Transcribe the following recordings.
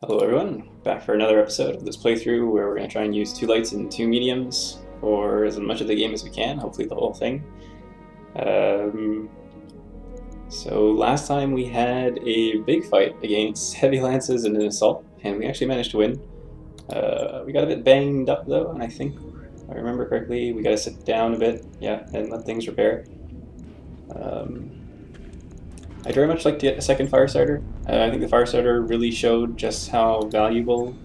Hello everyone, back for another episode of this playthrough where we're going to try and use 2 lights and 2 mediums for as much of the game as we can, hopefully the whole thing. So last time we had a big fight against heavy lances and an assault, and we actually managed to win. We got a bit banged up though, and I think, if I remember correctly, we got to sit down a bit, yeah, and let things repair. I'd very much like to get a second fire starter. I think the fire starter really showed just how valuable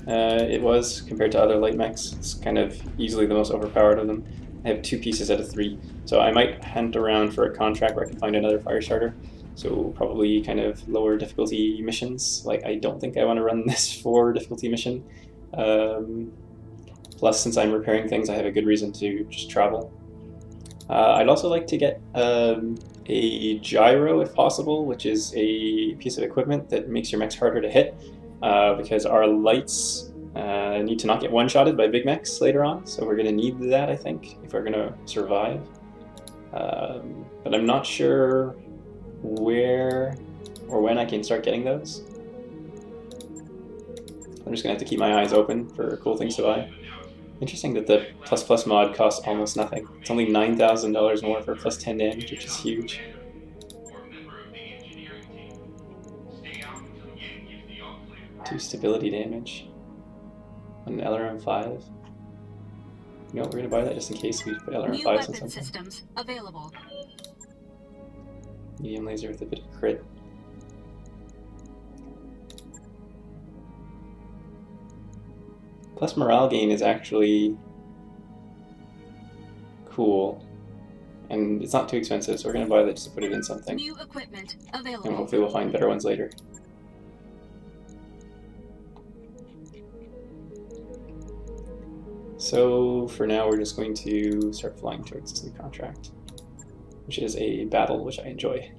it was compared to other light mechs. It's kind of easily the most overpowered of them. I have 2 pieces out of 3, so I might hunt around for a contract where I can find another fire starter. So probably kind of lower difficulty missions. Like, I don't think I want to run this 4 difficulty mission. Plus, since I'm repairing things, I have a good reason to just travel. I'd also like to get a gyro if possible, which is a piece of equipment that makes your mechs harder to hit, because our lights need to not get one-shotted by big mechs later on, so we're going to need that, I think, if we're going to survive. But I'm not sure where or when I can start getting those. I'm just going to have to keep my eyes open for cool things to buy. Interesting that the ++ mod costs almost nothing. It's only $9,000 more for +10 damage, which is huge. 2 stability damage on an LRM5. You know, we're gonna buy that just in case we put LRM5s on something. Systems available. Medium laser with a bit of crit. Plus morale gain is actually cool, and it's not too expensive, so we're gonna buy that just to put it in something. New equipment available. And hopefully we'll find better ones later. So for now, we're just going to start flying towards this new contract, which is a battle, which I enjoy.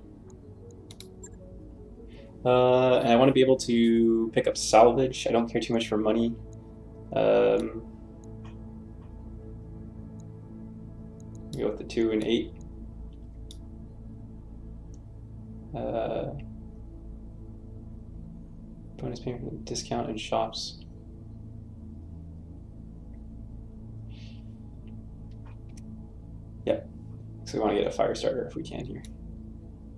And I want to be able to pick up salvage. I don't care too much for money. Go with the 2 and 8. Bonus payment discount in shops. Yep. So we want to get a fire starter if we can here.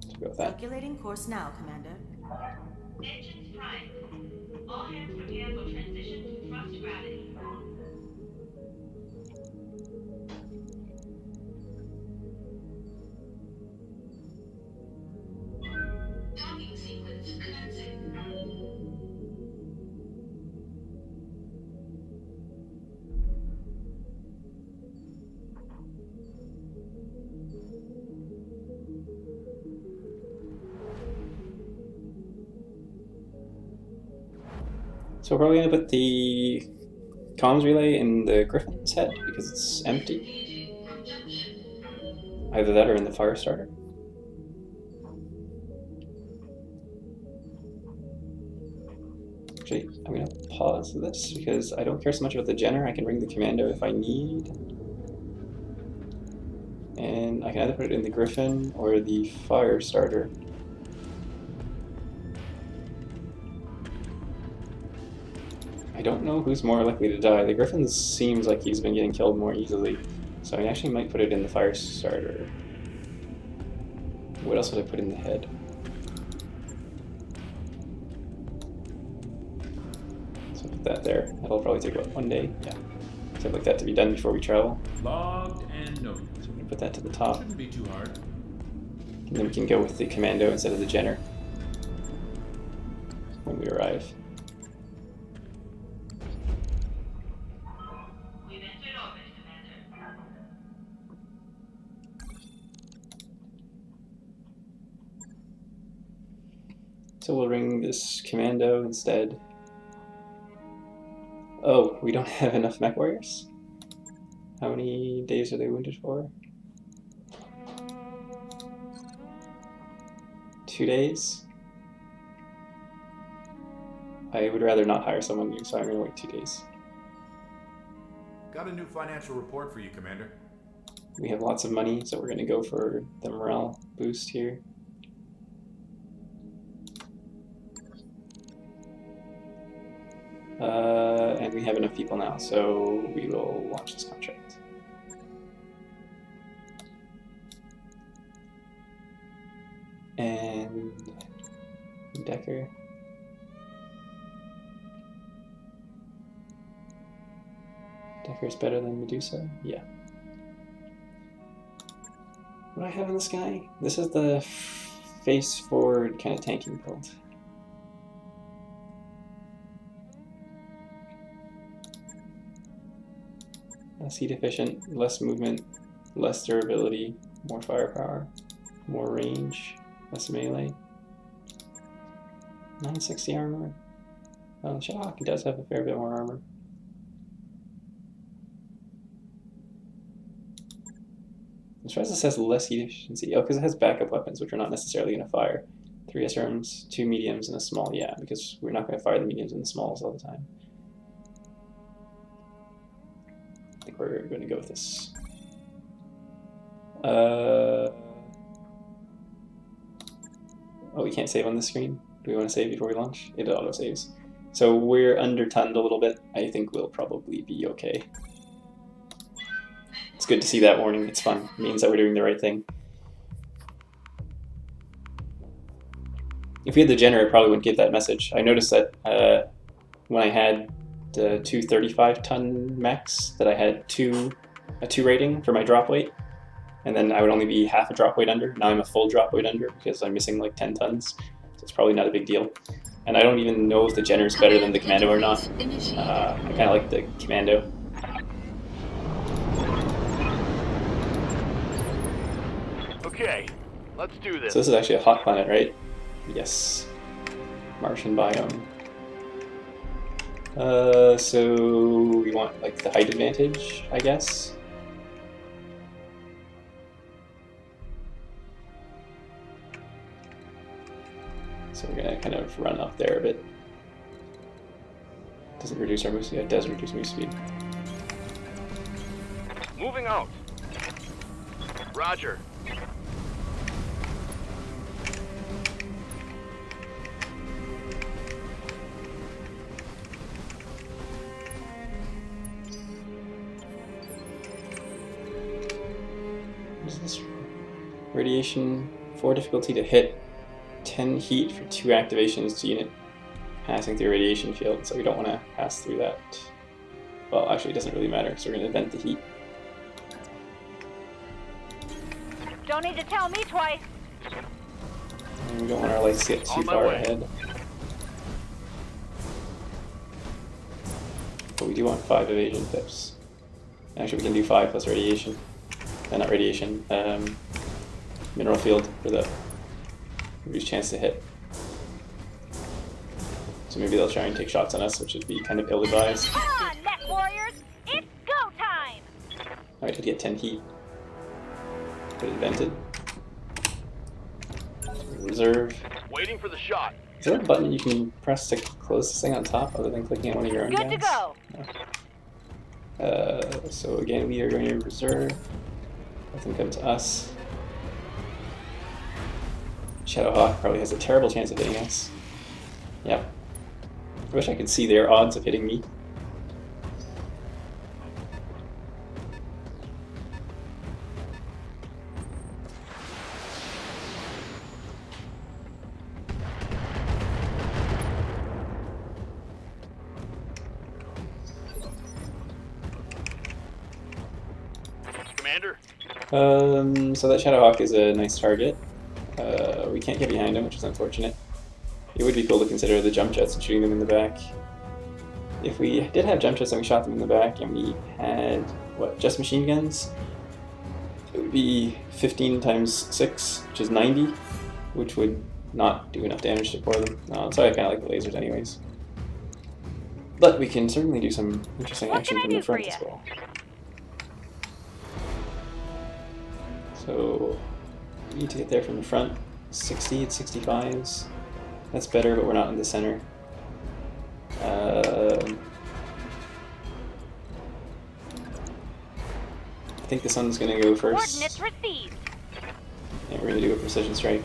So go with that. Calculating course now, Commander. Engines prime. All hands prepare for transition to thrust gravity. Docking sequence commencing. So we're probably going to put the comms relay in the Griffin's head because it's empty. Either that or in the fire starter. Actually, I'm going to pause this because I don't care so much about the Jenner. I can bring the commando if I need. And I can either put it in the Griffin or the fire starter. I don't know who's more likely to die. The Griffin seems like he's been getting killed more easily, so I actually might put it in the fire starter. What else would I put in the head? So put that there. That'll probably take, what, 1 day? Yeah. So I'd like that to be done before we travel. Logged and noted. So we're going to put that to the top. Shouldn't be too hard. And then we can go with the commando instead of the Jenner when we arrive. We've entered orbit, Commander. So we'll ring this commando instead. Oh, we don't have enough mech warriors? How many days are they wounded for? 2 days? I would rather not hire someone new, so I'm going to wait 2 days. Got a new financial report for you, Commander. We have lots of money, so we're going to go for the morale boost here. And we have enough people now, so we will launch this contract. And Decker. Decker's better than Medusa? Yeah. What do I have in this guy? This is the face forward kind of tanking build. Less heat efficient, less movement, less durability, more firepower, more range, less melee. 960 armor. Oh, Shadowhawk does have a fair bit more armor. I'm surprised this has less heat efficiency. Oh, because it has backup weapons, which are not necessarily going to fire. 3 SRMs, 2 mediums, and a small. Yeah, because we're not going to fire the mediums and the smalls all the time. I think we're going to go with this. Oh, we can't save on this screen? Do we want to save before we launch? It auto saves. So we're under-tonned a little bit. I think we'll probably be okay. It's good to see that warning. It's fun. It means that we're doing the right thing. If we had the Jenner, it probably wouldn't give that message. I noticed that when I had the 235-ton mechs, that I had a 2 rating for my drop weight, and then I would only be half a drop weight under. Now I'm a full drop weight under because I'm missing like 10 tons, so it's probably not a big deal. And I don't even know if the Jenner is better than the Commando or not. I kind of like the Commando. Okay, let's do this. So this is actually a hot planet, right? Yes. Martian biome. So we want like the height advantage, I guess. So we're gonna kind of run up there a bit. Doesn't reduce our move speed. It does reduce move speed. Moving out. Roger. What is this? Radiation, 4 difficulty to hit, 10 heat for 2 activations to unit passing through a radiation field, so we don't want to pass through that. Well, actually it doesn't really matter, so we're going to vent the heat. Don't need to tell me twice. And we don't want our lights to get too far ahead. But we do want 5 evasion pips. Actually we can do 5 plus radiation. Not radiation, mineral field for the reduced chance to hit. So maybe they'll try and take shots on us, which would be kind of ill-advised. Come on, Mech Warriors! It's go time! Alright, did get 10 heat. Put it vented. Reserve. Waiting for the shot. Is there a button you can press to close this thing on top other than clicking at one of your own Good guys? to go. No. So again, we are going to reserve. Let them come to us. Shadowhawk probably has a terrible chance of hitting us. Yep. I wish I could see their odds of hitting me. Commander? So that Shadowhawk is a nice target. We can't get behind him, which is unfortunate. It would be cool to consider the jump jets and shooting them in the back. If we did have jump jets and we shot them in the back and we had, what, just machine guns, it would be 15 times 6, which is 90, which would not do enough damage to core them. So I kind of like the lasers anyways. But we can certainly do some interesting action from the front as well. So we need to get there from the front. 60, 65s. That's better, but we're not in the center. I think the sun's going to go first. Coordinates received. And we're going to do a precision strike.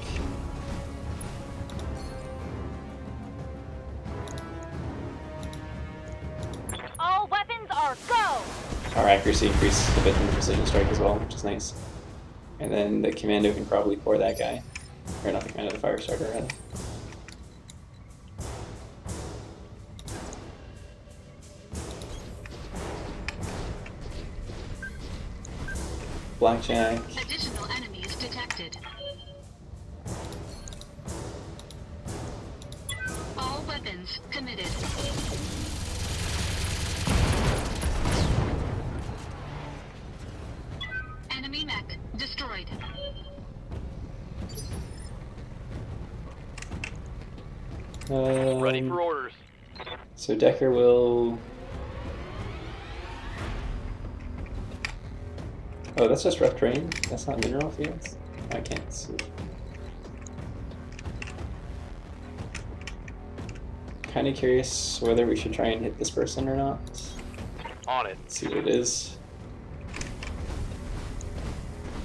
go! Our accuracy increased a bit from the precision strike as well, which is nice. And then the commando can probably pour that guy. Or not the commando, the fire starter, rather. Blackjack. Additional enemies detected. All weapons committed. Enemy mech destroyed. Ready for orders. So Decker will... Oh, that's just rough terrain? That's not mineral fields? I can't see. Kinda curious whether we should try and hit this person or not. On it. Let's see what it is.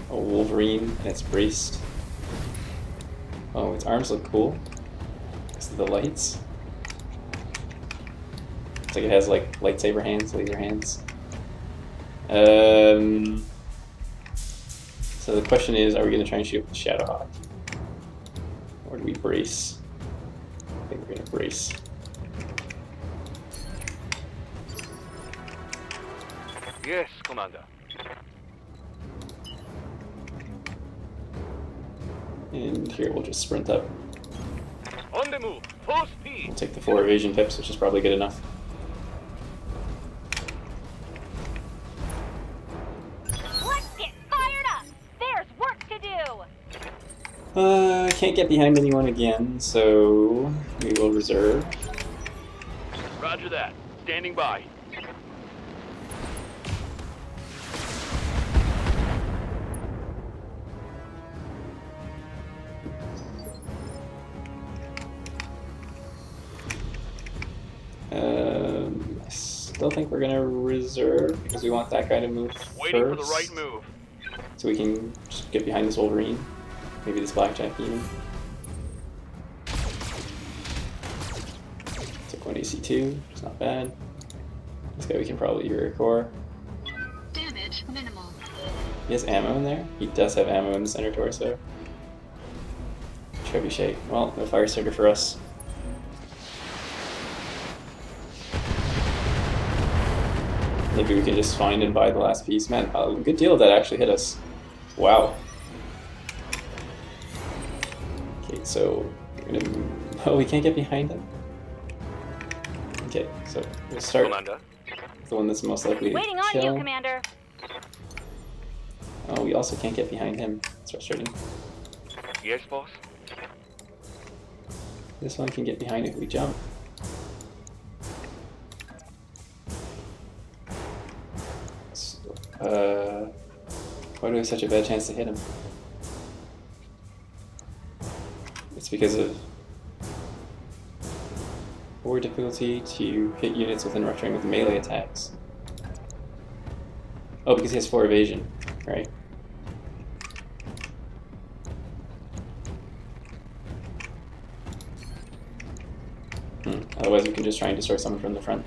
A Wolverine, and it's braced. Oh, its arms look cool. Because of the lights. It's like it has like lightsaber hands, laser hands. So the question is, are we going to try and shoot with the Shadowhawk? Or do we brace? I think we're going to brace. Yes, Commander. And here we'll just sprint up. On the move. Full speed. We'll take the 4 evasion pips, which is probably good enough. Let's get fired up! There's work to do! I can't get behind anyone again, so we will reserve. Roger that. Standing by. I still think we're gonna reserve because we want that guy to move Waiting first, for the right move. so we can just get behind this Wolverine, maybe this Blackjack even. Took 1 AC2, it's not bad. This guy we can probably recore. Damage minimal. He has ammo in there? He does have ammo in the center torso. Trebuchet. Well, no fire starter for us. Maybe we can just find and buy the last piece. Man, good deal that actually hit us. Wow. Okay, so we're gonna... Oh, we can't get behind him. Okay, so we'll start Commander. with the one that's most likely to Waiting on kill. you, Commander. Oh, we also can't get behind him. It's frustrating. Yes, boss. This one can get behind if we jump. Why do we have such a bad chance to hit him? It's because of poor difficulty to hit units within rough terrain with melee attacks. Oh, because he has 4 evasion, right? Otherwise we can just try and destroy someone from the front.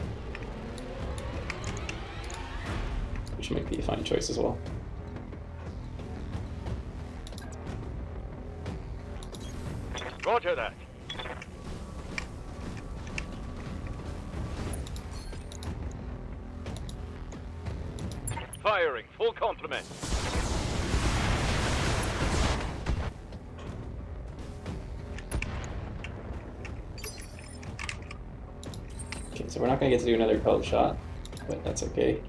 Which might be a fine choice as well. Roger that. Firing. Full complement. Okay, so we're not going to get to do another pellet shot, but that's okay.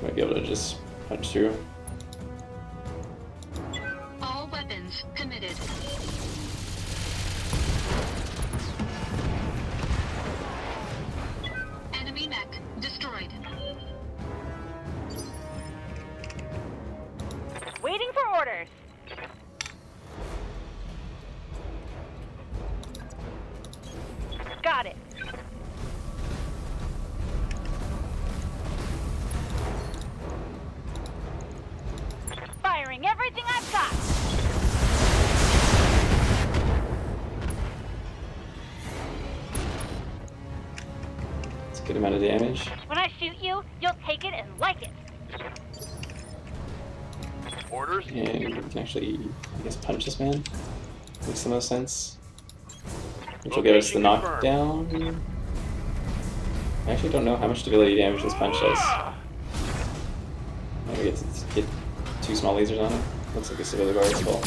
Might be able to just punch through. All weapons committed. Enemy mech destroyed. Waiting for orders. Got it. Firing everything I've got. Good amount of damage. When I shoot you, you'll take it and like it. Orders? And we can actually, I guess, punch this man. Makes the most sense. Which will give us the Location confirmed. knockdown. I actually don't know how much stability damage this punch does. Maybe we get 2 small lasers on it. Looks like a stability bar is full.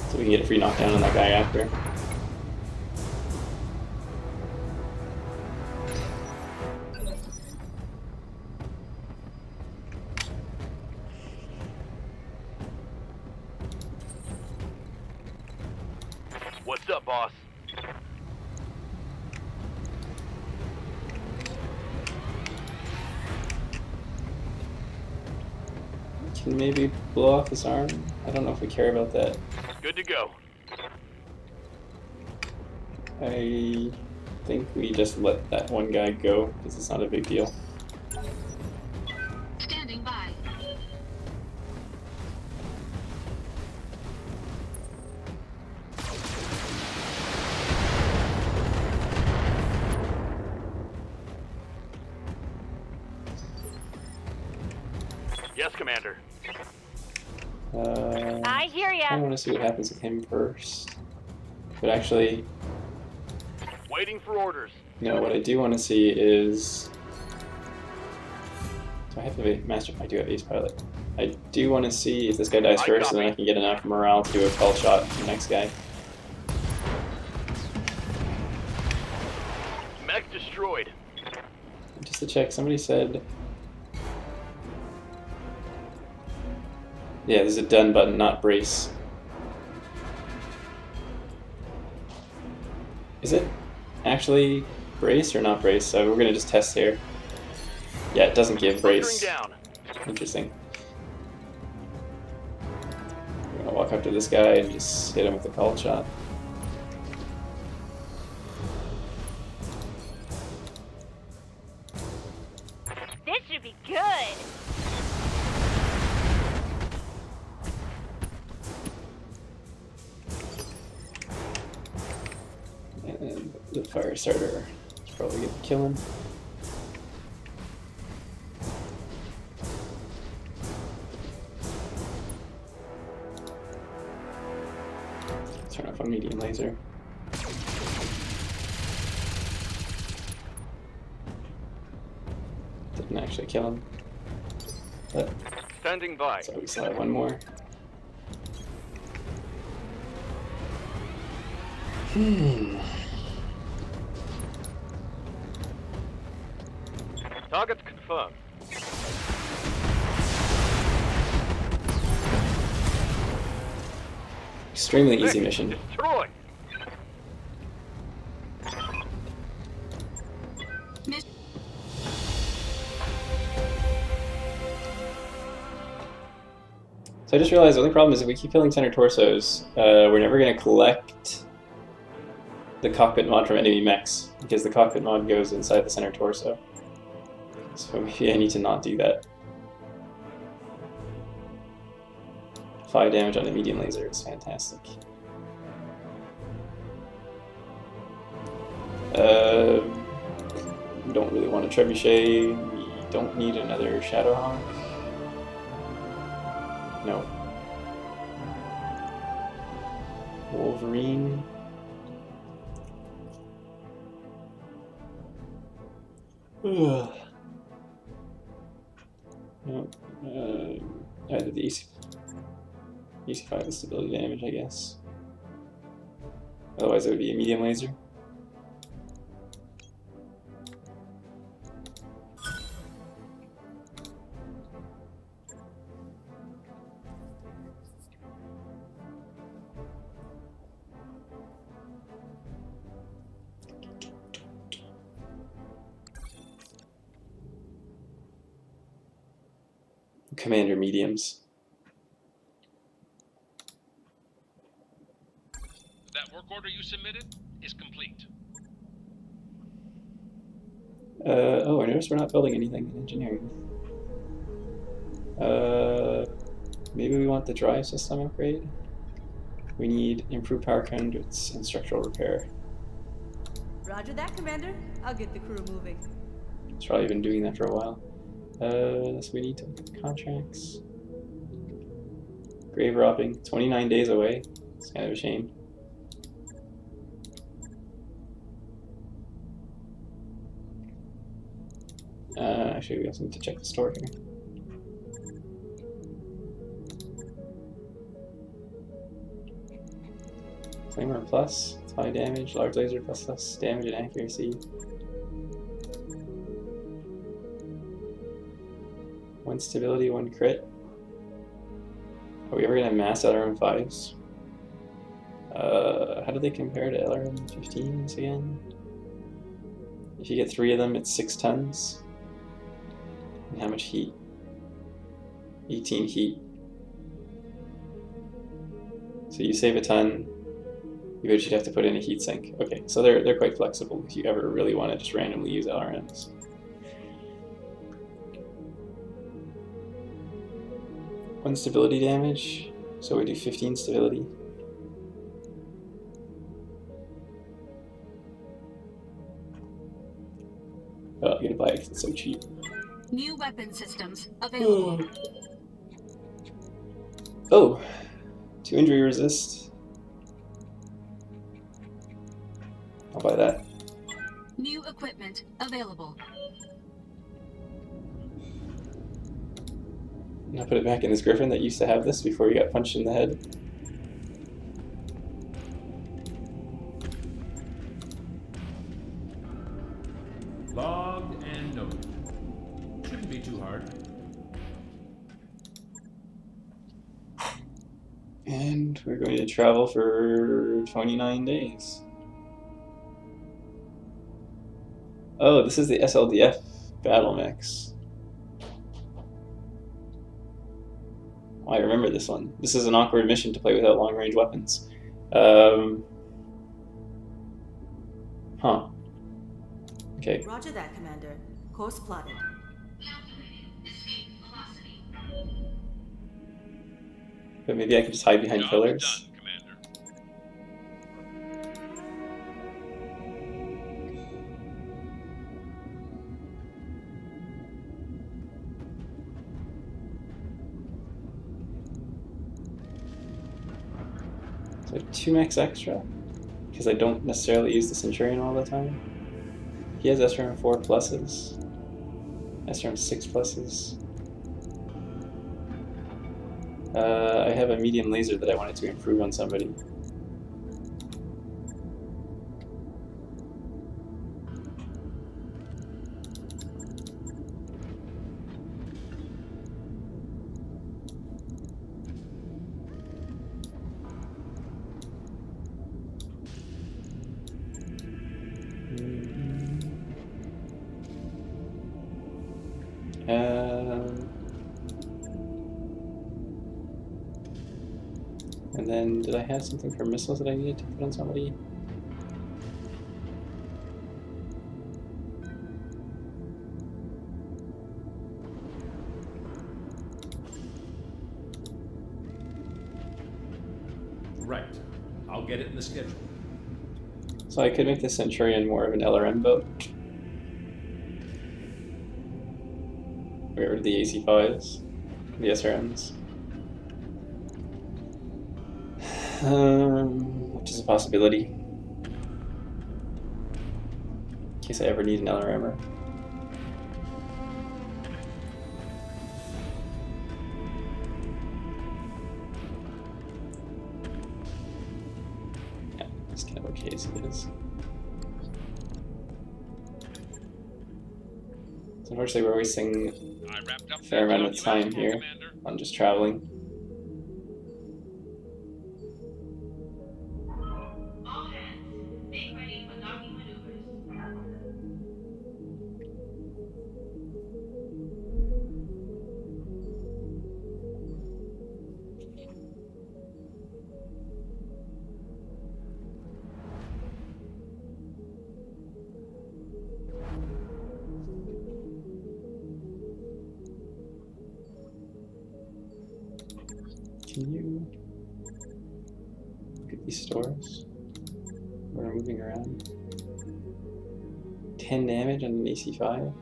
So we can get a free knockdown on that guy after. What's up, boss? Can maybe blow off his arm? I don't know if we care about that. Good to go. I think we just let that one guy go because it's not a big deal. Standing by. Yes, Commander. I hear I ya. want to see what happens with him first. But actually, Waiting for orders. no, what I do want to see is... Do I have the master? I do have ace pilot. I do want to see if this guy dies I first, and then copy. I can get enough morale to do a call shot for the next guy. Mech destroyed. Just to check, somebody said... Yeah, there's a done button, not brace. Is it actually brace or not brace? So we're gonna just test here. Yeah, it doesn't give brace. Hunkering down. Interesting. We're gonna walk up to this guy and just hit him with a call shot. This should be good. And the fire starter is probably gonna kill him. Turn off on medium laser. Didn't actually kill him. But Standing by. so we still have one more. Targets confirmed. Extremely easy Mech mission. Destroyed. Miss So I just realized the only problem is if we keep killing center torsos, we're never going to collect the cockpit mod from enemy mechs, because the cockpit mod goes inside the center torso. So maybe I need to not do that. 5 damage on a medium laser is fantastic. We don't really want a trebuchet. We don't need another Shadowhawk. No. Wolverine. Ugh. No. Either the EC5 is stability damage, I guess. Otherwise, it would be a medium laser. Commander mediums. That work order you submitted is complete. Oh, I noticed we're not building anything in engineering. Maybe we want the drive system upgrade? We need improved power conduits and structural repair. Roger that, Commander. I'll get the crew moving. It's probably been doing that for a while. So we need to look at contracts. Grave robbing, 29 days away. It's kind of a shame. Actually, we also need to check the store here. Flamer plus, it's high damage, large laser plus less damage and accuracy. 1 stability, 1 crit. Are we ever gonna mass LRM 5s? How do they compare to LRM 15s again? If you get 3 of them, it's 6 tons. And how much heat? 18 heat. So you save a ton, you would have to put in a heat sink. Okay, so they're quite flexible if you ever really want to just randomly use LRMs. One stability damage, so we do 15 stability. Oh, I'm gonna buy it because it's so cheap. New weapon systems available. Oh, 2 injury resist. I'll buy that. New equipment available. I'll put it back in this griffin that used to have this before he got punched in the head. Logged and noted. Shouldn't be too hard. And we're going to travel for 29 days. Oh, this is the SLDF battle mix. Oh, I remember this one. This is an awkward mission to play without long-range weapons. Huh. Okay. Roger that, Commander. Course plotted. Calculating escape velocity. But maybe I can just hide behind Job pillars. done, Commander. So 2 max extra, because I don't necessarily use the Centurion all the time. He has SRM 4 pluses, SRM 6 pluses. I have a medium laser that I wanted to improve on somebody. And then, did I have something for missiles that I needed to put on somebody? Right. I'll get it in the schedule. So I could make the Centurion more of an LRM boat. Get rid of the AC5s, the SRMs. Which is a possibility. In case I ever need an LRMer. Yeah, it's kind of okay as it is. So unfortunately we're wasting I wrapped up a fair that amount of job you time asked for, here Commander. on just traveling. All hands, make ready for docking maneuvers. Can you? these stores. We're moving around. 10 damage on an AC5.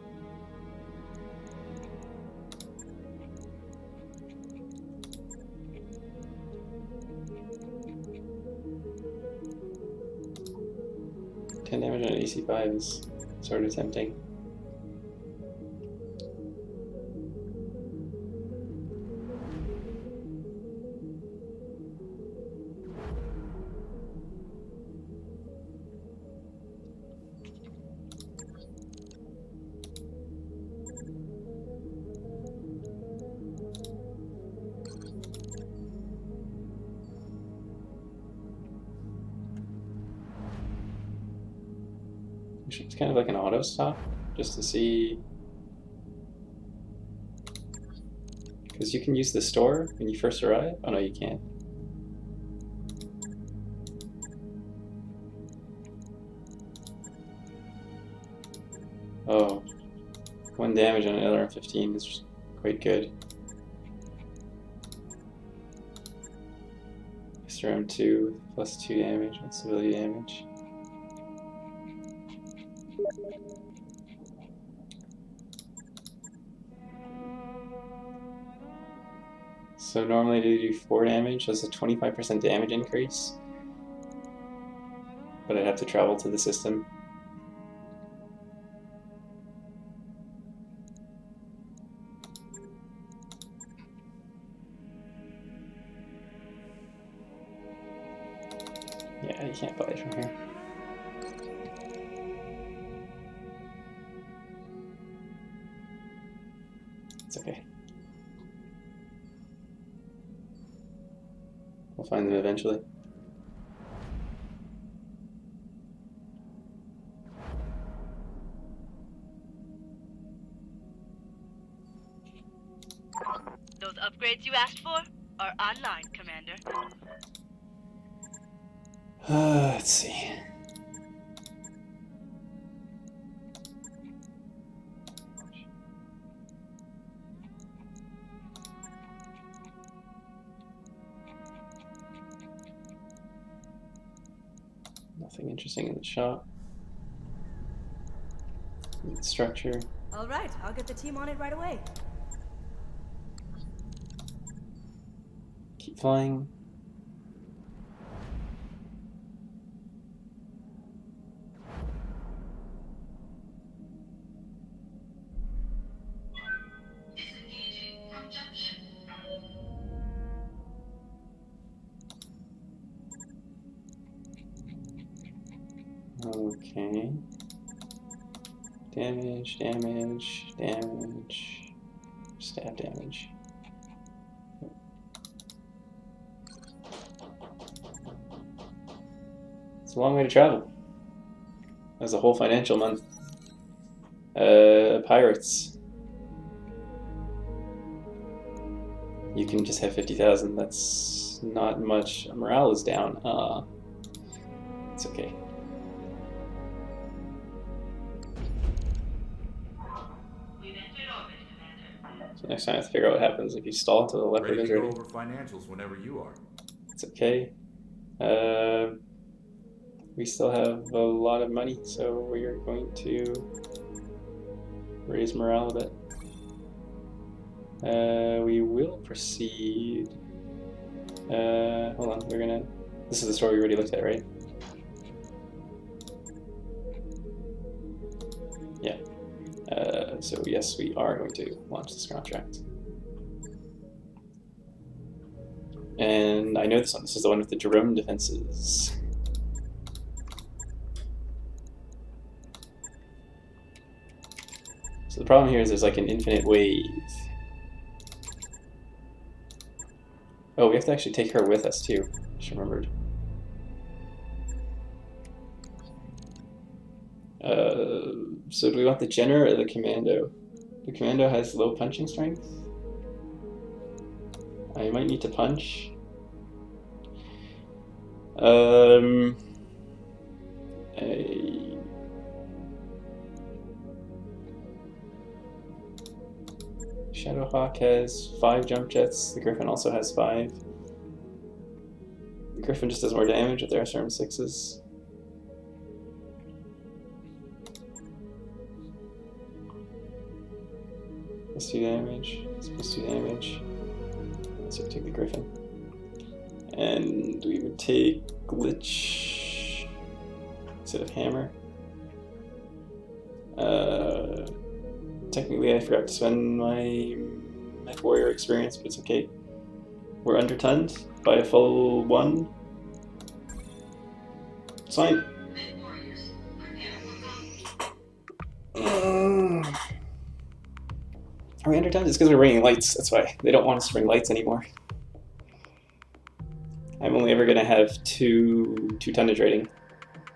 Damage on an AC5 is sort of tempting. It's kind of like an auto stop, just to see, because you can use the store when you first arrive. Oh no, you can't. Oh, 1 damage on an LRM-15 is quite good. SRM-2 plus 2 damage on civilian damage. So normally they do 4 damage, that's a 25% damage increase. But I'd have to travel to the system. Yeah, you can't buy it from here. It's okay. We'll find them eventually. Those upgrades you asked for are online, Commander. Let's see. Nothing interesting in the shop. Structure. All right, I'll get the team on it right away. Keep flying. Disengaging from junction. Okay. Damage, damage, damage. Stab damage. It's a long way to travel. That's a whole financial month. Pirates. You can just have 50,000. That's not much. Morale is down. It's okay. We've entered orbit, Commander. So next time I have to figure out what happens if you stall till the leopard Ready is to go ready. over financials whenever you are. It's okay. We still have a lot of money, so we are going to raise morale a bit. We will proceed. Hold on, we're gonna. This is the story we already looked at, right? Yeah. So yes, we are going to launch this contract. And I know this one. This is the one with the drone defenses. So the problem here is there's like an infinite wave. Oh, we have to actually take her with us too. Just remembered. So do we want the Jenner or the Commando? The Commando has low punching strength. I might need to punch. A Shadowhawk has 5 jump jets. The Griffin also has 5. Griffin just does more damage with their SRM6s. Plus 2 damage. It's plus 2 damage. So we take the Griffin. And we would take Glitch instead of Hammer. Technically, I forgot to spend my Mech Warrior experience, but it's okay. We're undertonned by a full 1. It's fine. Are we undertonned? It's because we're bringing lights. That's why. They don't want us to bring lights anymore. I'm only ever going to have 2 tonnage rating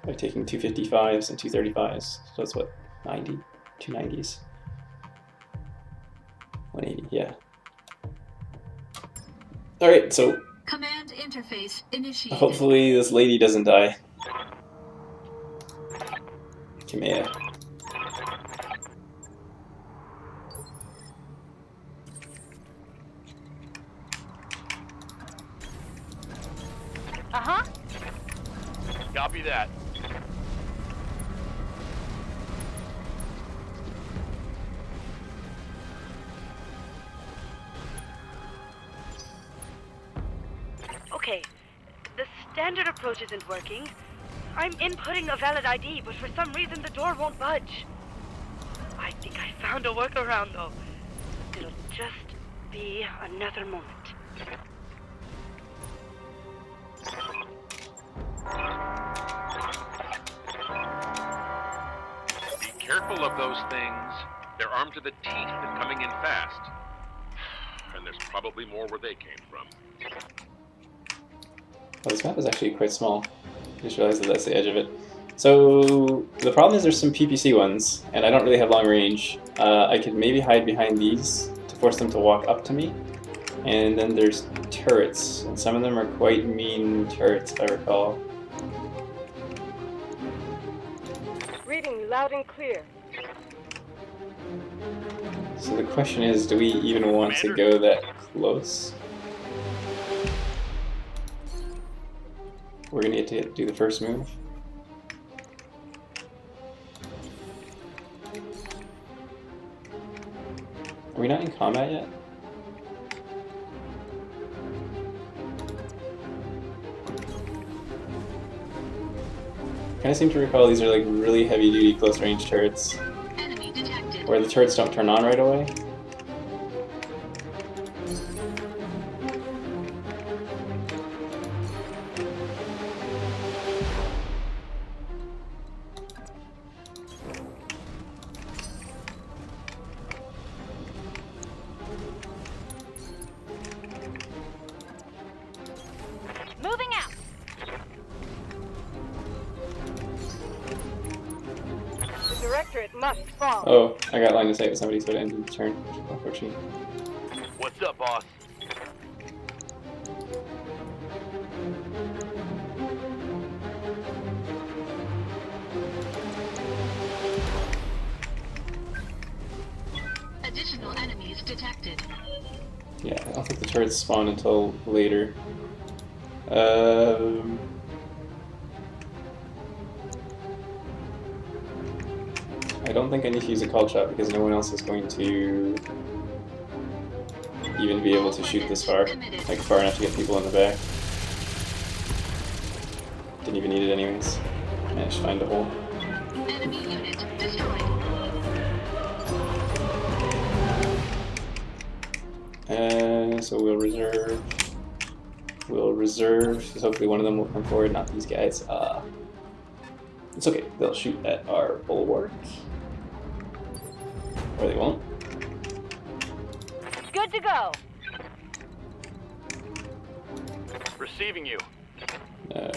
by taking 255s and 235s. So that's what? 90? 290s? 180, yeah. Alright, so Command interface initiated. hopefully this lady doesn't die. Kamea. Uh-huh. Copy that. Okay, the standard approach isn't working. I'm inputting a valid ID, but for some reason the door won't budge. I think I found a workaround, though. It'll just be another moment. Be careful of those things. They're armed to the teeth and coming in fast. And there's probably more where they came from. Well, this map is actually quite small. I just realized that that's the edge of it. So the problem is there's some PPC ones, and I don't really have long range. I could maybe hide behind these to force them to walk up to me. And then there's turrets, and some of them are quite mean turrets, if I recall. Reading loud and clear. So the question is, do we even want to go that close? We're gonna get to do the first move. Are we not in combat yet? I kinda seem to recall these are like really heavy duty close range turrets. Enemy detected. Where the turrets don't turn on right away. Moving out. The directorate must fall. Oh, I got line of sight with somebody, so it ended the turn. Unfortunately. What's up, boss? Additional enemies detected. Yeah, I don't think the turrets spawn until later. I don't think I need to use a call shot because no one else is going to even be able to shoot this far. Like far enough to get people in the back. Didn't even need it anyways. Managed to find a hole. Enemy unit destroyed. So we'll reserve. We'll reserve. So hopefully one of them will come forward, not these guys. It's okay. They'll shoot at our bulwark. Or they won't. Good to go. Receiving you.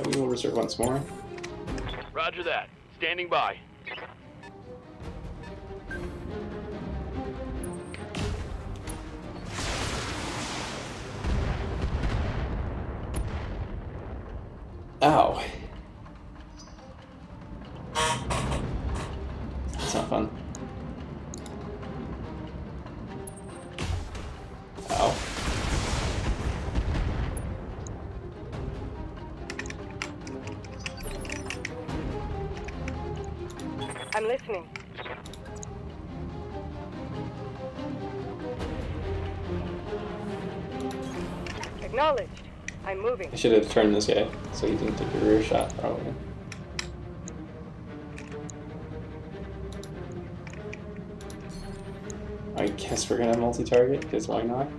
We will reserve once more. Roger that. Standing by. Ow. That's not fun. Ow. I'm listening. Acknowledged. I'm moving. I should have turned this guy so he didn't take a rear shot, probably. I guess we're gonna multi-target, because why not?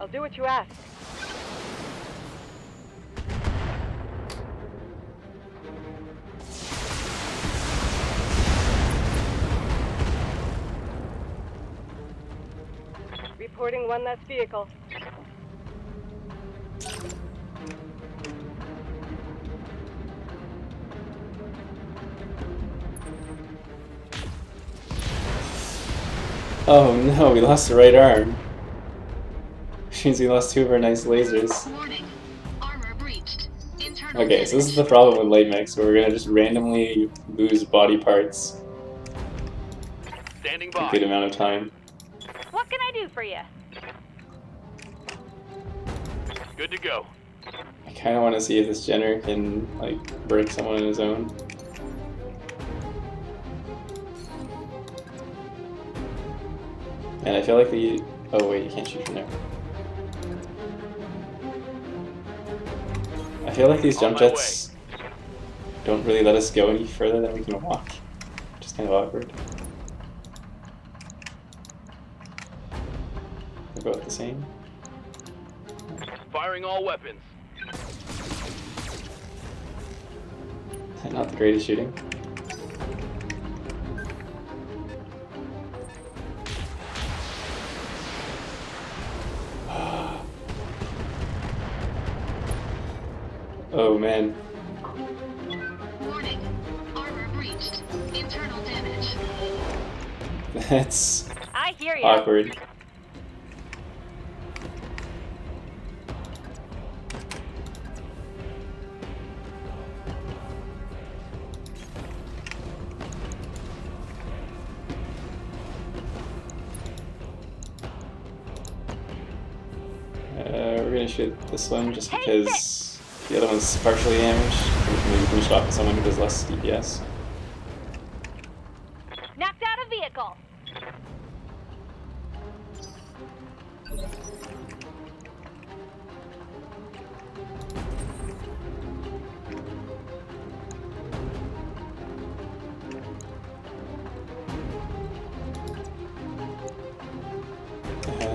I'll do what you ask. Reporting one less vehicle. Oh no, we lost the right arm. Which means we lost 2 of our nice lasers. Warning. Armor breached. Internal Okay, so this is damage. the problem with light mechs, where we're gonna just randomly lose body parts Standing in a by. good amount of time. What can I do for you? Good to go. I kinda wanna see if this Jenner can, like, break someone in his own. And I feel like the... Oh wait, you can't shoot from there. I feel like these On jump my jets don't really let us go any further than we can walk. Which is kind of awkward. They're both the same. Firing all weapons. Not the greatest shooting. Oh man. Warning. Armor breached. Internal damage. That's I hear you. awkward. We're gonna shoot this one just because the other one's partially damaged. We can maybe finish it off with someone who does less DPS. Knocked out a vehicle.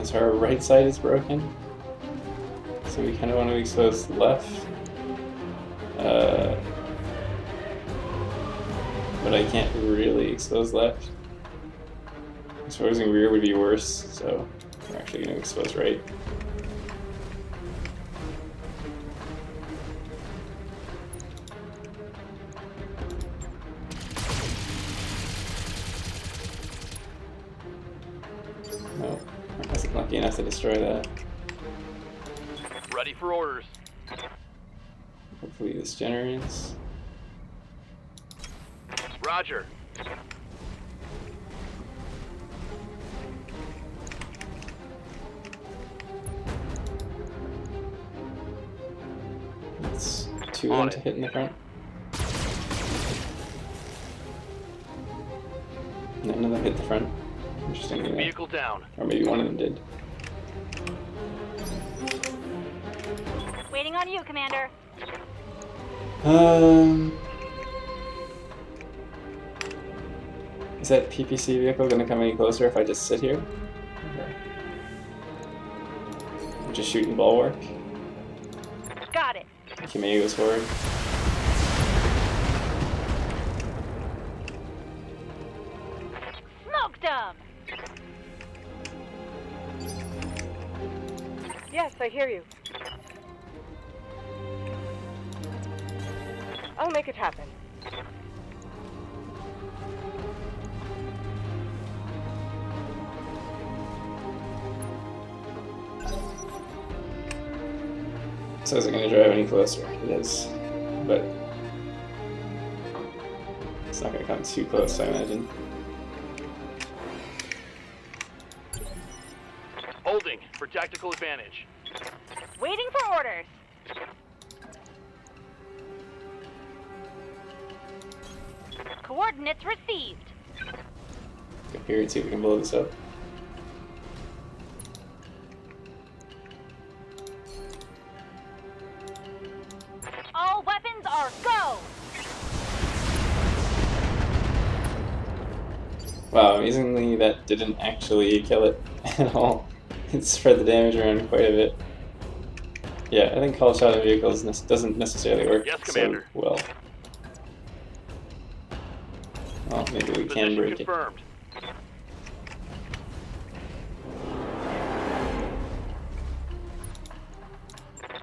So our right side is broken. So we kind of want to expose the left. But I can't really expose left. Exposing rear would be worse, so we're actually going to expose right. No, I wasn't lucky enough to destroy that. Ready for orders. Hopefully this generates. Roger. It's 2 On to it. hit in the front. None of them hit the front. Interestingly enough. Vehicle down. Or maybe one of them did. Waiting on you, Commander. Is that PPC vehicle going to come any closer if I just sit here? Or just shooting bulwark? Got it. Kimei goes forward. Smoked 'em. Yes, I hear you. I'll make it happen. So is it going to drive any closer? It is. But it's not going to come too close, I imagine. Holding for tactical advantage. Waiting for orders. Coordinates received. Go here and see if we can blow this up. All weapons are go! Wow, amazingly that didn't actually kill it at all. It spread the damage around quite a bit. Yeah, I think call shot at vehicles doesn't necessarily work Yes, so Commander. well. Well, maybe we can Position break it. confirmed.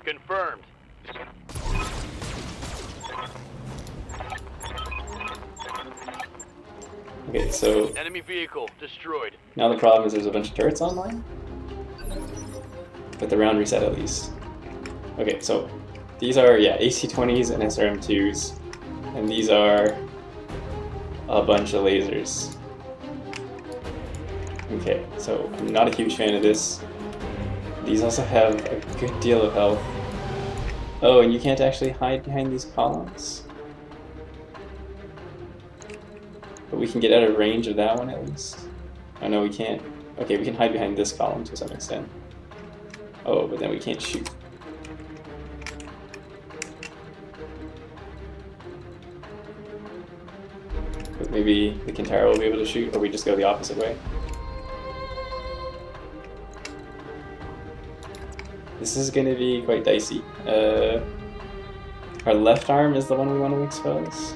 Confirmed. Okay, so Enemy vehicle destroyed. now the problem is there's a bunch of turrets online. But the round reset at least. Okay, so these are, yeah, AC-20s and SRM-2s. And these are a bunch of lasers. Okay, so I'm not a huge fan of this. These also have a good deal of health. Oh, and you can't actually hide behind these columns? But we can get out of range of that one at least. Oh no, we can't. Okay, we can hide behind this column to some extent. Oh, but then we can't shoot. But maybe the Kintaro will be able to shoot, or we just go the opposite way. This is going to be quite dicey. Our left arm is the one we want to expose.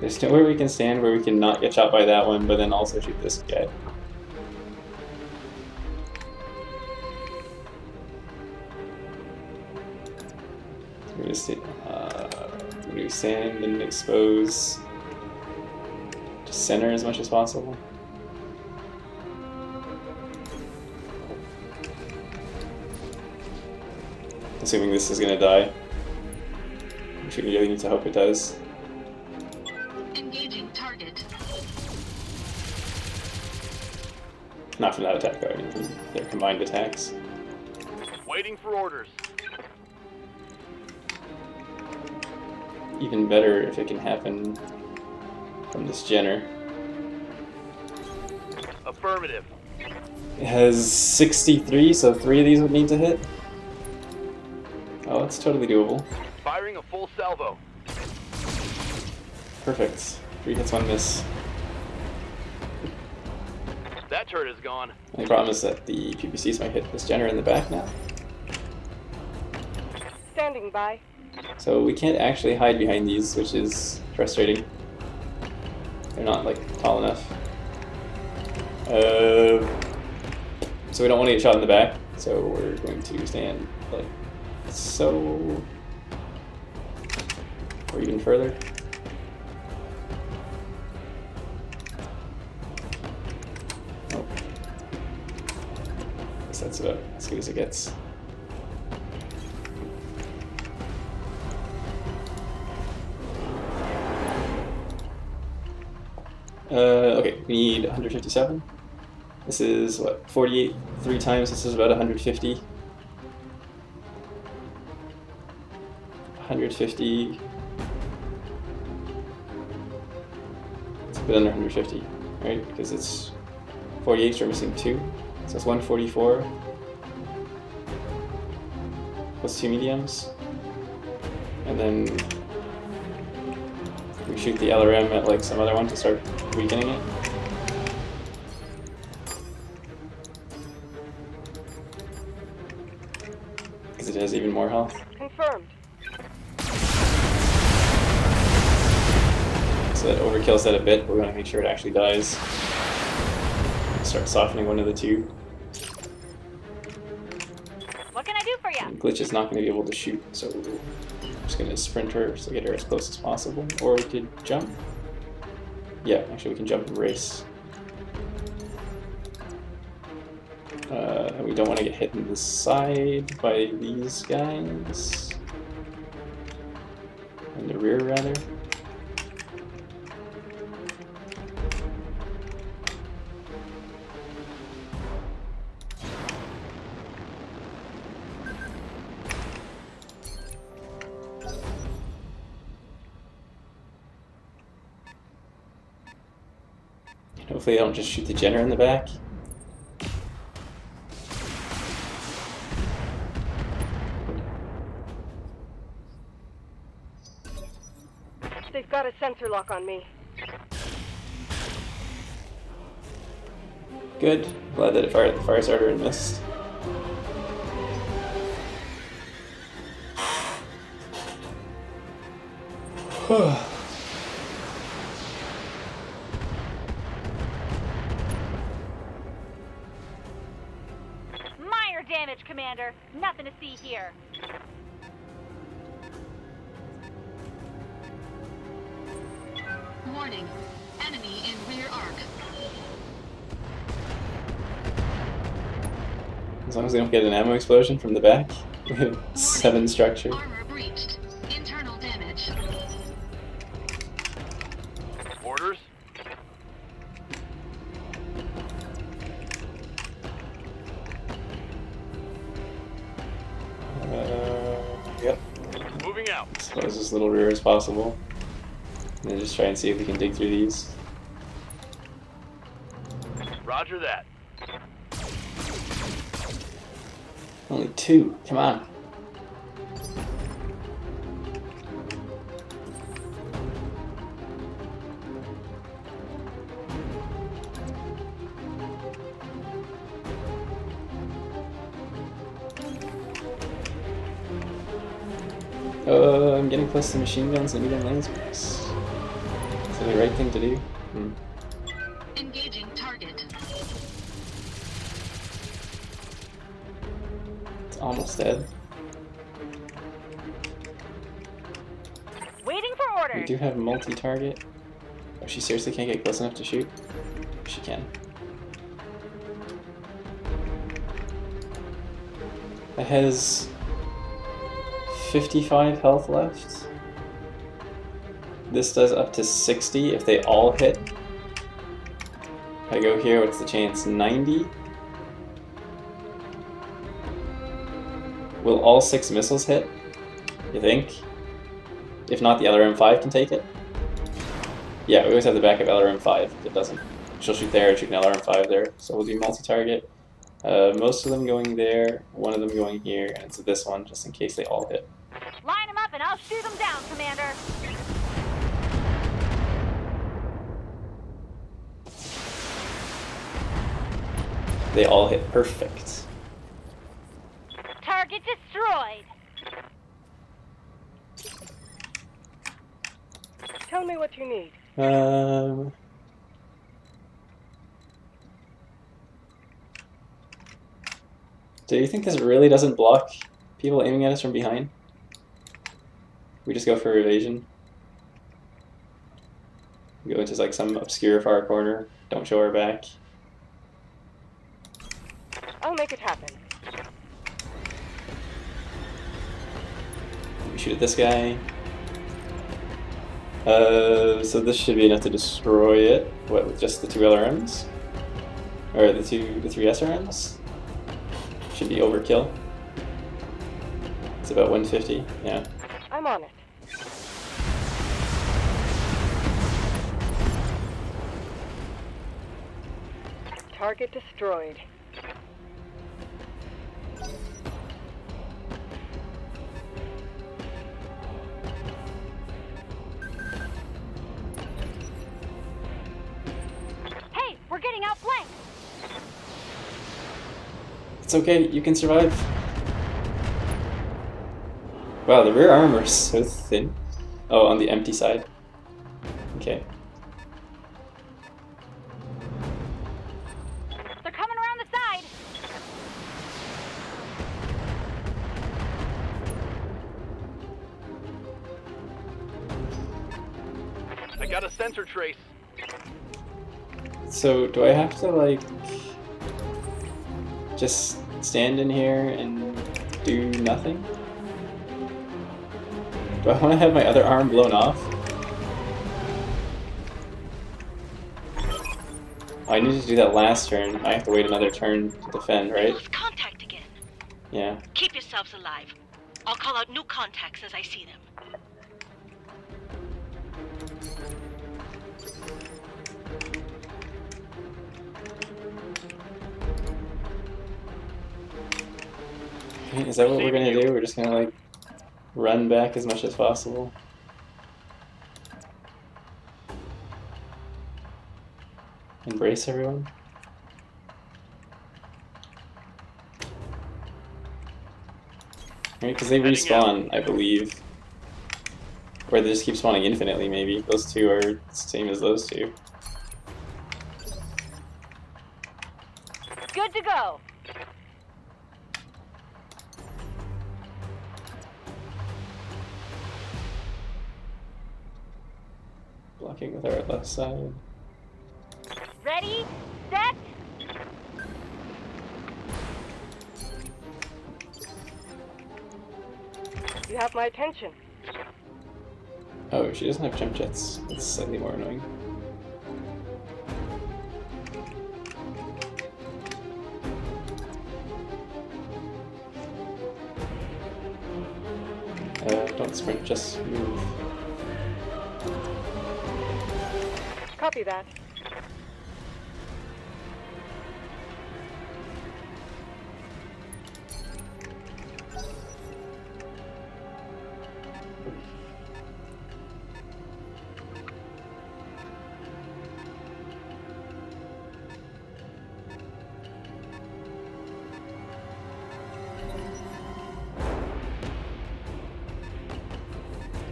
There's nowhere we can stand where we can not get shot by that one, but then also shoot this guy. We're gonna stay, we stand and expose to center as much as possible. Assuming this is gonna die, which we really need to hope it does. Engaging target. Not from that attack though, I mean from their combined attacks. Waiting for orders. Even better if it can happen from this Jenner. Affirmative. It has 63, so 3 of these would need to hit. Oh, it's totally doable. Firing a full salvo. Perfect. 3 hits, 1 miss. That turret is gone. The problem is that the PPCs might hit this Jenner in the back now. Standing by. So we can't actually hide behind these, which is frustrating. They're not, like, tall enough. So we don't want to get shot in the back, so we're going to stand, like, so... or even further. Nope. Guess that's about as good as it gets. Okay, we need 157. This is what, 48 3 times, this is about 150. 150. It's a bit under 150, right? Because it's 48, so we're missing 2. So it's 144. Plus 2 mediums. And then we shoot the LRM at like some other one to start weakening it. Because it has even more health. Confirmed. So that overkills that a bit, but we want to make sure it actually dies. Start softening one of the 2. What can I do for you? Glitch is not going to be able to shoot, so we're just going to sprint her to get her as close as possible. Or we could jump. Yeah, actually we can jump and race. And we don't want to get hit in the side by these guys. In the rear, rather. Hopefully, I don't just shoot the Jenner in the back. They've got a sensor lock on me. Good. Glad that it fired the fire starter and missed. Minor damage, Commander. Nothing to see here. Warning. Enemy in rear arc. As long as they don't get an ammo explosion from the back. We have Warning. 7 structure. Armor breached. Internal damage. Orders? Yep. Moving out. Let's close this little rear as possible. And then just try and see if we can dig through these. Roger that. Only 2. Come on. I'm getting close to machine guns and medium lasers. Is that the right thing to do? Engaging target. It's almost dead. Waiting for We orders. do have multi-target. Oh, she seriously can't get close enough to shoot? She can. It has 55 health left. This does up to 60 if they all hit. If I go here, what's the chance? 90? Will all 6 missiles hit? You think? If not, the LRM-5 can take it? Yeah, we always have the backup LRM-5. If it doesn't, she'll shoot there and shoot an LRM-5 there. So we'll do multi-target. Most of them going there, one of them going here, and it's this one, just in case they all hit. Line them up and I'll shoot them down, Commander. They all hit perfect. Target destroyed. Tell me what you need. Do you think this really doesn't block people aiming at us from behind? We just go for evasion. Go into like some obscure far corner. Don't show our back. I'll make it happen. We shoot at this guy. So this should be enough to destroy it. What, with just the 2 LRMs? Or the 3 SRMs? Should be overkill. It's about 150, yeah. I'm on it. Target destroyed. Hey, we're getting outflanked. It's okay, you can survive. Wow, the rear armor is so thin. Oh, on the empty side. Okay. They're coming around the side. I got a sensor trace. So, do I have to, like, just stand in here and do nothing? Do I want to have my other arm blown off? Oh, I need to do that last turn. I have to wait another turn to defend, right? Lost contact again. Yeah. Keep yourselves alive. I'll call out new contacts as I see them. Is that what we're gonna do? We're just gonna like run back as much as possible. Embrace everyone. Right, because they respawn, I believe. Or they just keep spawning infinitely, maybe. Those two are the same as those two. Good to go. Blocking with our left side. Ready, set. You have my attention. Oh, she doesn't have jump jets. That's slightly more annoying. Don't sprint, just move. Copy that.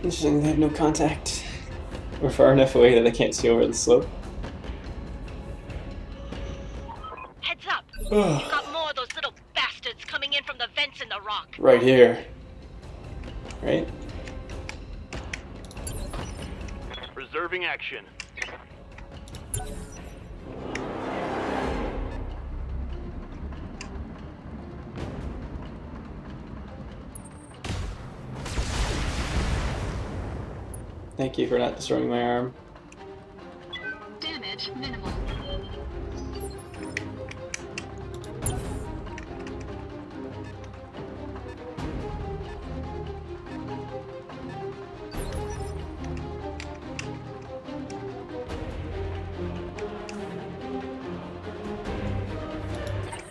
Interesting, they have no contact. We're far enough away that I can't see over the slope. Heads up. You've got more of those little bastards coming in from the vents in the rock. Right here. Right? Reserving action. Thank you for not destroying my arm. Damage minimal.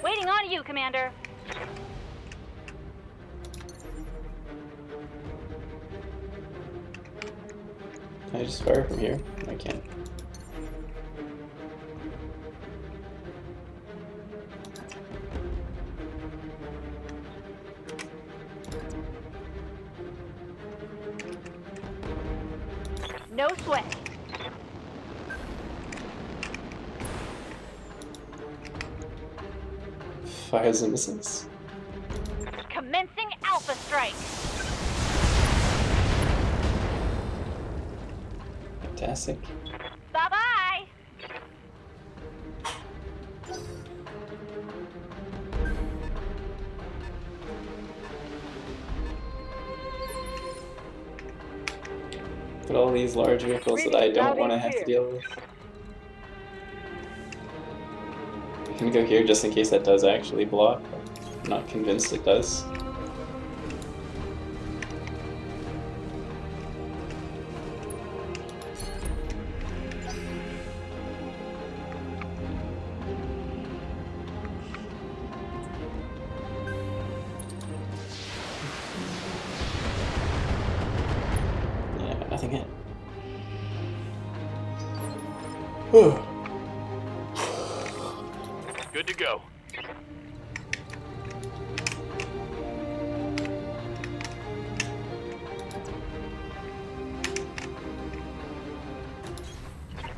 Waiting on you, Commander. Can I just fire from here? I can't. No sweat. Fires and missiles. Commencing Alpha Strike. Fantastic. Bye-bye. But all these large vehicles that I don't want to have to deal with. I can go here just in case that does actually block. I'm not convinced it does. Yeah, nothing hit. Whew. Good to go.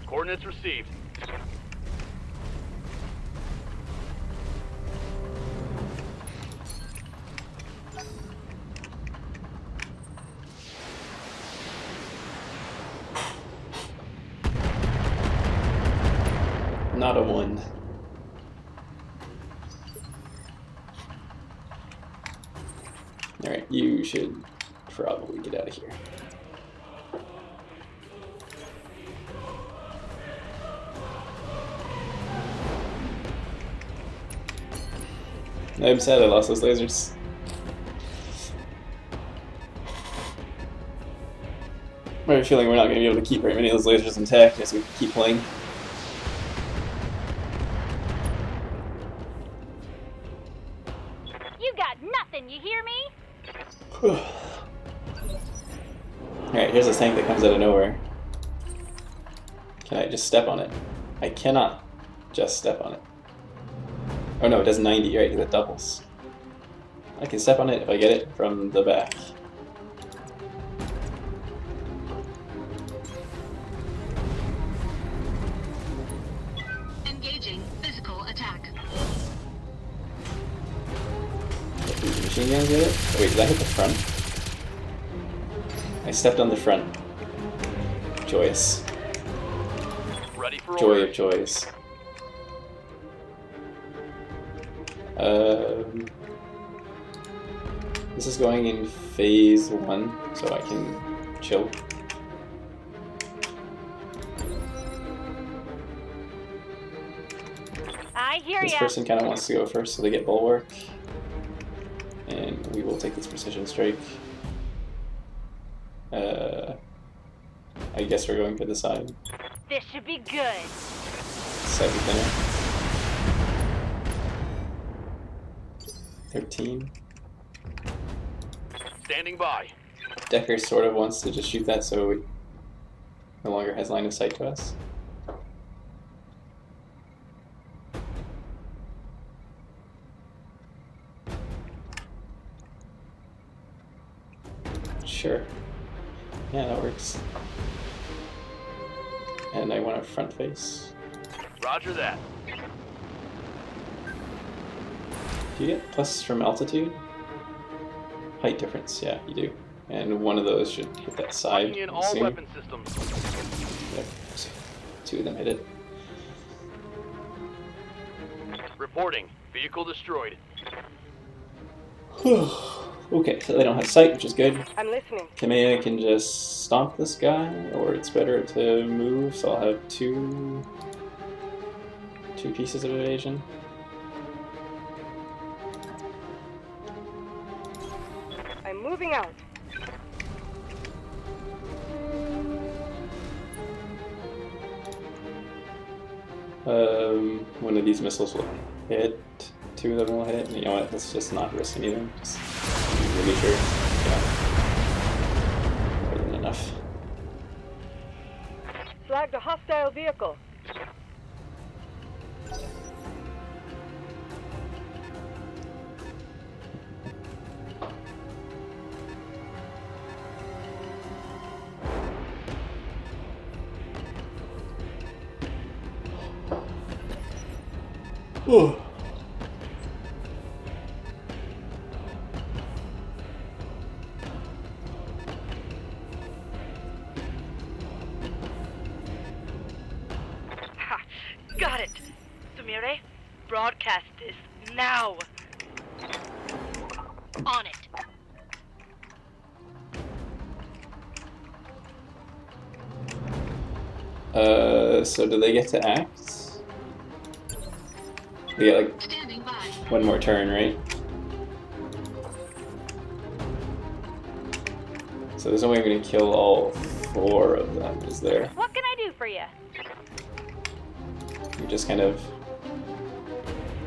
Coordinates received. Not a 1. Alright, you should probably get out of here. I'm sad I lost those lasers. I have a feeling we're not going to be able to keep very many of those lasers intact as we keep playing. You got nothing, you hear Alright, here's this tank that comes out of nowhere. Can I just step on it? I cannot just step on it. Oh no, it does 90, right? Because it doubles. I can step on it if I get it from the back. Engaging physical attack. These machine guns get it? Oh, wait, did I hit the front? I stepped on the front. Joyous. Ready for Joy orders. of joys. This is going in phase 1, so I can chill. I hear This ya. person kind of wants to go first, so they get bulwark. And we will take this precision strike. I guess we're going for the side. This should be good. Side thinner. 13. Standing by. Decker sort of wants to just shoot that so it no longer has line of sight to us. Sure. Yeah, that works. And I want a front face. Roger that. Do you get plus from altitude? Height difference, yeah, you do. And one of those should hit that side. Locking in all soon. weapon systems. Yep. Two of them hit it. Reporting. Vehicle destroyed. Okay, so they don't have sight, which is good. I'm listening. Kamea can just stomp this guy, or it's better to move, so I'll have two pieces of evasion. I'm moving out. One of these missiles will hit, two of them will hit, and you know what, let's just not risk anything. Just be really sure. Yeah. More than enough. Flagged a hostile vehicle. Oh. Ha! Got it! Sumire, broadcast this now! On it. So do they get to act? They get like Standing by. one more turn, right? So there's no way I'm gonna kill all 4 of them, is there? What can I do for you? You just kind of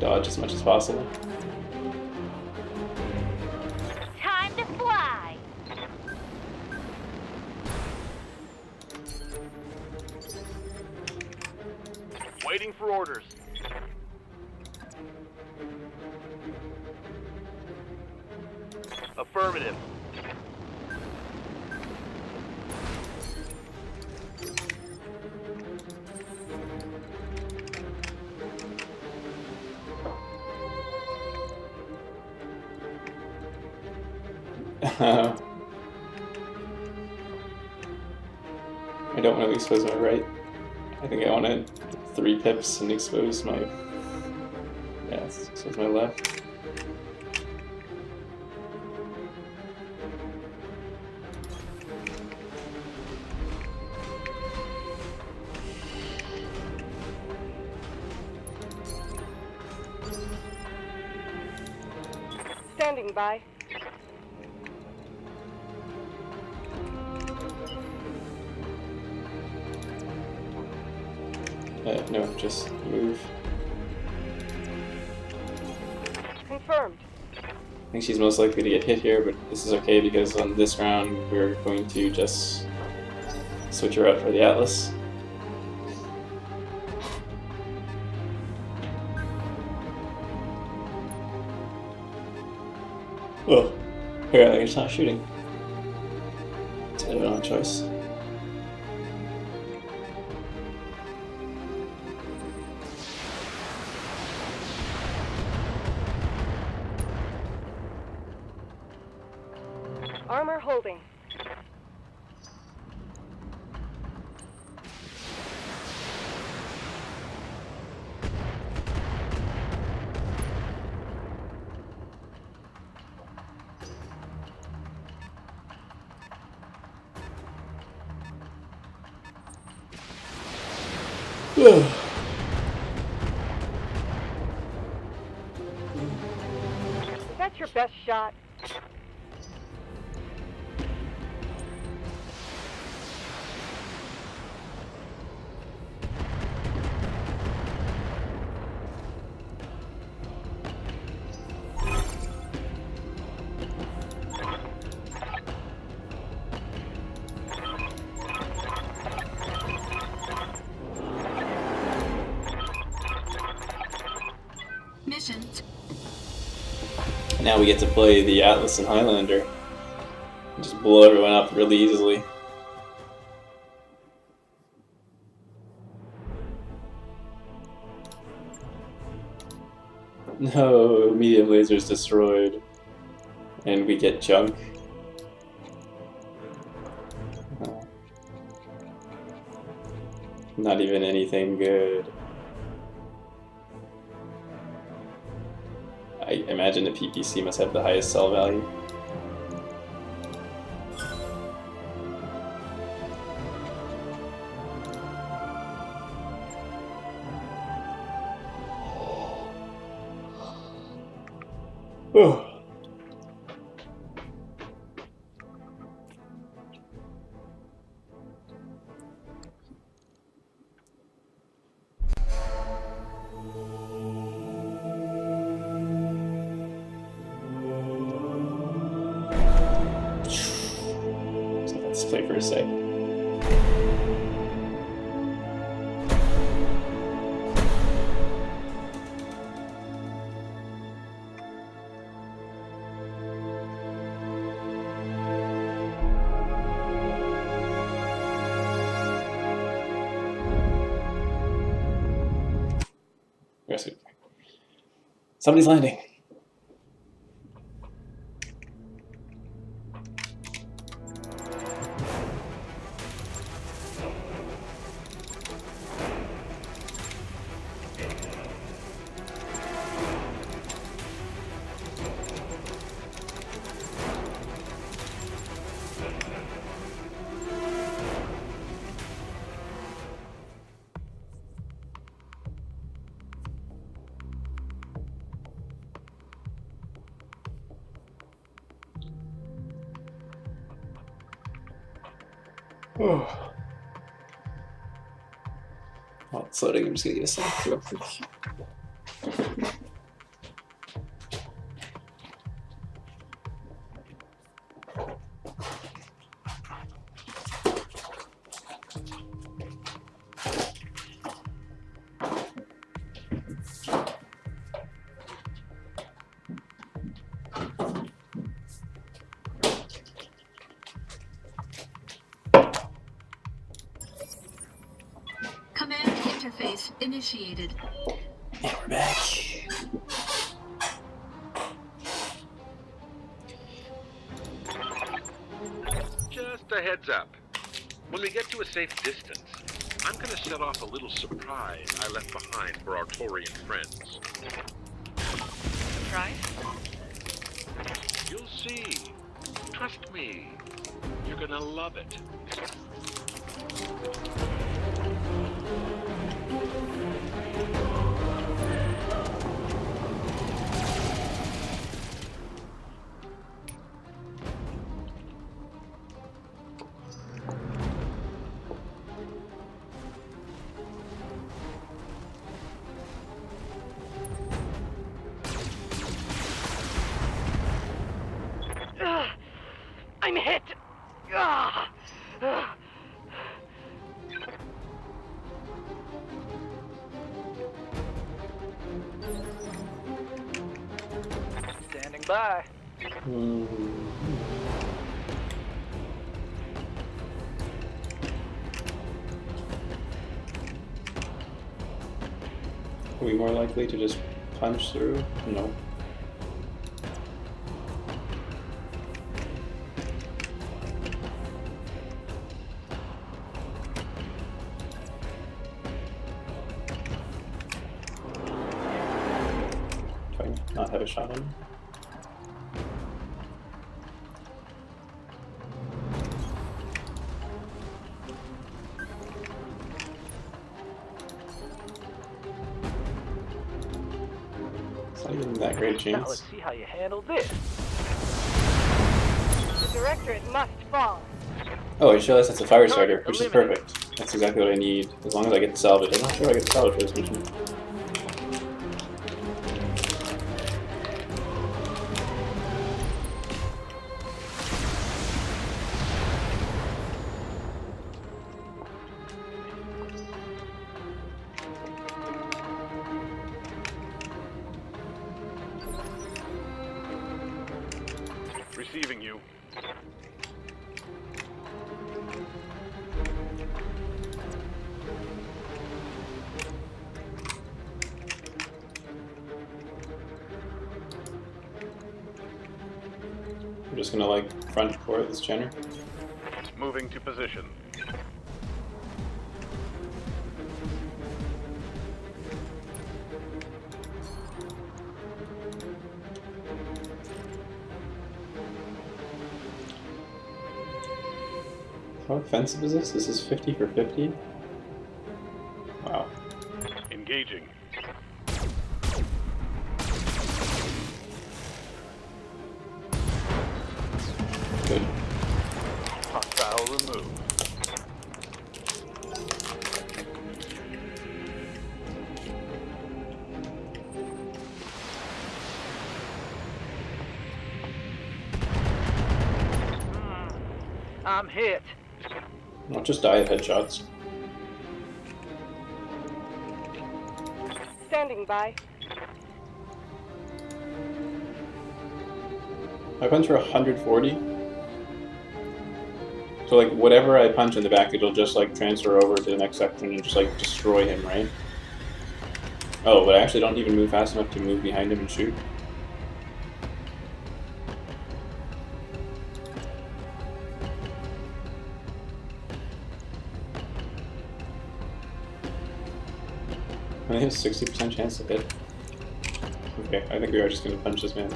dodge as much as possible. Time to fly. Waiting for orders. Affirmative. I don't want to expose my right. I think I want to 3 pips and expose my... Yeah, expose my left. Standing by. No, just move. Confirmed. think she's most likely to get hit here, but this is okay because on this round we're going to just switch her out for the Atlas. Oh, apparently it's not shooting. It's a bit of an odd choice. Armor holding. Is That's your best shot. Mission. Now we get to play the Atlas and Highlander. Just blow everyone up really easily. No, medium laser's destroyed. And we get junk. Not even anything good. I imagine the PPC must have the highest sell value. Oh. So let's play for a sec. Somebody's landing. Oh. While it's loading, I'm just gonna get a sec real quick. Command interface initiated. And we're back. Just a heads up. When we get to a safe distance, I'm gonna set off a little surprise I left behind for our Taurian friends. Surprise? You'll see. Trust me. You're gonna love it. by. Are we more likely to just punch through? No. Do I not have a shot on him? Not even that great a Now chance. let's see how you handle this. The directorate must fall. Oh, I just realized that's a fire starter, which is perfect. That's exactly what I need, as long as I get the salvage. I'm not sure I get the salvage for this mission. Receiving you. I'm just gonna like front core this Jenner. Moving to position. How offensive is this? This is 50 for 50? Wow. Engaging. Good. Hostile removed. I'm hit. I'll just die of headshots. Standing by. I punch for 140. So like whatever I punch in the back, it'll just like transfer over to the next section and just like destroy him, right? Oh, but I actually don't even move fast enough to move behind him and shoot. I only have a 60% chance to hit. Okay, I think we are just gonna punch this man.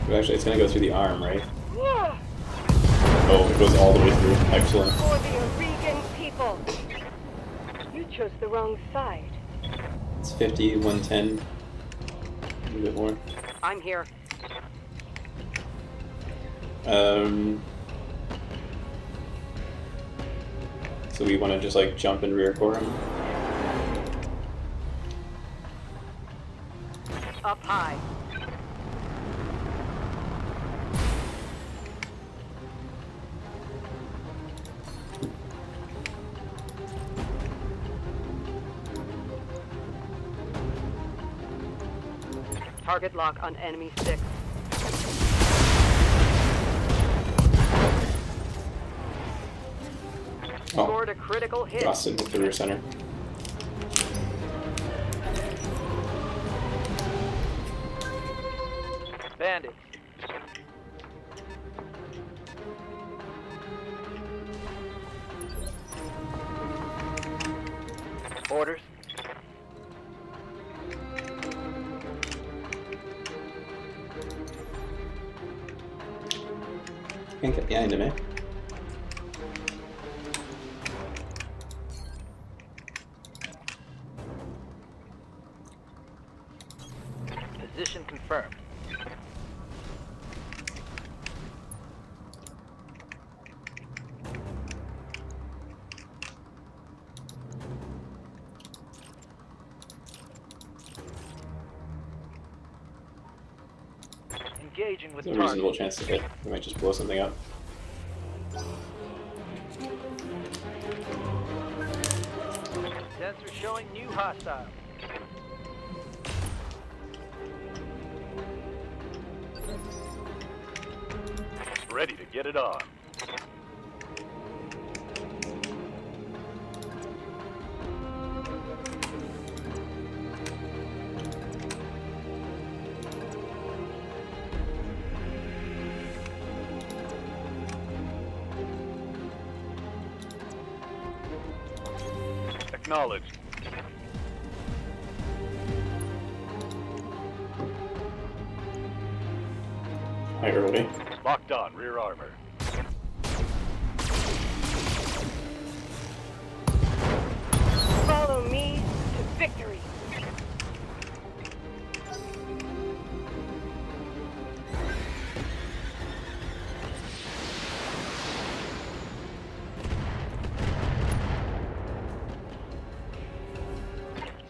But actually, it's gonna go through the arm, right? Oh, it goes all the way through. Excellent. For the Oregon people. You chose the wrong side. It's 50, 110. A little bit more. I'm here. So we want to just like jump and rear core him. Up high. Target lock on enemy 6. Oh, Scored a critical hit. busted with the rear center. Bandit. Orders. Can't get behind him, eh? Position confirmed. Engaging with There's a reasonable target. chance to hit. We might just blow something up. Sensor showing new hostile. Ready to get it on. Acknowledged. Hi, early. Locked on rear armor. Follow me to victory.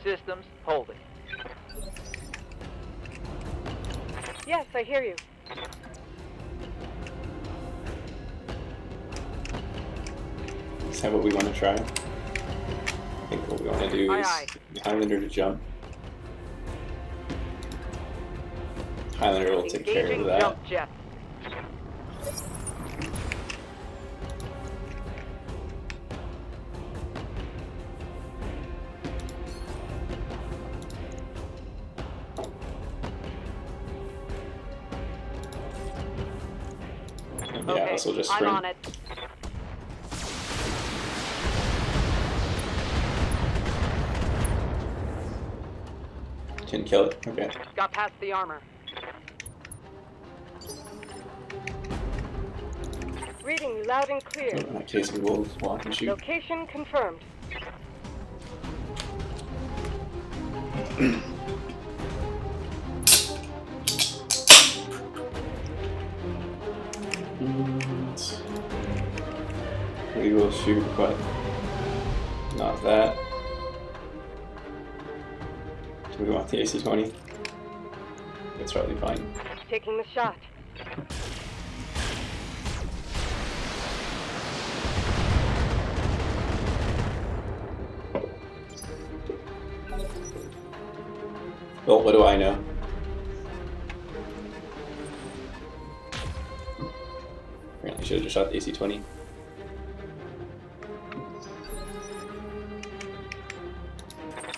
Systems holding. Yes, I hear you. Is that what we want to try? I think what we want to do Aye, is aye. Highlander to jump. Highlander will take care of Engaging that. jump jet. Yeah, Okay, this will just I'm sprint. on it. Can kill it. Okay. Got past the armor. Reading you loud and So clear. in that case, we will walk and shoot. Location confirmed. And we will shoot, but not that. Do we want the AC-20? That's probably fine. Taking the shot. Well, what do I know? Apparently should have just shot the AC-20.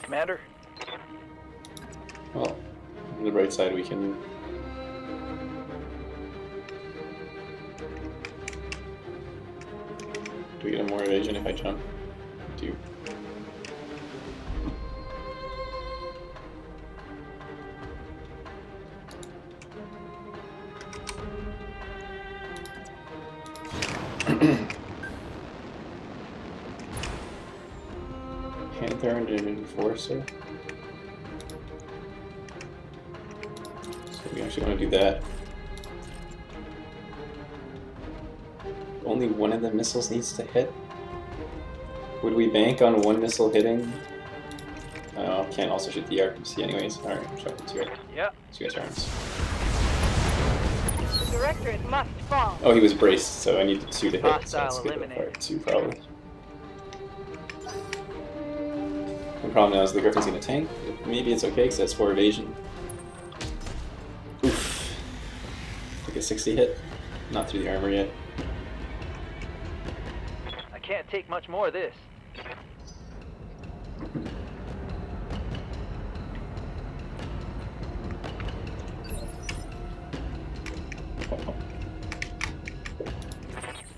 Commander, Well, on the right side we can... Do we get a more evasion if I jump? Do. Panther and an Enforcer. So we actually want to do that. Only one of the missiles needs to hit. Would we bank on one missile hitting? Oh, can't also shoot the RPC anyways. Alright, shot the two. Yep. Two guys arms. The directorate must fall. Oh, he was braced, so I needed two to hit. So Hostile let's get eliminated. part two probably. The problem now is the Griffin's gonna tank. Maybe it's okay because that's 4 evasion. Oof. Took a 60 hit. Not through the armor yet. I can't take much more of this.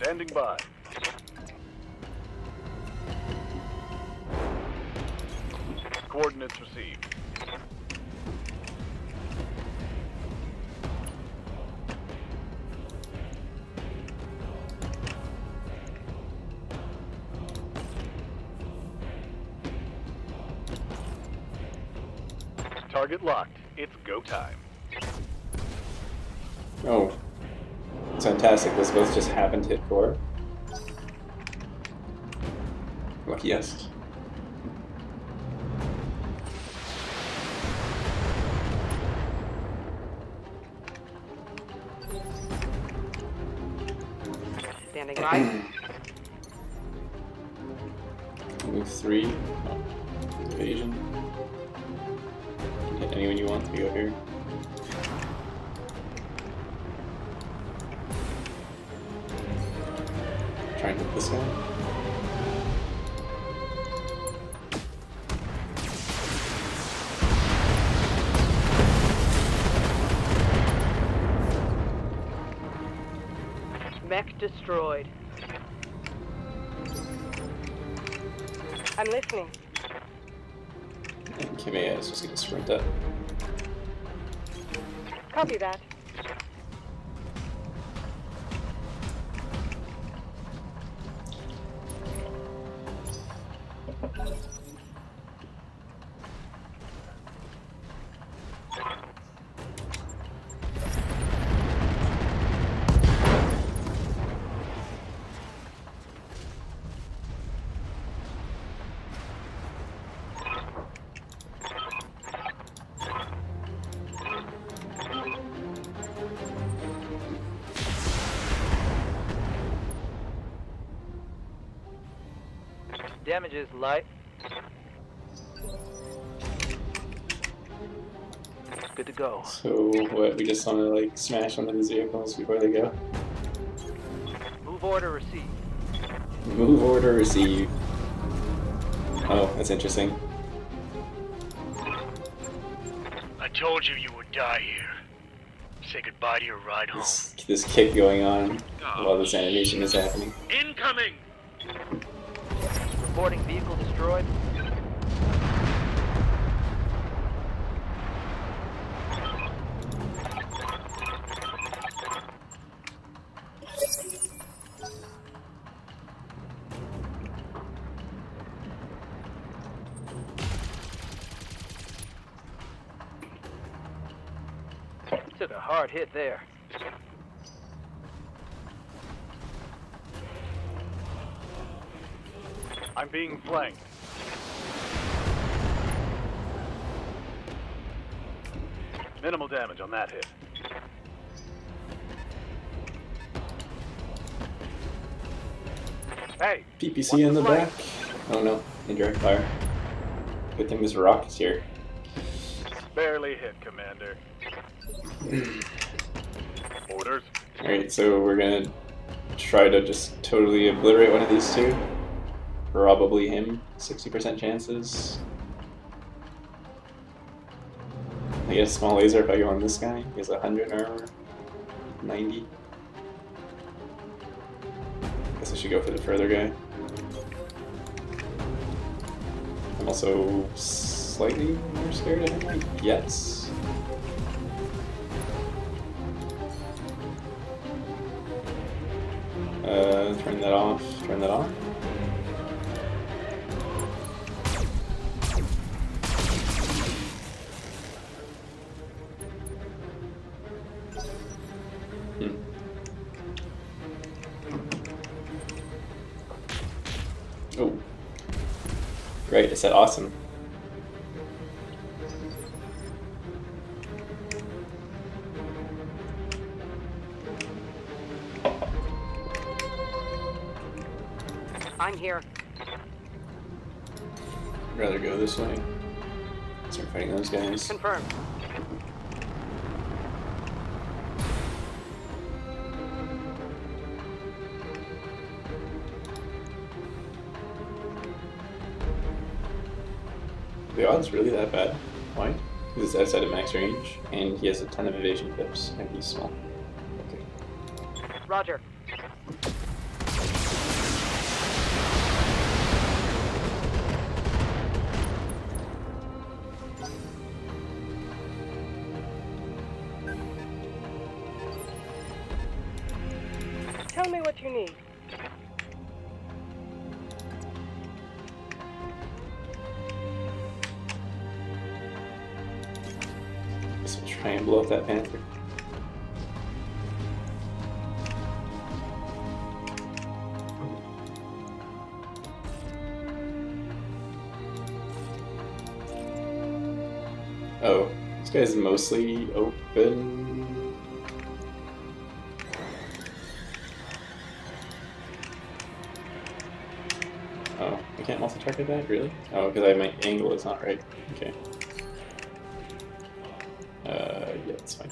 Standing by. Coordinates received. Target locked. It's go time. Oh. It's fantastic. Those both just happened to hit core. Luckiest. Standing by. Move 3. Oh. Evasion. You can hit anyone you want if you go here. try and hit this guy. Mech destroyed. I'm listening. And Kimea is just gonna sprint up. Copy that. Damage is light. Good to go. So what? We just want to like smash one of these vehicles before they go. Move order received. Move order received. Oh, that's interesting. I told you you would die here. Say goodbye to your ride home. This kick going on while this animation is happening. Incoming! Reporting vehicle destroyed. Took a hard hit there. I'm being flanked. Minimal damage on that hit. Hey! PPC in the back. Oh no, indirect fire. Good thing this rock is here. Barely hit, Commander. Orders? Alright, so we're gonna try to just totally obliterate one of these two. Probably him. 60% chances. I guess small laser if I go on this guy. He has 100 armor. 90. Guess I should go for the further guy. I'm also slightly more scared of him, I guess. Turn that off. Turn that on. Oh. Right, it said awesome. I'm here. I'd rather go this way. Start fighting those guys. Confirmed. The odds really that bad? Why? Because it's outside of max range, and he has a ton of evasion tips, and he's small. Okay. Roger. Tell me what you need. Guess we'll try and blow up that panther. Oh, this guy's mostly open. Oh, I can't multi-target that? Really? Oh, because my angle is not right. Okay. Yeah, that's fine.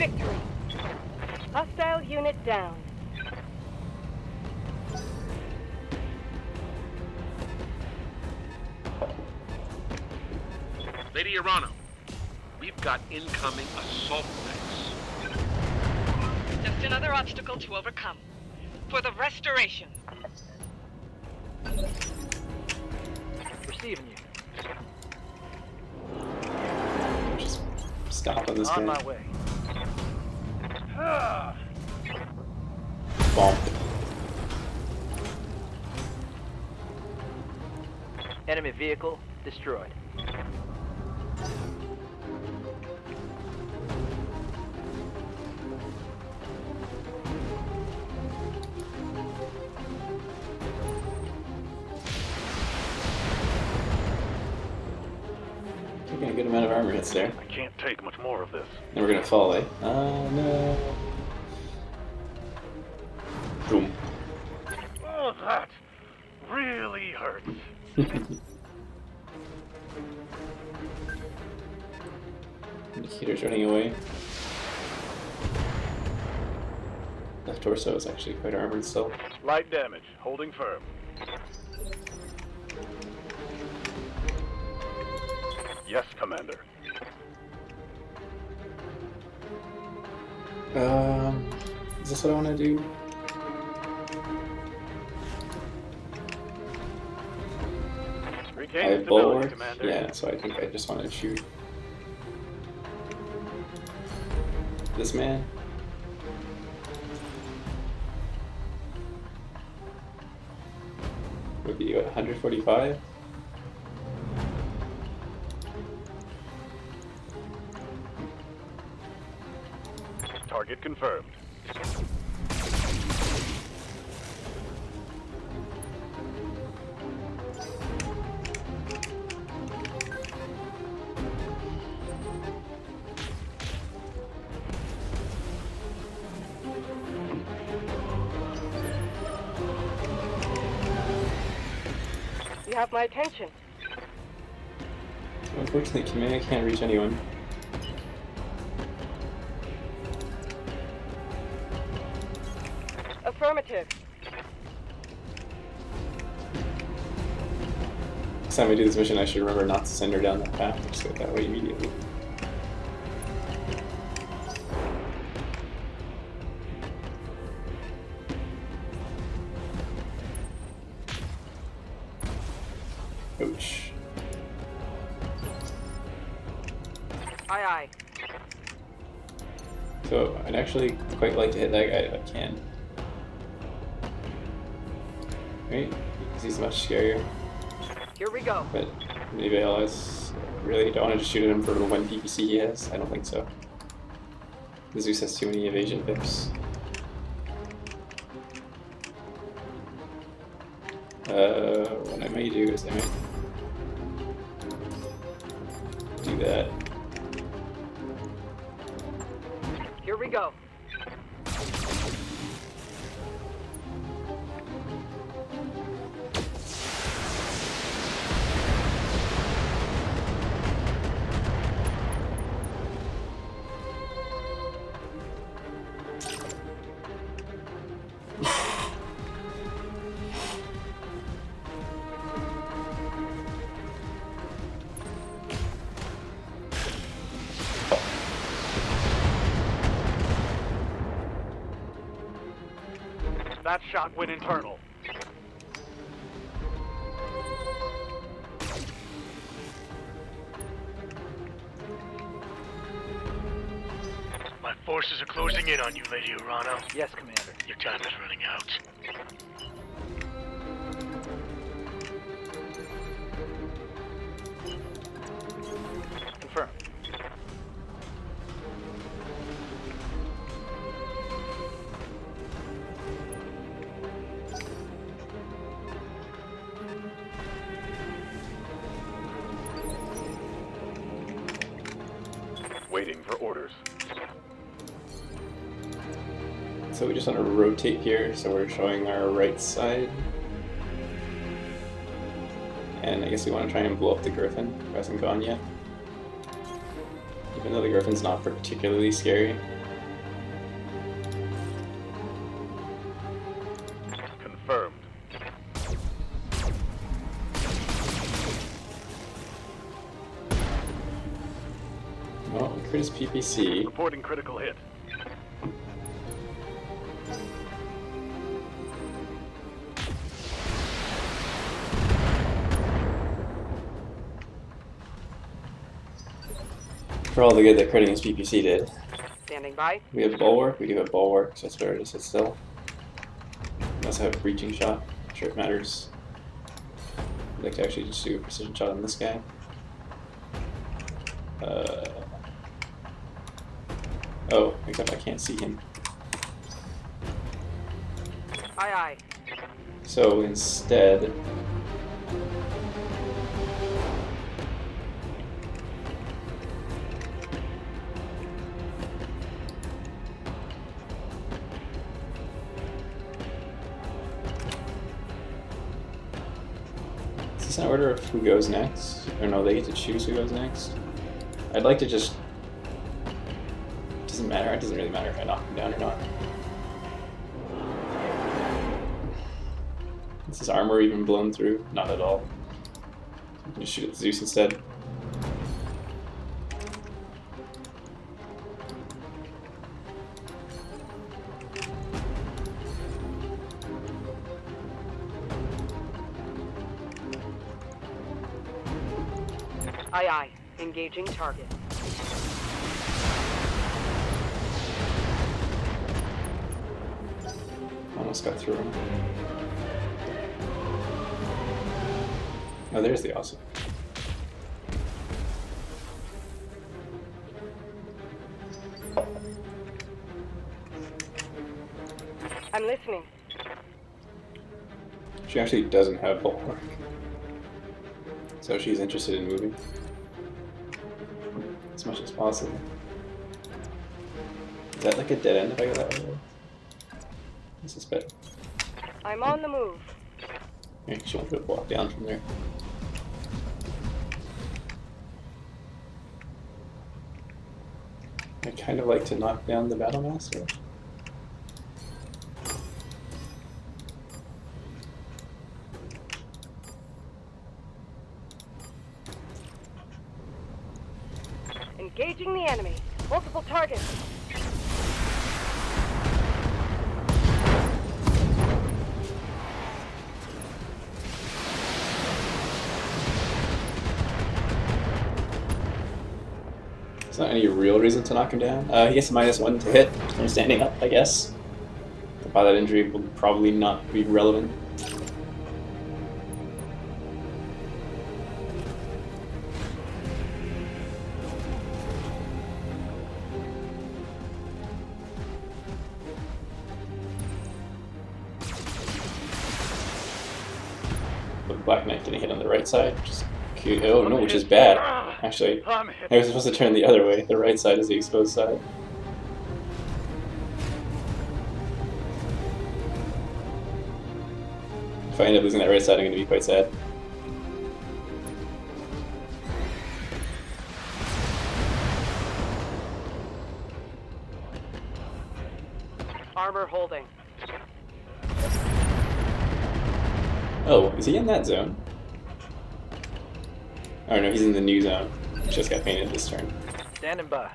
victory. Hostile unit down. Lady Arano, we've got incoming assault mechs. Just another obstacle to overcome. For the restoration. Receiving you. Just stop on this On guy. my way. Bonk. Enemy vehicle destroyed. Taking a good amount of armor hits there. I can't take much more of this. And we're gonna fall, eh? Oh no. Boom. Oh, that really hurts. Indicator's running away. Left torso is actually quite armored still. Light damage. Holding firm. Yes, Commander. Is this what I want to do? I Regain have stability, bulwark. Commander. Yeah, so I think I just want to shoot this man. Would be what, 145? Target confirmed. You have my attention. Unfortunately, Kameha can't reach anyone. Affirmative. Next time I do this mission, I should remember not to send her down that path. Just go that way immediately. Ouch. Aye, aye. So I'd actually quite like to hit that guy if I can. Right? Because he's much scarier. Here we go. But maybe allies really don't want to just shoot at him for the one PPC he has. I don't think so. The Zeus has too many evasion pips. What I might do is I might do that. Here we go. That shot went internal. My forces are closing in on you, Lady Urano. Yes, Commander. Your time is running out. Confirm. Waiting for orders. So we just want to rotate here so we're showing our right side. And I guess we want to try and blow up the Griffin, who hasn't gone yet. Even though the Griffin's not particularly scary. Oh, crit his PPC. Reporting critical hit. For all the good that critting his PPC did. Standing by. We have Bulwark, we do have Bulwark, so it's better to sit still. We also have Breaching Shot, not sure it matters. I'd like to actually just do a Precision Shot on this guy. Oh, except I can't see him. Aye, aye. So instead, is this an order of who goes next? Or no, they get to choose who goes next? I'd like to just... It doesn't matter, it doesn't really matter if I knock him down or not. Is his armor even blown through? Not at all. I'm gonna shoot at Zeus instead. Aye, aye. Engaging target. Almost got through him. Oh, there's the awesome. I'm listening. She actually doesn't have Bulwark. So she's interested in moving. As much as possible. Is that like a dead end if I go that way? I suspect. I'm on the move. Yeah, she won't be able to walk down from there. I'd kind of like to knock down the Battlemaster. Engaging the enemy. Multiple targets. There's not any real reason to knock him down. He gets a -1 to hit from standing up, I guess. By that injury will probably not be relevant. But Black Knight getting hit on the right side, which is cute. Oh no, which is bad. Actually, I was supposed to turn the other way. The right side is the exposed side. If I end up losing that right side, I'm going to be quite sad. Armor holding. Oh, is he in that zone? Oh no, he's in the new zone. Just got painted this turn. Standing by.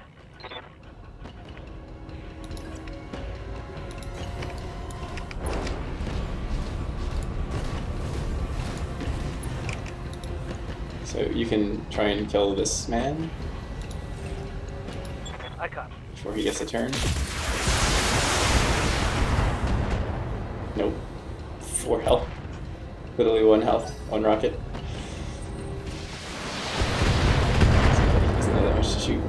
So you can try and kill this man I copy. before he gets a turn. Nope. 4 health. Literally 1 health, 1 rocket. Doesn't have that much to shoot.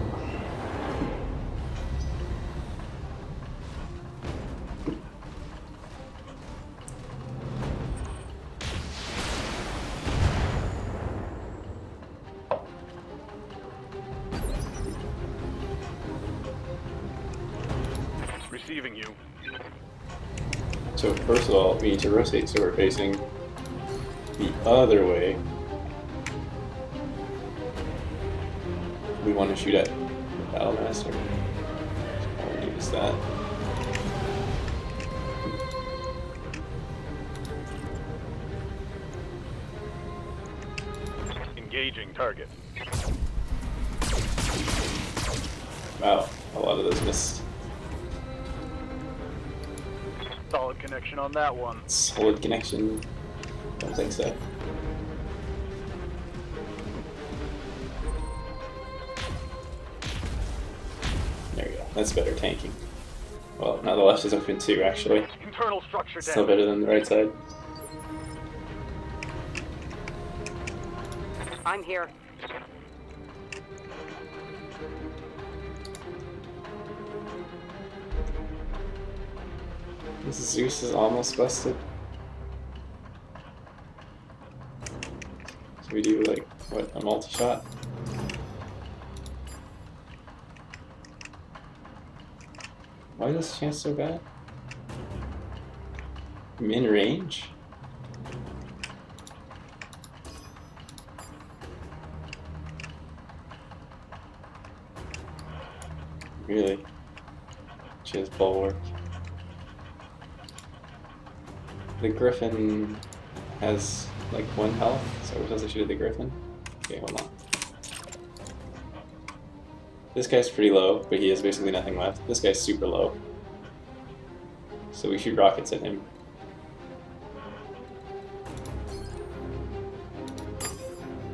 Receiving you. So first of all, we need to rotate so we're facing the other way. We want to shoot at the Battlemaster. All we need is that. Engaging target. Wow, a lot of those missed. Solid connection on that one. Solid connection. Don't think so. There we go. That's better tanking. Well, now the left is open too, actually. Internal structure Still damage. better than the right side. I'm here. This Zeus is almost busted. So we do like, what, a multi-shot? Why is this chance so bad? I'm in range? Really? She has bulwark. The Griffin has like 1 health, so we're supposed to shoot at the Griffin. Okay, hold on. This guy's pretty low, but he has basically nothing left. This guy's super low. So we shoot rockets at him.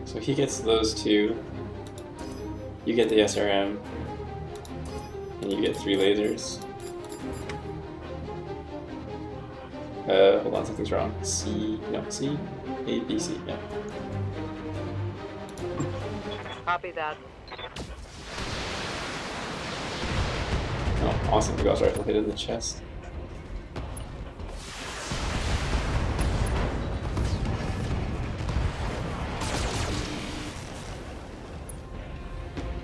So he gets those 2. You get the SRM. And you get 3 lasers. Hold on, something's wrong. C, A, B, C, yeah. Copy that. Oh, awesome, the Gauss Rifle hit in the chest.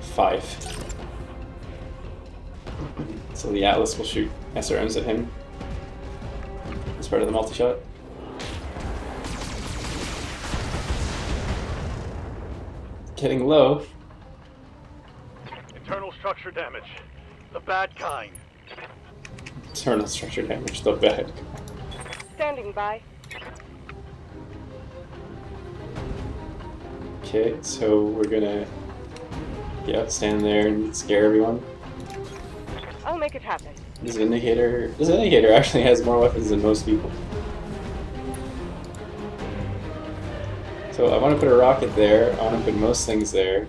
Five. So the Atlas will shoot SRMs at him as part of the multi-shot. Getting low. Internal structure damage. The bad kind. Internal structure damage, the bad. Standing by. Okay, so we're gonna stand there and scare everyone. I'll make it happen. This indicator actually has more weapons than most people. So I want to put a rocket there, I want to put most things there.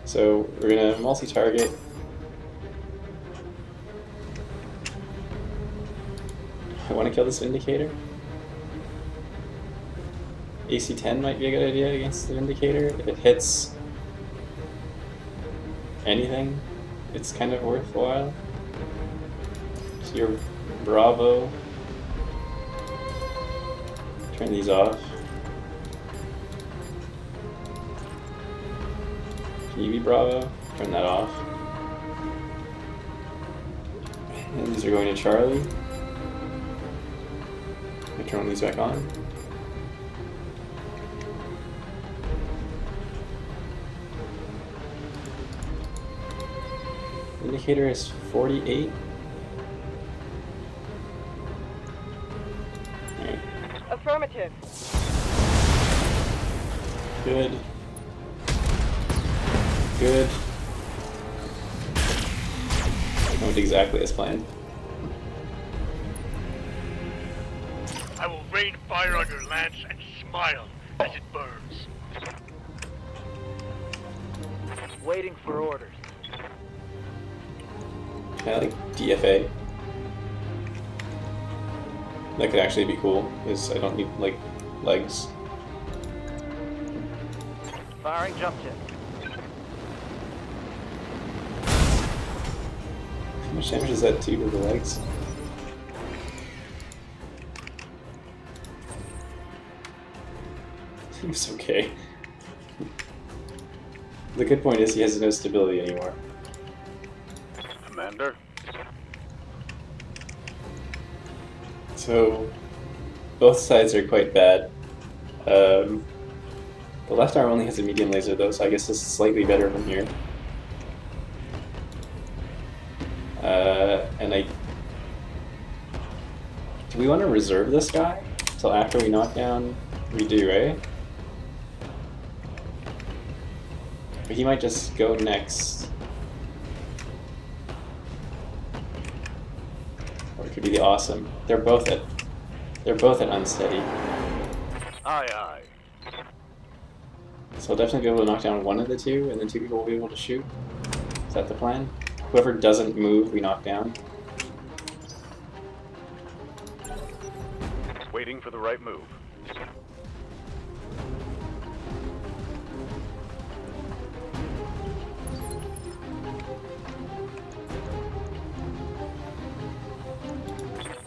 So we're gonna multi-target. I want to kill this Vindicator. AC-10 might be a good idea against the Vindicator. If it hits anything, it's kind of worthwhile. So your Bravo. Turn these off. Can you be Bravo? Turn that off. And these are going to Charlie. I turn these back on. Indicator is 48. Alright. Affirmative. Good. Good. Went exactly as planned. I will rain fire on your lance and smile as it burns. Waiting for orders. I like DFA. That could actually be cool, because I don't need, like, legs. Firing jump tip. How much damage does that do to the legs? Seems okay. The good point is he has no stability anymore. Commander? So, both sides are quite bad. The left arm only has a medium laser though, so I guess this is slightly better from here. Do we want to reserve this guy until after we knock down? We do, right? But he might just go next. Or it could be the awesome. They're both at unsteady. Aye, aye. So I'll definitely be able to knock down one of the two, and then two people will be able to shoot. Is that the plan? Whoever doesn't move, we knock down. Waiting for the right move.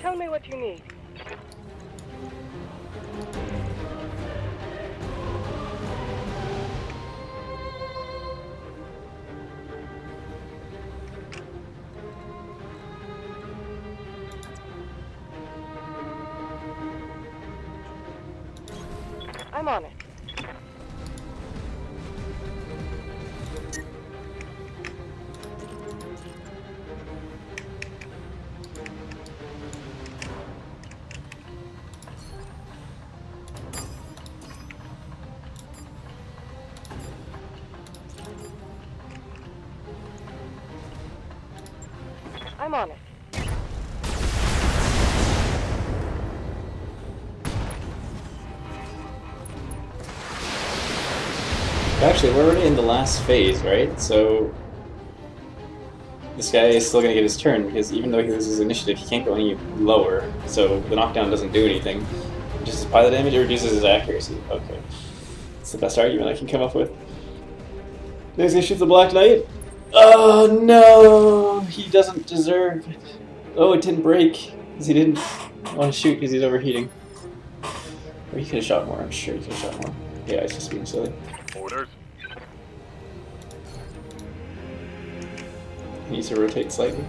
Tell me what you need. I'm on it. I'm on it. Actually, we're already in the last phase, right? So this guy is still going to get his turn, because even though he loses his initiative, he can't go any lower, so the knockdown doesn't do anything. Just his pilot damage, it reduces his accuracy. Okay. That's the best argument I can come up with. Next guy shoots the Black Knight. Oh no! He doesn't deserve it. Oh, it didn't break, because he didn't want to shoot because he's overheating. Or he could have shot more, I'm sure he could have shot more. Yeah, it's just being silly. Orders. He needs to rotate slightly.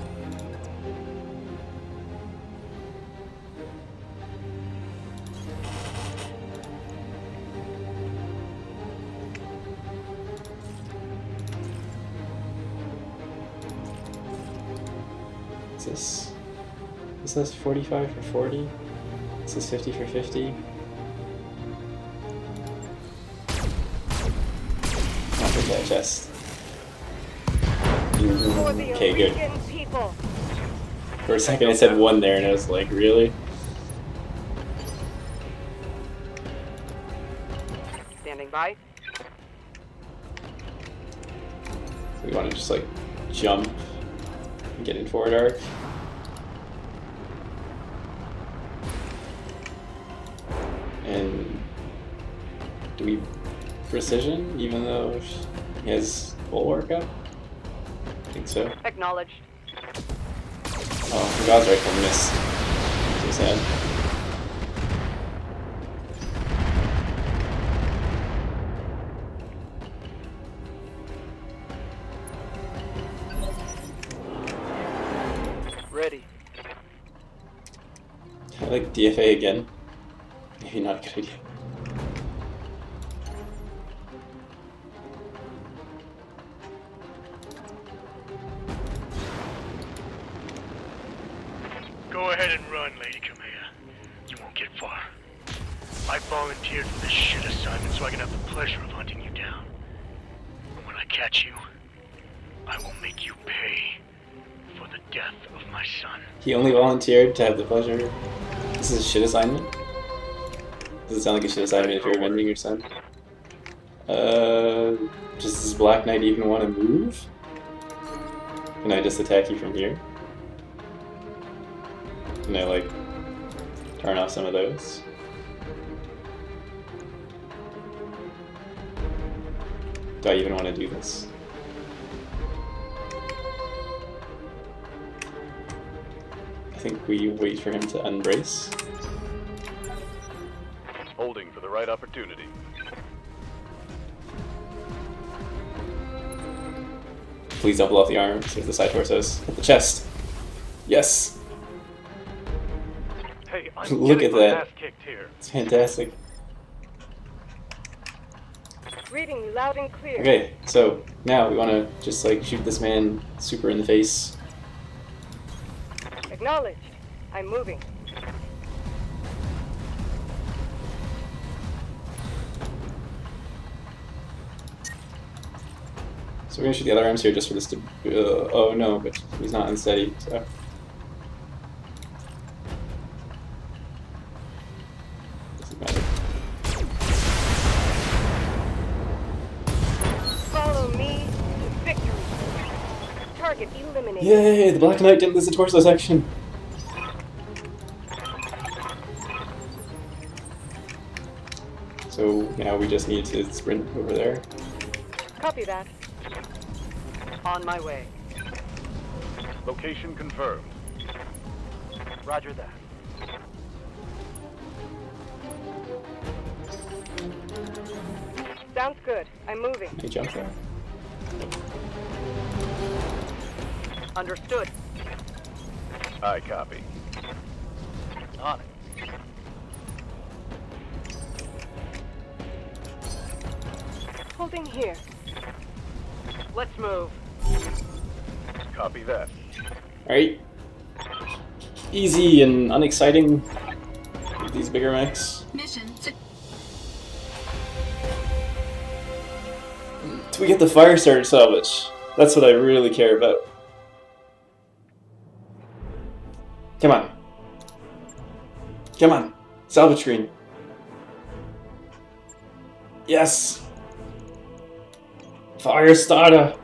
This says 45 for 40. This is 50 for 50. Not for that chest. Okay, good. People. For a second I said one there and I was like, really? Standing by. So we want to just like jump and get in forward arc. And do we precision even though he has bulwark up? I think so. Acknowledged. Oh, God's rifle missed. So sad. Ready. I like DFA again. Maybe not a good idea. Go ahead and run, Lady Kamea. You won't get far. I volunteered for this shit assignment so I can have the pleasure of hunting you down. And when I catch you, I will make you pay for the death of my son. He only volunteered to have the pleasure. This is a shit assignment? Does it sound like a shit assignment if you're avenging your son? Does this Black Knight even want to move? Can I just attack you from here? Can I, like, turn off some of those? Do I even want to do this? I think we wait for him to unbrace. Holding for the right opportunity. Please don't blow off the arms with the side torsos. Hit the chest. Yes! Hey, I'm Look at getting my that. ass kicked here. It's fantastic. Reading you loud and clear. Okay, so now we want to just like shoot this man super in the face. Acknowledged. I'm moving. So we're gonna shoot the other arms here just for this to. Oh no, but he's not unsteady, so. Target eliminated. Yay! The Black Knight didn't lose the torso section. So now we just need to sprint over there. Copy that. On my way. Location confirmed. Roger that. Sounds good. I'm moving. Can I jump there? Understood. I copy. On it. Holding here. Let's move. Copy that. Alright. Easy and unexciting with these bigger mechs. Mission Do we get the fire starter salvage? That's what I really care about. Come on. Come on. Salvage screen. Yes! Fire starter!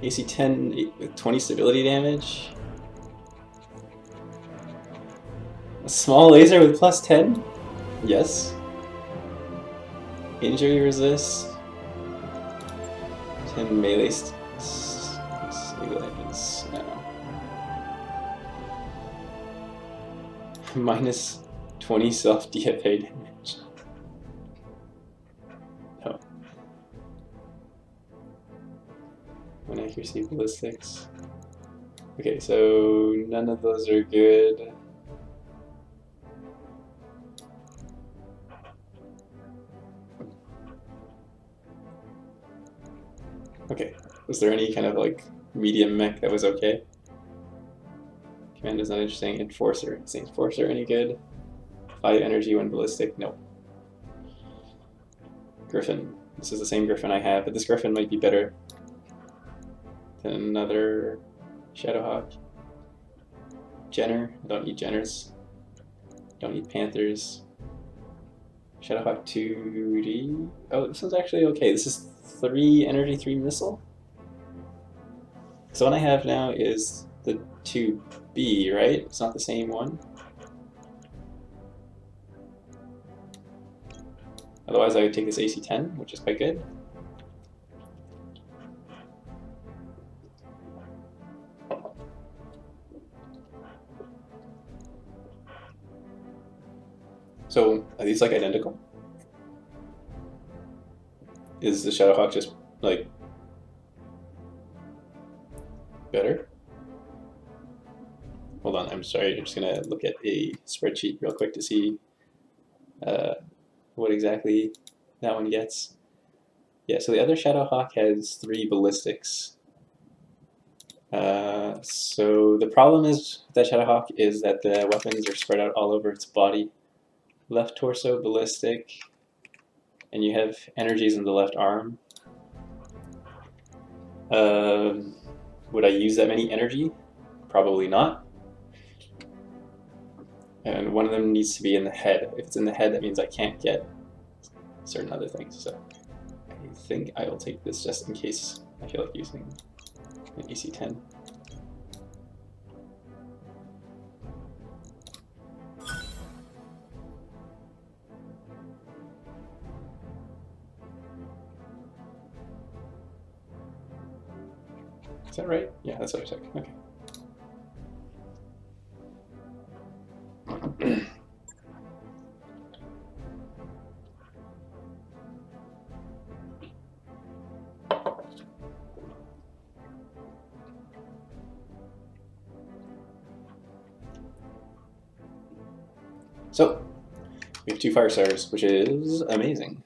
AC 10 with 20 stability damage. A small laser with plus 10? Yes. Injury resist. 10 melee weapons. No. Minus 20 self DFA damage. No. 1 accuracy ballistics. Okay, so none of those are good. Okay, was there any kind of like medium mech that was okay? Commando's not interesting. Enforcer. Is the Enforcer any good? 5 energy when ballistic? Nope. Griffin. This is the same Griffin I have, but this Griffin might be better than another Shadowhawk. Jenner. I don't need Jenners. Don't need Panthers. Shadowhawk 2D. Oh, this one's actually okay. This is 3 energy, 3 missile. So one I have now is the 2B, right? It's not the same one. Otherwise I would take this AC 10, which is quite good. So are these like identical? Is the Shadowhawk just like better? Hold on, I'm sorry, I'm just gonna look at a spreadsheet real quick to see what exactly that one gets. Yeah, so the other Shadowhawk has 3 ballistics. So the problem is with that Shadowhawk is that the weapons are spread out all over its body. Left torso ballistic, and you have energies in the left arm. Would I use that many energy? Probably not. And one of them needs to be in the head. If it's in the head, that means I can't get certain other things. So I think I will take this just in case I feel like using an AC 10. Is that right? Yeah, that's what I took. Okay. So, we have 2 fire stars, which is amazing.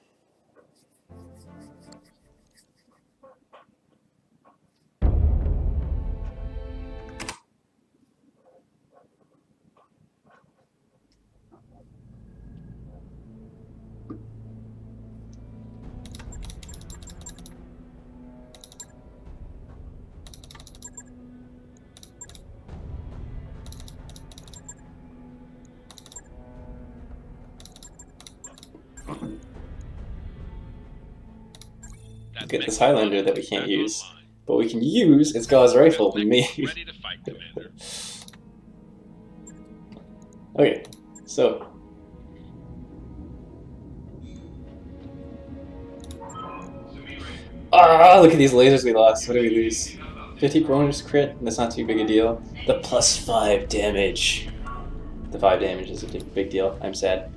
get this Highlander that we can't use. But we can use its Gauss rifle, maybe. Ready to fight, Commander. Okay, so... Ah, look at these lasers we lost. What did we lose? 50 bonus crit? That's not too big a deal. The +5 damage. The 5 damage is a big deal. I'm sad.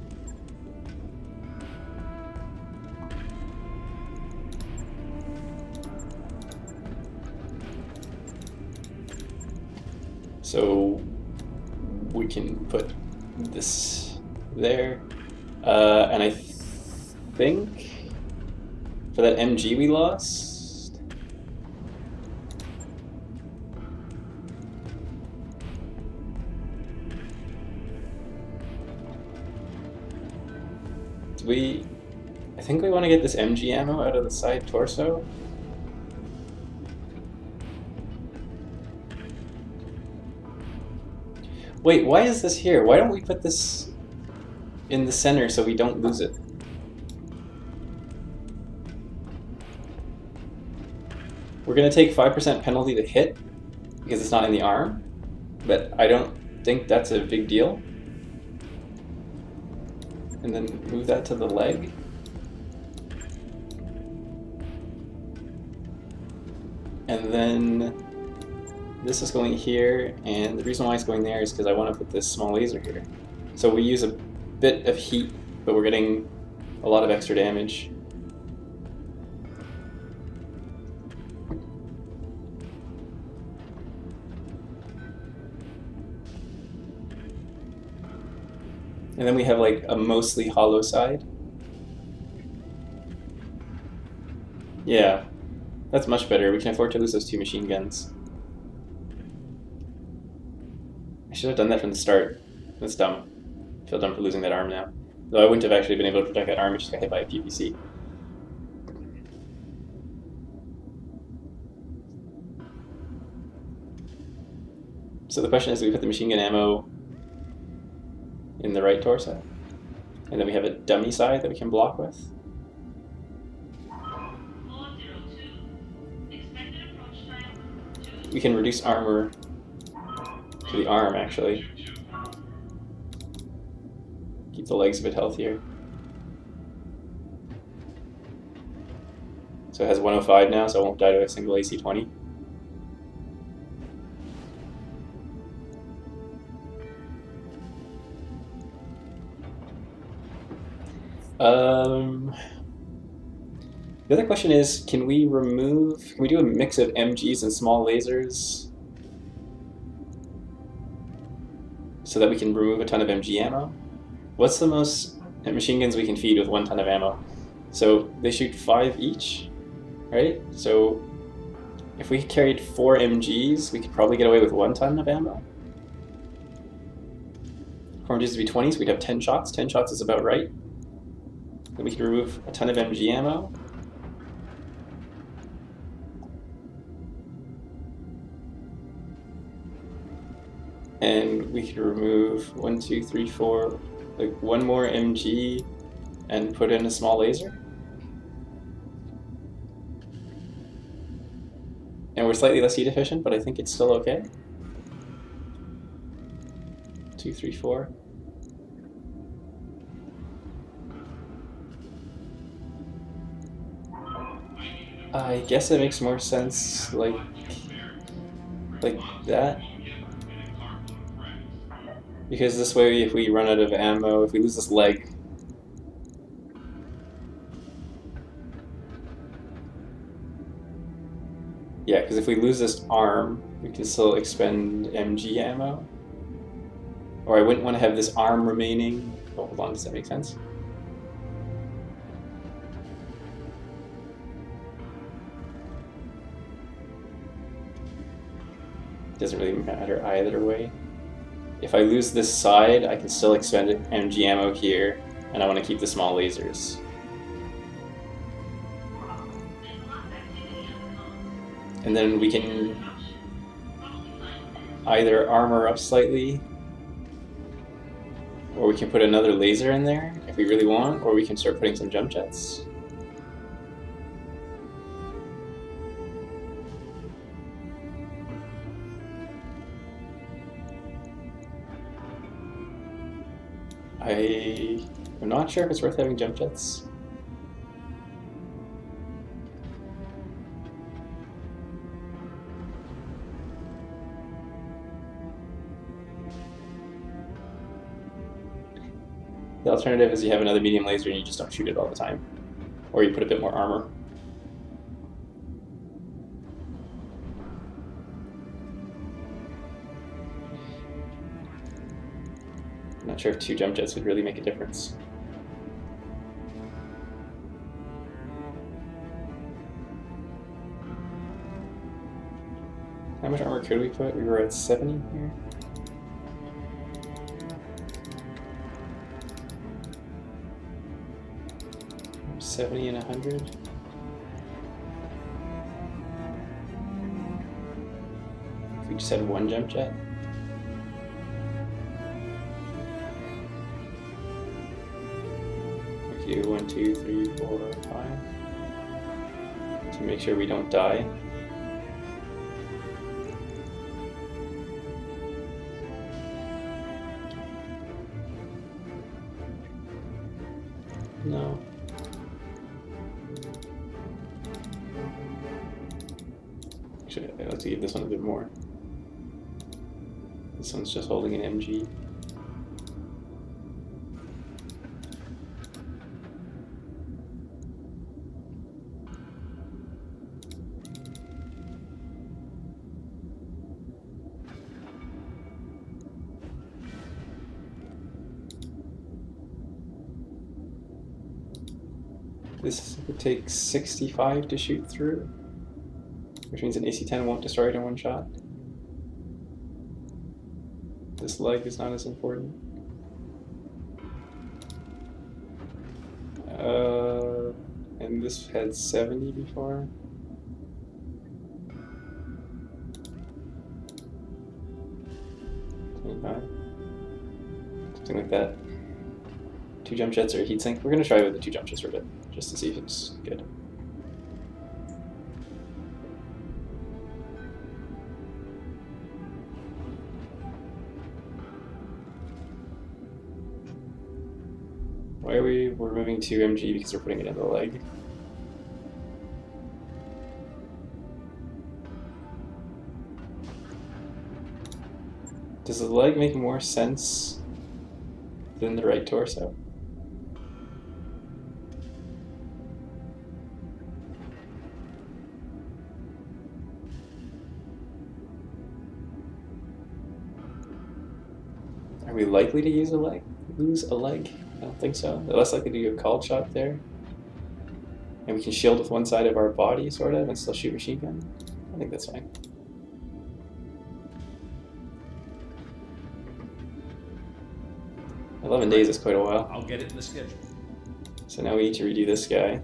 So we can put this there, and I think for that MG we lost, I think we want to get this MG ammo out of the side torso. Wait, why is this here? Why don't we put this in the center so we don't lose it? We're going to take 5% penalty to hit because it's not in the arm, but I don't think that's a big deal. And then move that to the leg. And then this is going here, and the reason why it's going there is because I want to put this small laser here. So we use a bit of heat, but we're getting a lot of extra damage. And then we have like a mostly hollow side. Yeah, that's much better. We can afford to lose those 2 machine guns. I should have done that from the start. That's dumb. I feel dumb for losing that arm now. Though I wouldn't have actually been able to protect that arm, it just got hit by a PPC. So the question is, do we put the machine gun ammo in the right torso? And then we have a dummy side that we can block with? 402. Expected approach time. We can reduce armor to the arm, actually. Keep the legs a bit healthier. So it has 105 now, so it won't die to a single AC-20. The other question is, can we do a mix of MGs and small lasers so that we can remove a ton of MG ammo? What's the most machine guns we can feed with 1 ton of ammo? So they shoot 5 each, right? So if we carried 4 MGs, we could probably get away with 1 ton of ammo. 4 MGs would be 20, so we'd have 10 shots. 10 shots is about right. Then we could remove a ton of MG ammo. And we could remove 1, 2, 3, 4, like 1 more MG and put in a small laser. And we're slightly less heat efficient, but I think it's still okay. 2, 3, 4. I guess it makes more sense like that. Because this way, if we run out of ammo, if we lose this leg, yeah, because if we lose this arm, we can still expend MG ammo. Or I wouldn't want to have this arm remaining. Oh, hold on, does that make sense? Doesn't really matter either way. If I lose this side, I can still expend MG ammo here, and I want to keep the small lasers. And then we can either armor up slightly, or we can put another laser in there if we really want, or we can start putting some jump jets. I'm not sure if it's worth having jump jets. The alternative is you have another medium laser and you just don't shoot it all the time. Or you put a bit more armor. I'm not sure if 2 jump jets would really make a difference. How much armor could we put? We were at 70 here. Or 70 and 100. If we just had 1 jump jet. Okay, 1, 2, 3, 4, 5. To make sure we don't die. No. Actually, I'd like to give this one a bit more. This one's just holding an MG. This would take 65 to shoot through, which means an AC-10 won't destroy it in 1 shot. This leg is not as important. And this had 70 before. Something like that. 2 jump jets or a heatsink. We're going to try with the 2 jump jets for a bit, just to see if it's good. Why are we're moving to MG? Because we're putting it in the leg. Does the leg make more sense than the right torso? Are we likely to lose a leg? I don't think so. They're less likely to do a called shot there. And we can shield with one side of our body, sort of, and still shoot machine gun. I think that's fine. Right. 11 days is quite a while. I'll get it in the schedule. So now we need to redo this guy.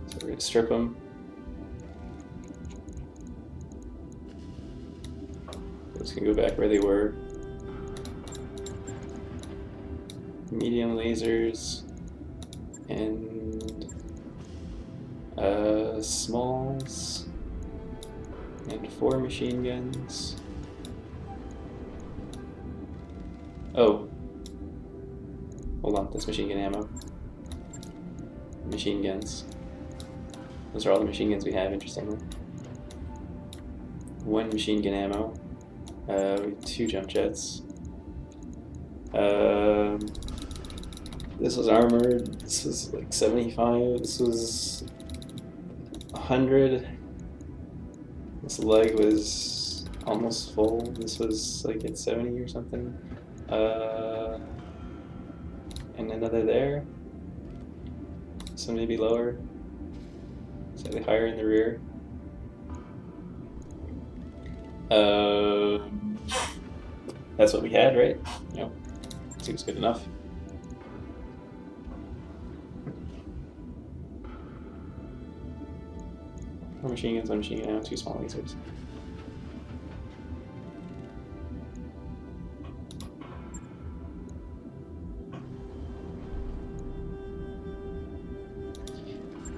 So we're going to strip him. Those can go back where they were. Medium lasers and smalls and 4 machine guns. Oh, hold on, that's machine gun ammo. Machine guns. Those are all the machine guns we have, interestingly. 1 machine gun ammo. We have 2 jump jets. This was armored. This was like 75. This was 100. This leg was almost full. This was like at 70 or something. And another there. So maybe lower. Slightly higher in the rear. That's what we had, right? Yep. Seems good enough. One machine guns, 1 machine gun ammo, 2 small lasers.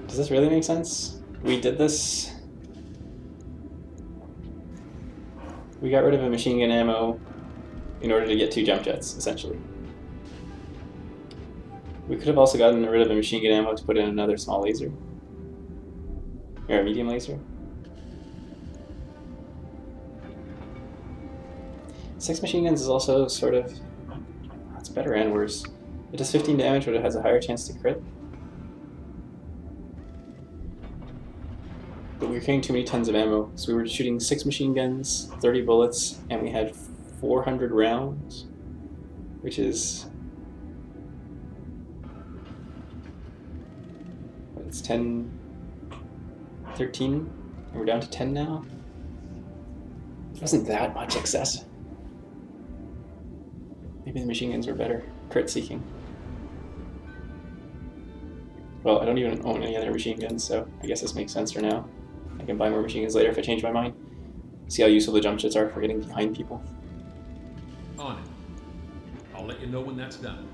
Does this really make sense? We did this we got rid of a machine gun ammo in order to get 2 jump jets, essentially. We could have also gotten rid of a machine gun ammo to put in another small laser. Or a medium laser. 6 machine guns is also sort of... It's better and worse. It does 15 damage, but it has a higher chance to crit. But we were carrying too many tons of ammo, so we were shooting 6 machine guns, 30 bullets, and we had 400 rounds, which is... It's 10... 13, and we're down to 10 now? It wasn't that much excess. Maybe the machine guns were better. Crit seeking. Well, I don't even own any other machine guns, so I guess this makes sense for now. I can buy more machine guns later if I change my mind. See how useful the jump jets are for getting behind people. On it. I'll let you know when that's done.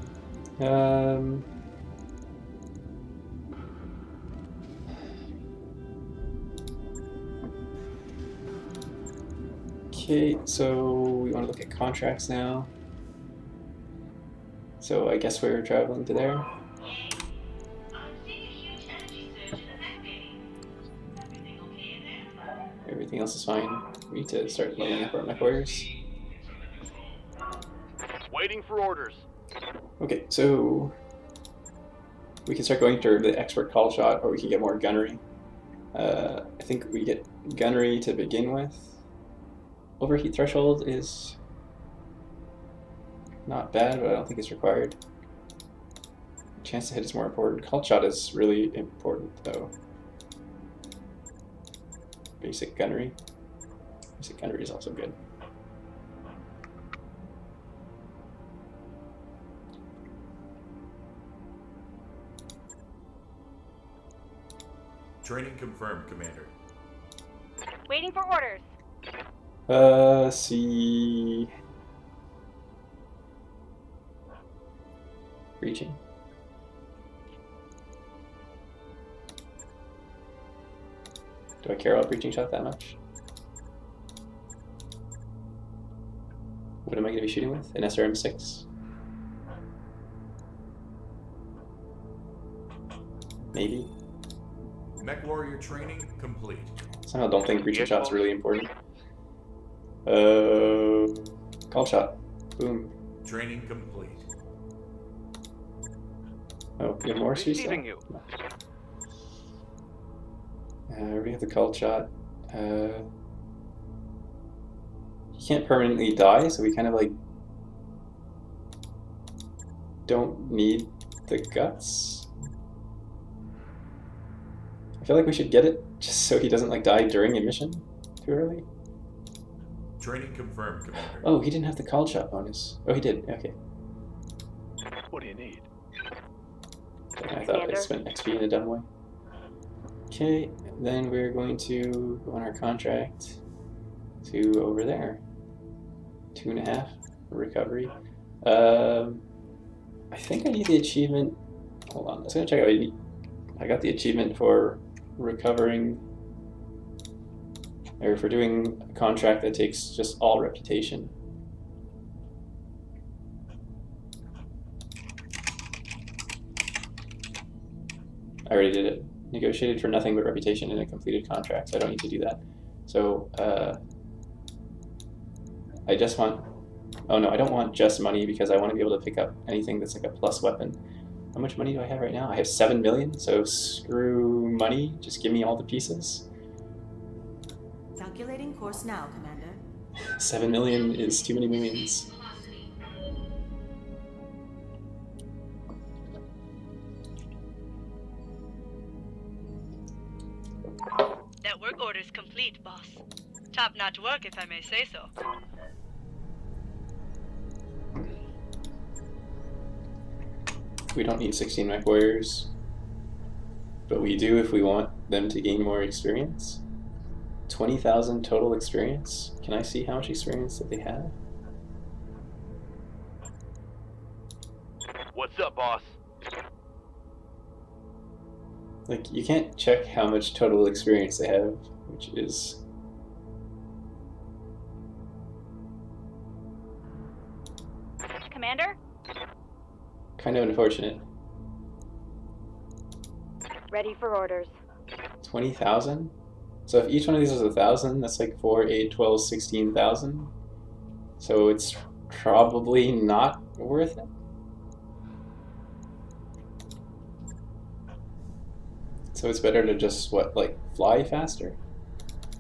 Okay, so we want to look at contracts now. So I guess we're traveling to there. I'm seeing a huge energy surge in the back bay. Everything okay in there? Everything else is fine. We need to start loading up our mech warriors. Waiting for orders. Okay, so we can start going to the expert call shot, or we can get more gunnery. I think we get gunnery to begin with. Overheat threshold is not bad, but I don't think it's required. Chance to hit is more important. Call shot is really important, though. Basic gunnery. Basic gunnery is also good. Training confirmed, Commander. Waiting for orders. See... Reaching. Do I care about breaching shot that much? What am I going to be shooting with? An SRM-6? Maybe. Mech warrior training complete. Somehow don't think breaching shot's really important. Call shot. Boom. Training complete. Oh, you have more Receiving suicide? you. We already have the call shot. He can't permanently die, so we kind of like don't need the guts. I feel like we should get it just so he doesn't like die during a mission too early. Training confirmed, Commander. Oh, he didn't have the call shot bonus. Oh, he did. Okay. What do you need? I thought I spent XP in a dumb way. Okay, then we're going to go on our contract to over there. 2.5 recovery. I think I need the achievement. Hold on, I was gonna check out. I got the achievement for recovering, or for doing a contract that takes just all reputation. I already did it. Negotiated for nothing but reputation in a completed contract, so I don't need to do that. So, I just want... Oh no, I don't want just money because I want to be able to pick up anything that's like a plus weapon. How much money do I have right now? I have 7 million, so screw money. Just give me all the pieces. Calculating course now, Commander. 7 million is too many millions. That work order's complete, boss. Top-notch work, if I may say so. We don't need 16 mech warriors, but we do if we want them to gain more experience. 20,000 total experience. Can I see how much experience that they have? What's up, boss? Like, you can't check how much total experience they have, which is kind of unfortunate. Ready for orders. 20,000? So if each one of these was 1,000, that's like 4, 8, 12, 16,000. So it's probably not worth it. So it's better to just, what, like, fly faster?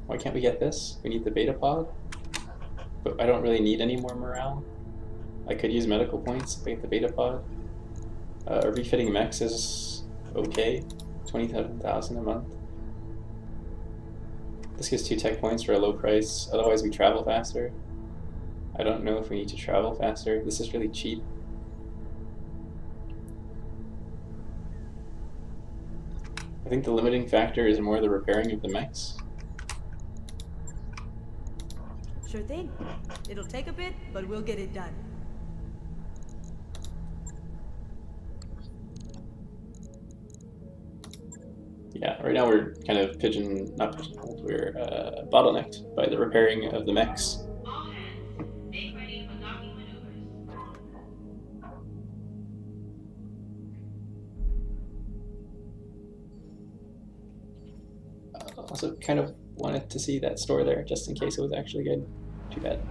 Why can't we get this? We need the beta pod? But I don't really need any more morale. I could use medical points if I get the beta pod. Refitting mechs is okay. 27,000 a month. This gives 2 tech points for a low price. Otherwise we travel faster. I don't know if we need to travel faster. This is really cheap. I think the limiting factor is more the repairing of the mechs. Sure thing. It'll take a bit, but we'll get it done. Yeah, right now we're kind of not pigeonholed, we're bottlenecked by the repairing of the mechs. All hands, make ready for docking maneuvers. Also kind of wanted to see that store there, just in case it was actually good. Too bad.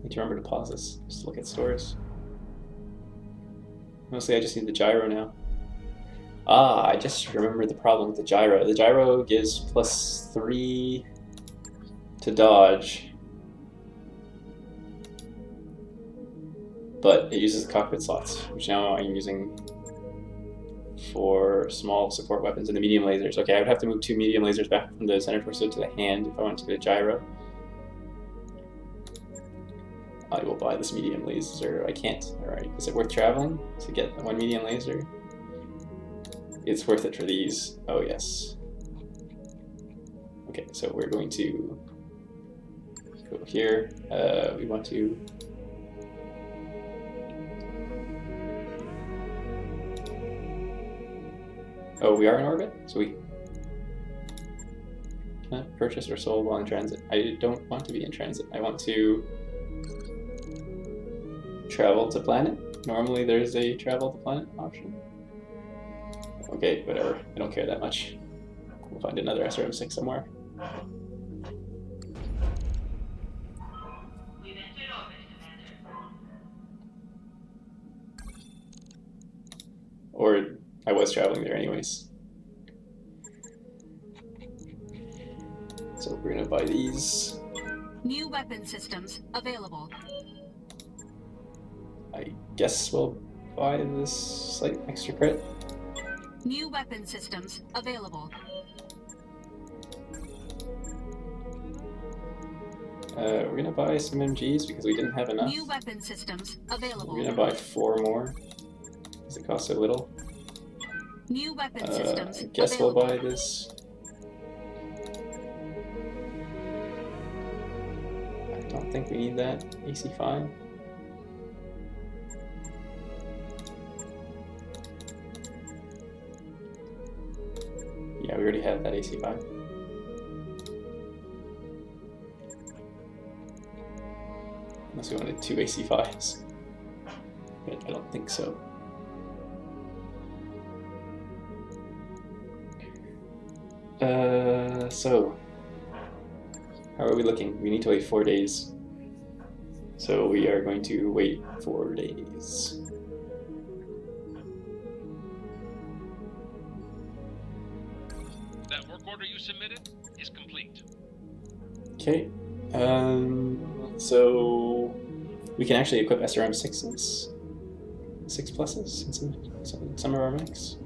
Need to remember to pause this, just to look at stores. Mostly I just need the gyro now. Ah, I just remembered the problem with the gyro. The gyro gives +3 to dodge, but it uses the cockpit slots, which now I'm using for small support weapons and the medium lasers. Okay, I would have to move 2 medium lasers back from the center torso to the hand if I want to get a gyro. I will buy this medium laser. I can't. Alright, is it worth traveling to get 1 medium laser? It's worth it for these. Oh yes. Okay, so we're going to go here. We want to oh, we are in orbit? So we cannot purchase or sold while in transit. I don't want to be in transit. I want to travel to planet. Normally there's a travel to planet option. Okay, whatever. I don't care that much. We'll find another SRM6 somewhere. We've entered orbit, Commander. Or I was traveling there anyways. So we're gonna buy these. New weapon systems available. I guess we'll buy this slight extra crit. New weapon systems available. We're gonna buy some MGs because we didn't have enough. New weapon systems available. We're gonna buy 4 more because it costs so little. New weapon systems I guess available. we'll buy this. I don't think we need that AC5. Yeah, we already have that AC5. Unless we wanted 2 AC5s. But I don't think so. So how are we looking? We need to wait 4 days. So we are going to wait 4 days. That work order you submitted is complete. Okay. So we can actually equip SRM6s, 6+s in some of our mechs.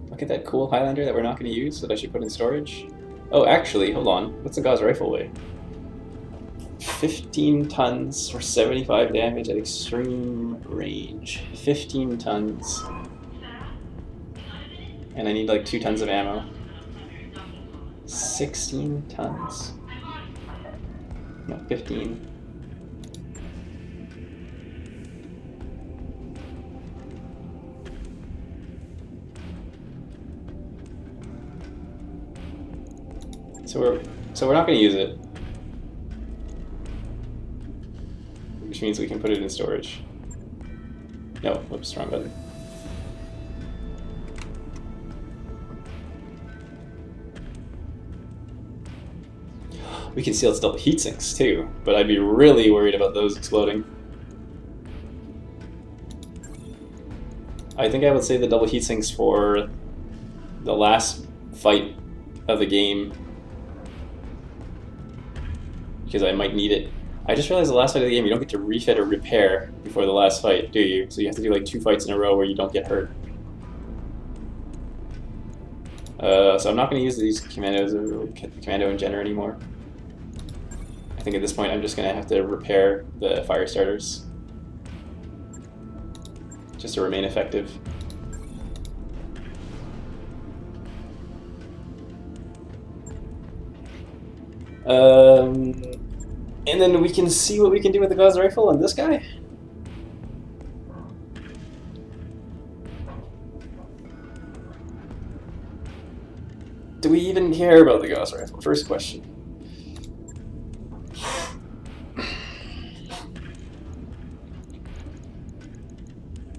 Look at that cool Highlander that we're not going to use that I should put in storage. Oh, actually, hold on. What's the Gauss rifle weigh? 15 tons for 75 damage at extreme range. 15 tons. And I need like 2 tons of ammo. 16 tons. No, 15. So we're not going to use it, which means we can put it in storage. No, whoops, wrong button. We can seal its double heat sinks too, but I'd be really worried about those exploding. I think I would save the double heat sinks for the last fight of the game, because I might need it. I just realized the last fight of the game you don't get to refit or repair before the last fight, do you? So you have to do like 2 fights in a row where you don't get hurt. So I'm not going to use these commandos or commando and Jenner anymore. I think at this point I'm just going to have to repair the fire starters just to remain effective. And then we can see what we can do with the Gauss rifle on this guy. Do we even care about the Gauss rifle? First question.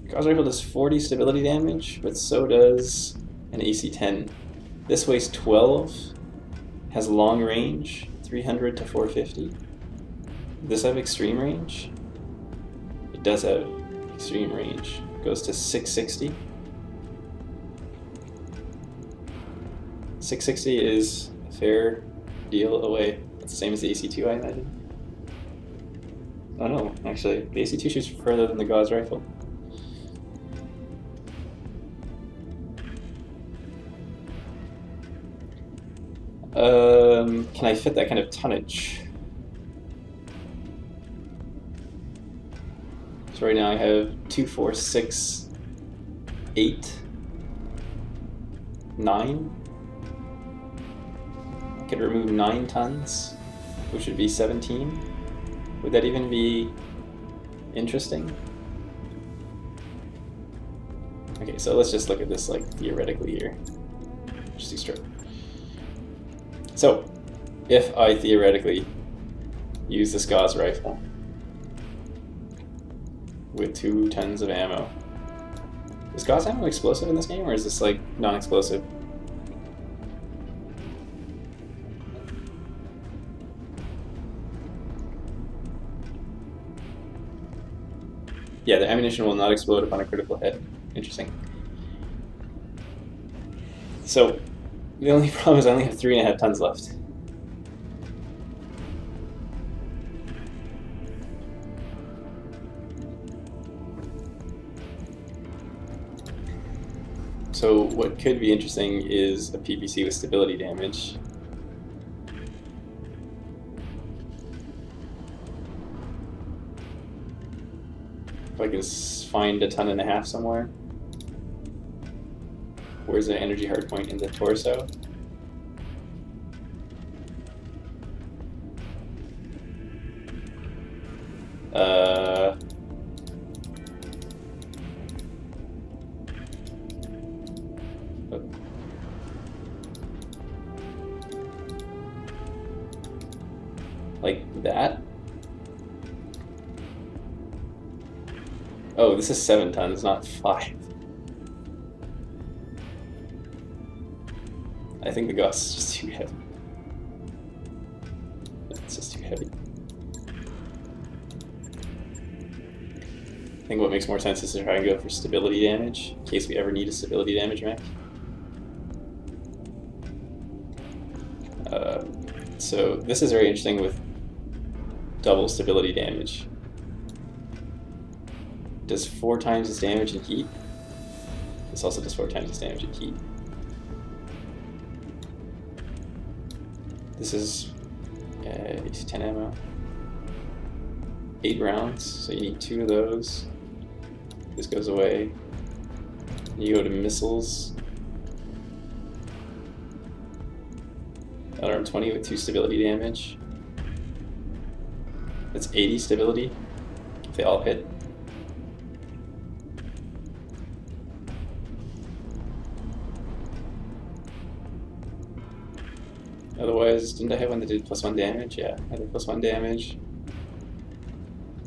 Gauss rifle does 40 stability damage, but so does an AC-10. This weighs 12, has long range, 300 to 450. Does this have extreme range? It does have extreme range. Goes to 660. 660 is a fair deal away. It's the same as the AC-2, I imagine. Oh no, actually, the AC-2 shoots further than the Gauss rifle. Can I fit that kind of tonnage? So right now I have 2, 4, 6, 8, 9. I could remove 9 tons, which would be 17. Would that even be interesting? Okay, so let's just look at this like theoretically here. Just do straight. So, if I theoretically use this Gauss rifle with 2 tons of ammo, is Gauss ammo explosive in this game, or is this like non-explosive? Yeah, the ammunition will not explode upon a critical hit. Interesting. So, the only problem is I only have 3.5 tons left. So what could be interesting is a PPC with stability damage. If I can find a 1.5 tons somewhere. Where's the energy hardpoint in the torso? Like that? Oh, this is 7 tons, not 5. I think the Gauss is just too heavy. It's just too heavy. I think what makes more sense is to try and go for stability damage, in case we ever need a stability damage mech. So this is very interesting with double stability damage. Does 4 times its damage in heat. This also does 4 times its damage in heat. This is 10 ammo. 8 rounds, so you need 2 of those. This goes away. You go to missiles. LRM 20 with 2 stability damage. That's 80 stability if they all hit. Otherwise, didn't I have one that did +1 damage? Yeah, I did +1 damage.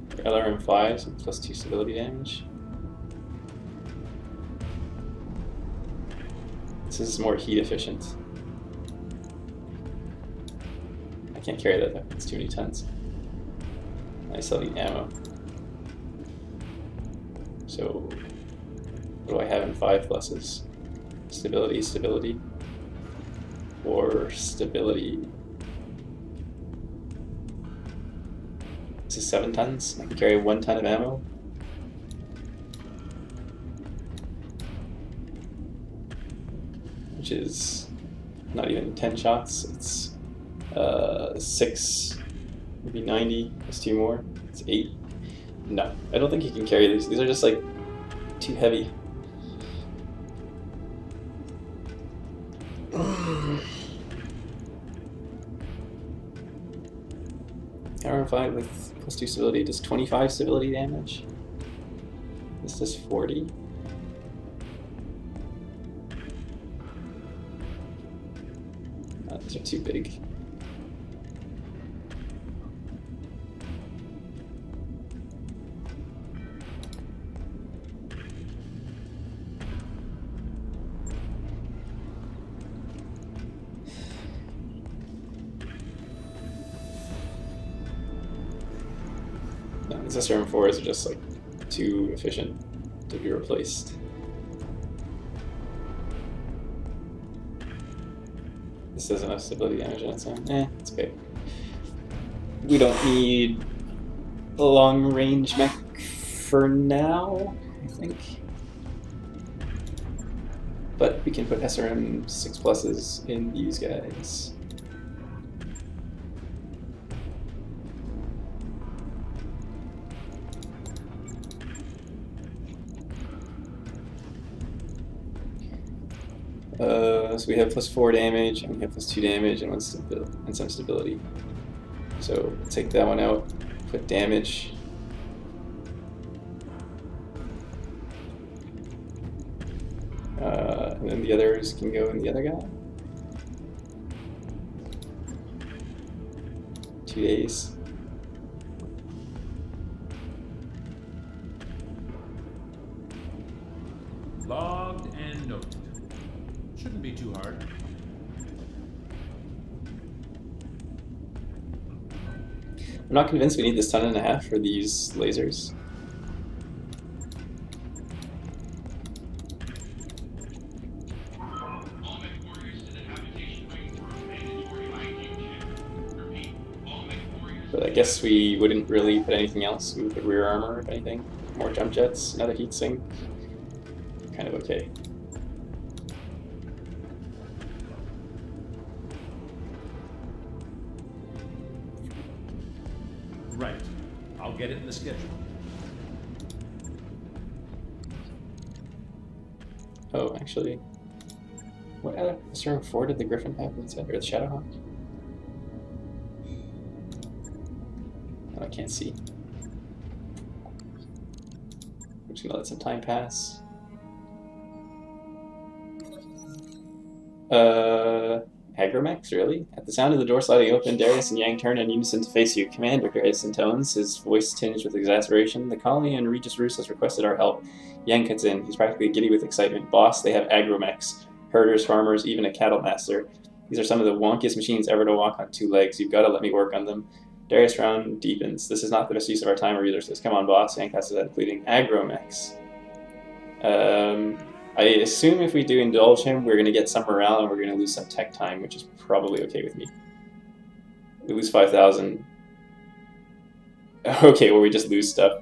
For LRM 5, so +2 stability damage. This is more heat efficient. I can't carry that though, it's too many tons. I still need ammo. So, what do I have in 5 pluses? Stability, stability, or stability. This is 7 tons. I can carry 1 ton of ammo. Which is not even 10 shots. It's 6, maybe 90. That's 2 more. It's 8. No, I don't think you can carry these. These are just like too heavy. Armor 5 with +2 stability does 25 stability damage. This does 40. These are too big. No, these SRM4s are just like too efficient to be replaced. This doesn't have stability damage on its own. It's okay. We don't need a long range mech for now, I think. But we can put SRM 6 pluses in these guys. So we have +4 damage, and we have +2 damage, and some stability. So take that one out, put damage. And then the others can go in the other guy. 2 days. Logged and noted. Shouldn't be too hard. I'm not convinced we need this 1.5 tons for these lasers. But I guess we wouldn't really put anything else. We would put rear armor, if anything. More jump jets, another heat sink. Kind of okay. Right. I'll get it in the schedule. Oh, actually, what other SRM4 did the Griffin have inside, or the Shadowhawk? Oh, I can't see. I'm just gonna let some time pass. Agromex, really? At the sound of the door sliding open, Darius and Yang turn in unison to face you. Commander, Darius intones, his voice tinged with exasperation. The colony and Regis Roos has requested our help. Yang cuts in. He's practically giddy with excitement. Boss, they have Agromex. Herders, farmers, even a cattle master. These are some of the wonkiest machines ever to walk on 2 legs. You've got to let me work on them. Darius' frown deepens. This is not the best use of our time or resources. Come on, boss. Yang casts his head, pleading. Agromex. I assume if we do indulge him, we're going to get some morale and we're going to lose some tech time, which is probably okay with me. We lose 5,000. Okay, well we just lose stuff.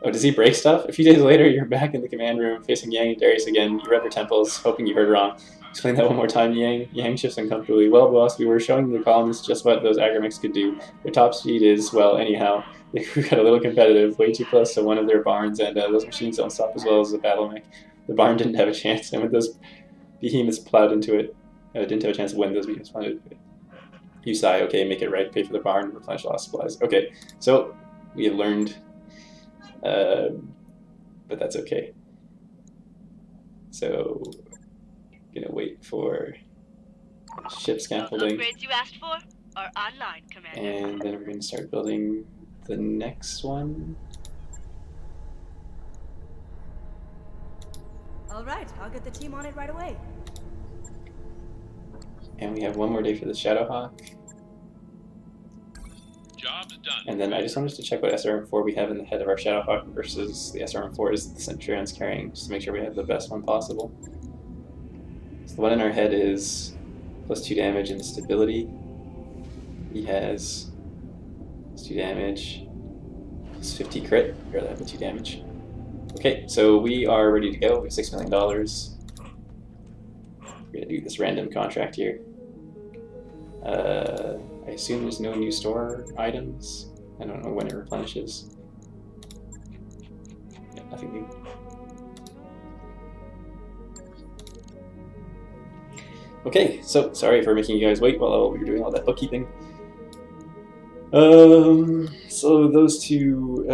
Oh, does he break stuff? A few days later, you're back in the command room, facing Yang and Darius again. You rub your temples, hoping you heard wrong. Explain that one more time, Yang. Yang shifts uncomfortably. Well, boss, we were showing the colonists just what those Agromex could do. Their top speed is, well, anyhow. We got a little competitive, way too close to one of their barns, and those machines don't stop as well as the Battletech. The barn didn't have a chance, and when those behemoths plowed into it, didn't have a chance to win those behemoths plowed into it. You sigh, okay, make it right, pay for the barn, replenish lost supplies. Okay, so we have learned, but that's okay. So, gonna wait for ship scaffolding. Upgrades you asked for are online, Commander. And then we're gonna start building the next one. All right, I'll get the team on it right away. And we have one more day for the Shadowhawk. Job's done. And then I just wanted to check what SRM4 we have in the head of our Shadowhawk versus the SRM4 is the Centurion's carrying, just to make sure we have the best one possible. So the one in our head is +2 damage and stability. He has +2 damage, +50 crit, or that with 2 damage. Okay, so we are ready to go. We have $6 million. We're gonna do this random contract here. I assume there's no new store items. I don't know when it replenishes. Yeah, nothing new. Okay, so sorry for making you guys wait while we were doing all that bookkeeping. So those two,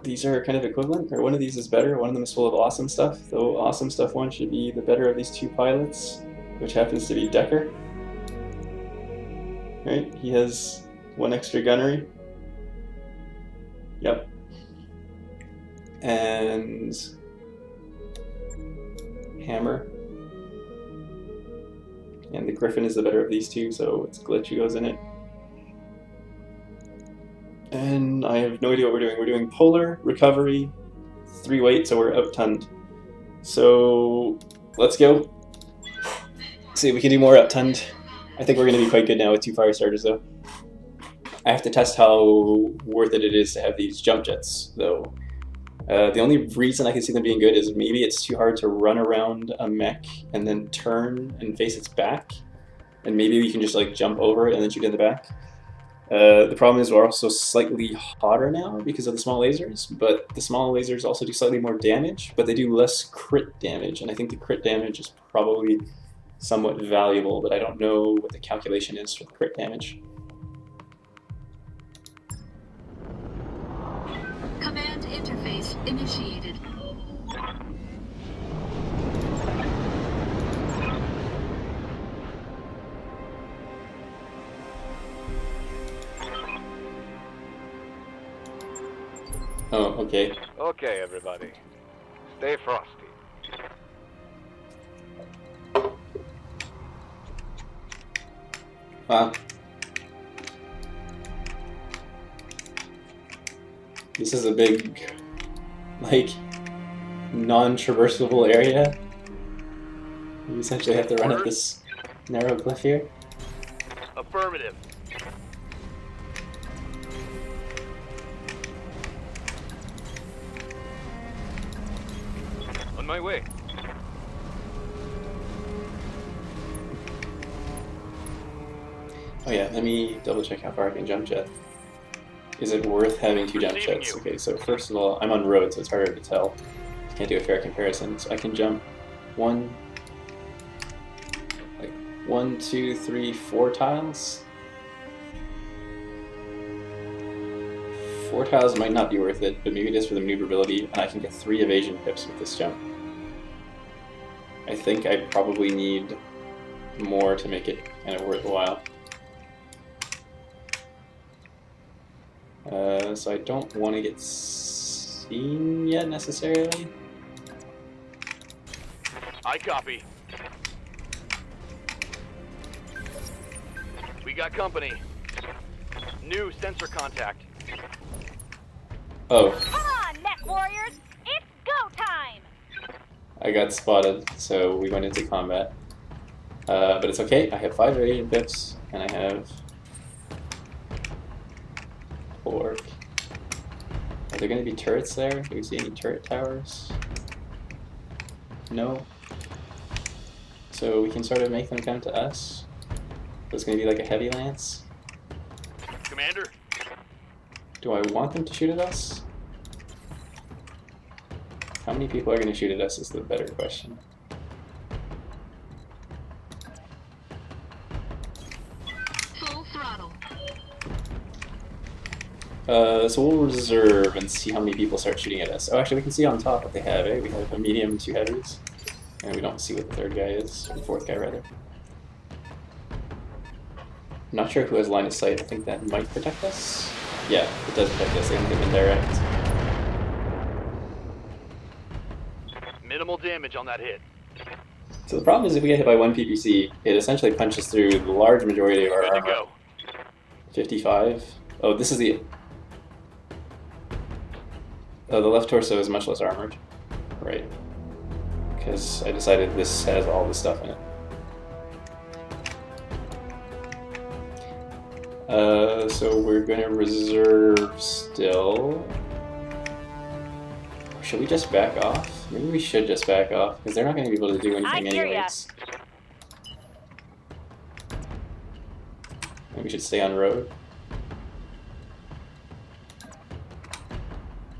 these are kind of equivalent, or one of these is better, one of them is full of awesome stuff. The awesome stuff one should be the better of these two pilots, which happens to be Decker. Right, he has 1 extra gunnery. Yep. And Hammer. And the Griffin is the better of these two, so it's Glitch who goes in it. And I have no idea what we're doing. We're doing Polar, Recovery, 3 weight, so we're out-tunned. So let's go. See if we can do more out-tunned. I think we're going to be quite good now with 2 fire starters, though. I have to test how worth it is to have these jump jets, though. The only reason I can see them being good is maybe it's too hard to run around a mech and then turn and face its back. And maybe we can just like jump over it and then shoot in the back. The problem is we're also slightly hotter now because of the small lasers, but the small lasers also do slightly more damage, but they do less crit damage, and I think the crit damage is probably somewhat valuable, but I don't know what the calculation is for the crit damage. Command interface initiated. Oh, okay. Okay, everybody. Stay frosty. Wow. This is a big, like, non-traversable area. You essentially have to run up this narrow cliff here. Affirmative. On my way. Oh yeah, let me double check how far I can jump jet. Is it worth having 2 jump jets? Okay, so first of all, I'm on road, so it's harder to tell. Can't do a fair comparison. So I can jump 1, 2, 3, 4 tiles. 4 tiles might not be worth it, but maybe it is for the maneuverability, and I can get 3 evasion pips with this jump. I think I probably need more to make it kind of worthwhile. So I don't want to get seen yet necessarily. I copy. We got company. New sensor contact. Oh. Come on, mech warriors! It's go time! I got spotted, so we went into combat. But it's okay, I have 5 evasion pips, and I have 4. Are there going to be turrets there? Do we see any turret towers? No. So we can sort of make them come to us. So it's going to be like a heavy lance. Commander? Do I want them to shoot at us? How many people are going to shoot at us is the better question. Full throttle. So we'll reserve and see how many people start shooting at us. Oh, actually, we can see on top what they have, eh? We have a medium and 2 heavies. And we don't see what the 3rd guy is, or the 4th guy, rather. I'm not sure who has line of sight. I think that might protect us. Yeah, it does protect us. They don't get indirect. Minimal damage on that hit. So the problem is if we get hit by one PPC, it essentially punches through the large majority of our Good to armor. go. 55. Oh, this is the... Oh, the left torso is much less armored. Right. Because I decided this has all the stuff in it. So we're going to reserve still. Should we just back off? Maybe we should just back off, because they're not going to be able to do anything anyways. Maybe we should stay on road.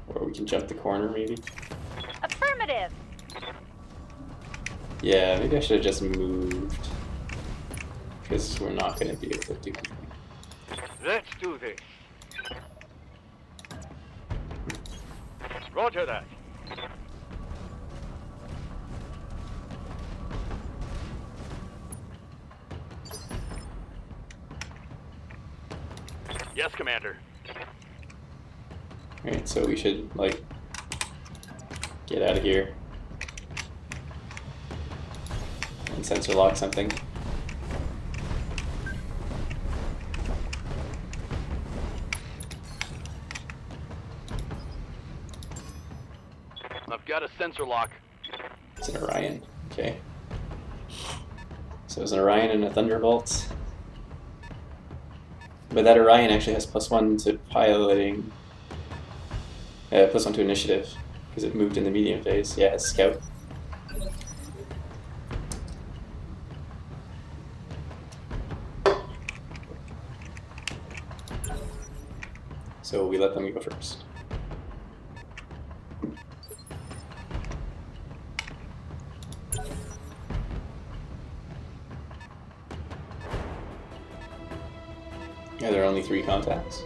Or we can jump the corner, maybe. Affirmative. Yeah, maybe I should have just moved. Because we're not going to be able to do anything. Let's do this. Roger that. Yes, Commander. Alright, so we should, like, get out of here. And sensor lock something. I've got a sensor lock. It's an Orion. Okay. So it's an Orion and a Thunderbolt. But that Orion actually has +1 to piloting. +1 to initiative. Because it moved in the medium phase. Yeah, it has Scout. So we let them go first. Yeah, there are only 3 contacts.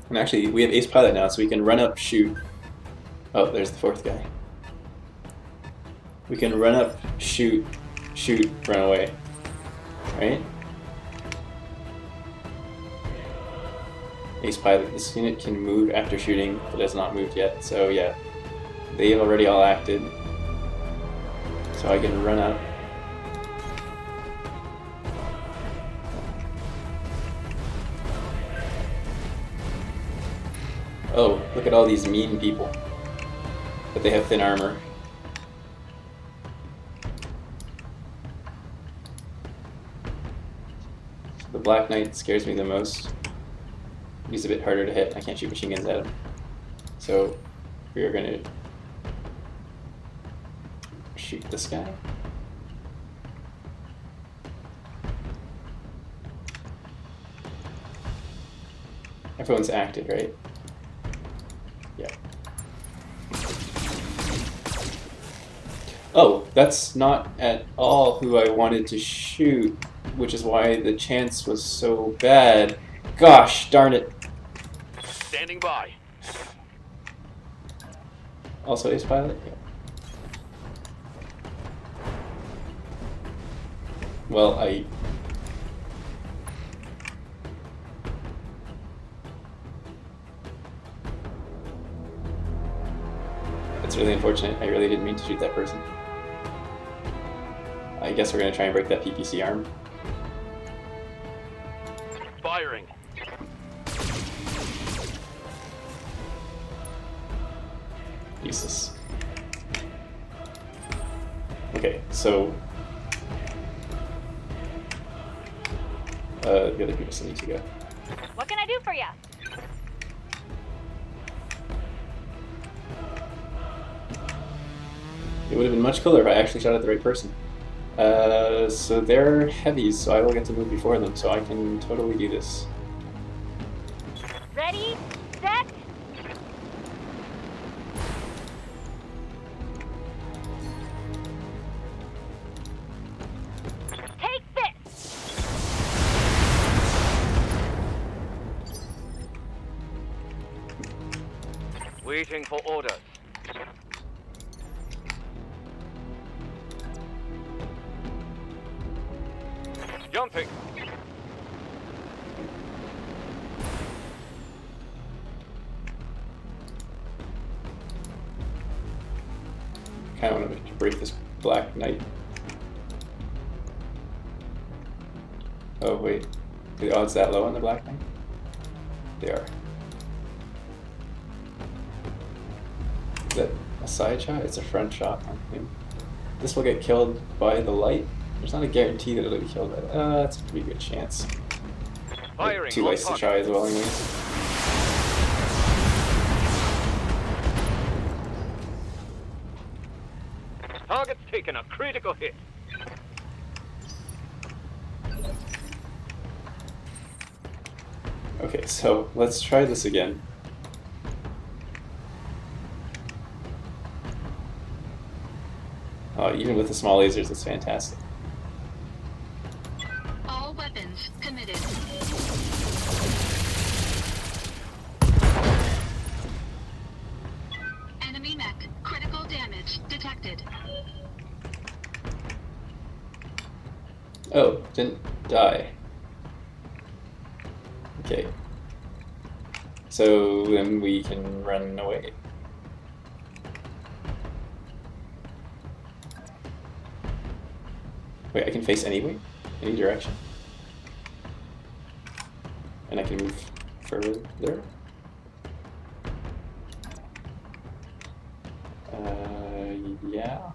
And actually, we have Ace Pilot now, so we can run up, shoot. Oh, there's the 4th guy. We can run up, shoot, run away. Right? Ace Pilot. This unit can move after shooting, but has not moved yet. So yeah, they have already all acted. So I can run up. Oh, look at all these mean people. But they have thin armor. The Black Knight scares me the most. He's a bit harder to hit. I can't shoot machine guns at him. So we are going to shoot this guy. Everyone's acted, right? Yeah. Oh, that's not at all who I wanted to shoot, which is why the chance was so bad. Gosh, darn it. Standing by. Also Ace Pilot? Yeah. Well, It's really unfortunate. I really didn't mean to shoot that person. I guess we're going to try and break that PPC arm. Firing. Useless. Okay, so the other people still need to go. What can I do for you? It would have been much cooler if I actually shot at the right person. So they're heavies, so I will get to move before them, so I can totally do this. Ready, set. Take this. Waiting for orders. Jumping. break this Black Knight. Oh wait, are the odds that low on the Black Knight? They are. Is that a side shot? It's a front shot on him. This will get killed by the light. There's not a guarantee that it'll be killed by the... that's a pretty good chance. Firing. Two lights to try as well anyways. Target's taken a critical hit. Okay, so let's try this again. Even with the small lasers, it's fantastic. All weapons committed. Enemy mech. Critical damage detected. Oh, didn't die. Okay. So then we can run away. Wait, I can face any way? Any direction? And I can move further there? Yeah.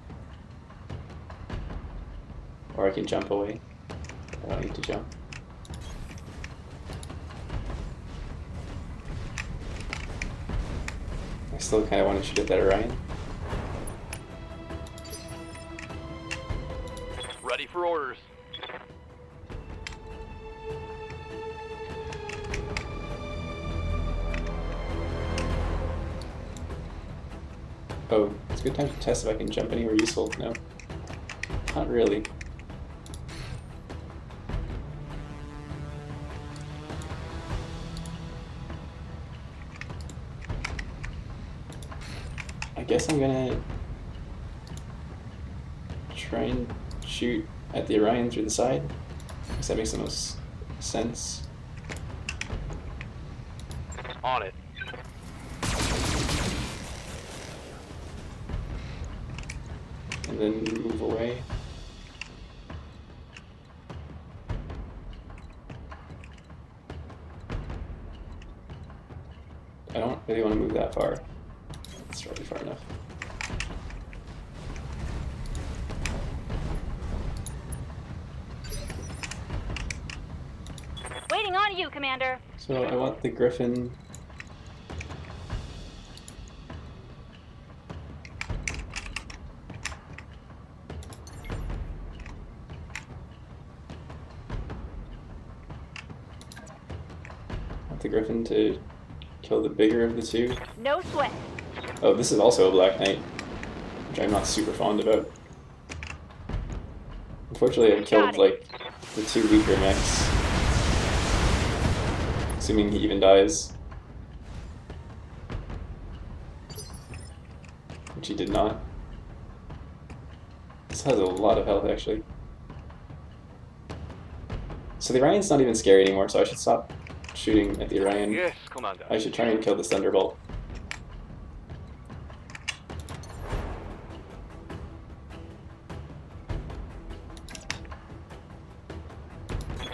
Or I can jump away. I don't need to jump. I still kind of want to shoot at that Orion. Ready for orders. Oh, it's a good time to test if I can jump anywhere useful. No. Not really. I guess I'm gonna try and shoot at the Orion through the side, because that makes the most sense. On it. And then move away. I don't really want to move that far. It's already far enough. Waiting on you, Commander. So I want the Griffin. To kill the bigger of the two. No sweat. Oh, this is also a Black Knight, which I'm not super fond about. Unfortunately, I've killed like the two weaker mechs, assuming he even dies, which he did not. This has a lot of health actually. So the Orion's not even scary anymore, so I should stop shooting at the Orion. Yes, Commander. I should try and kill this Thunderbolt.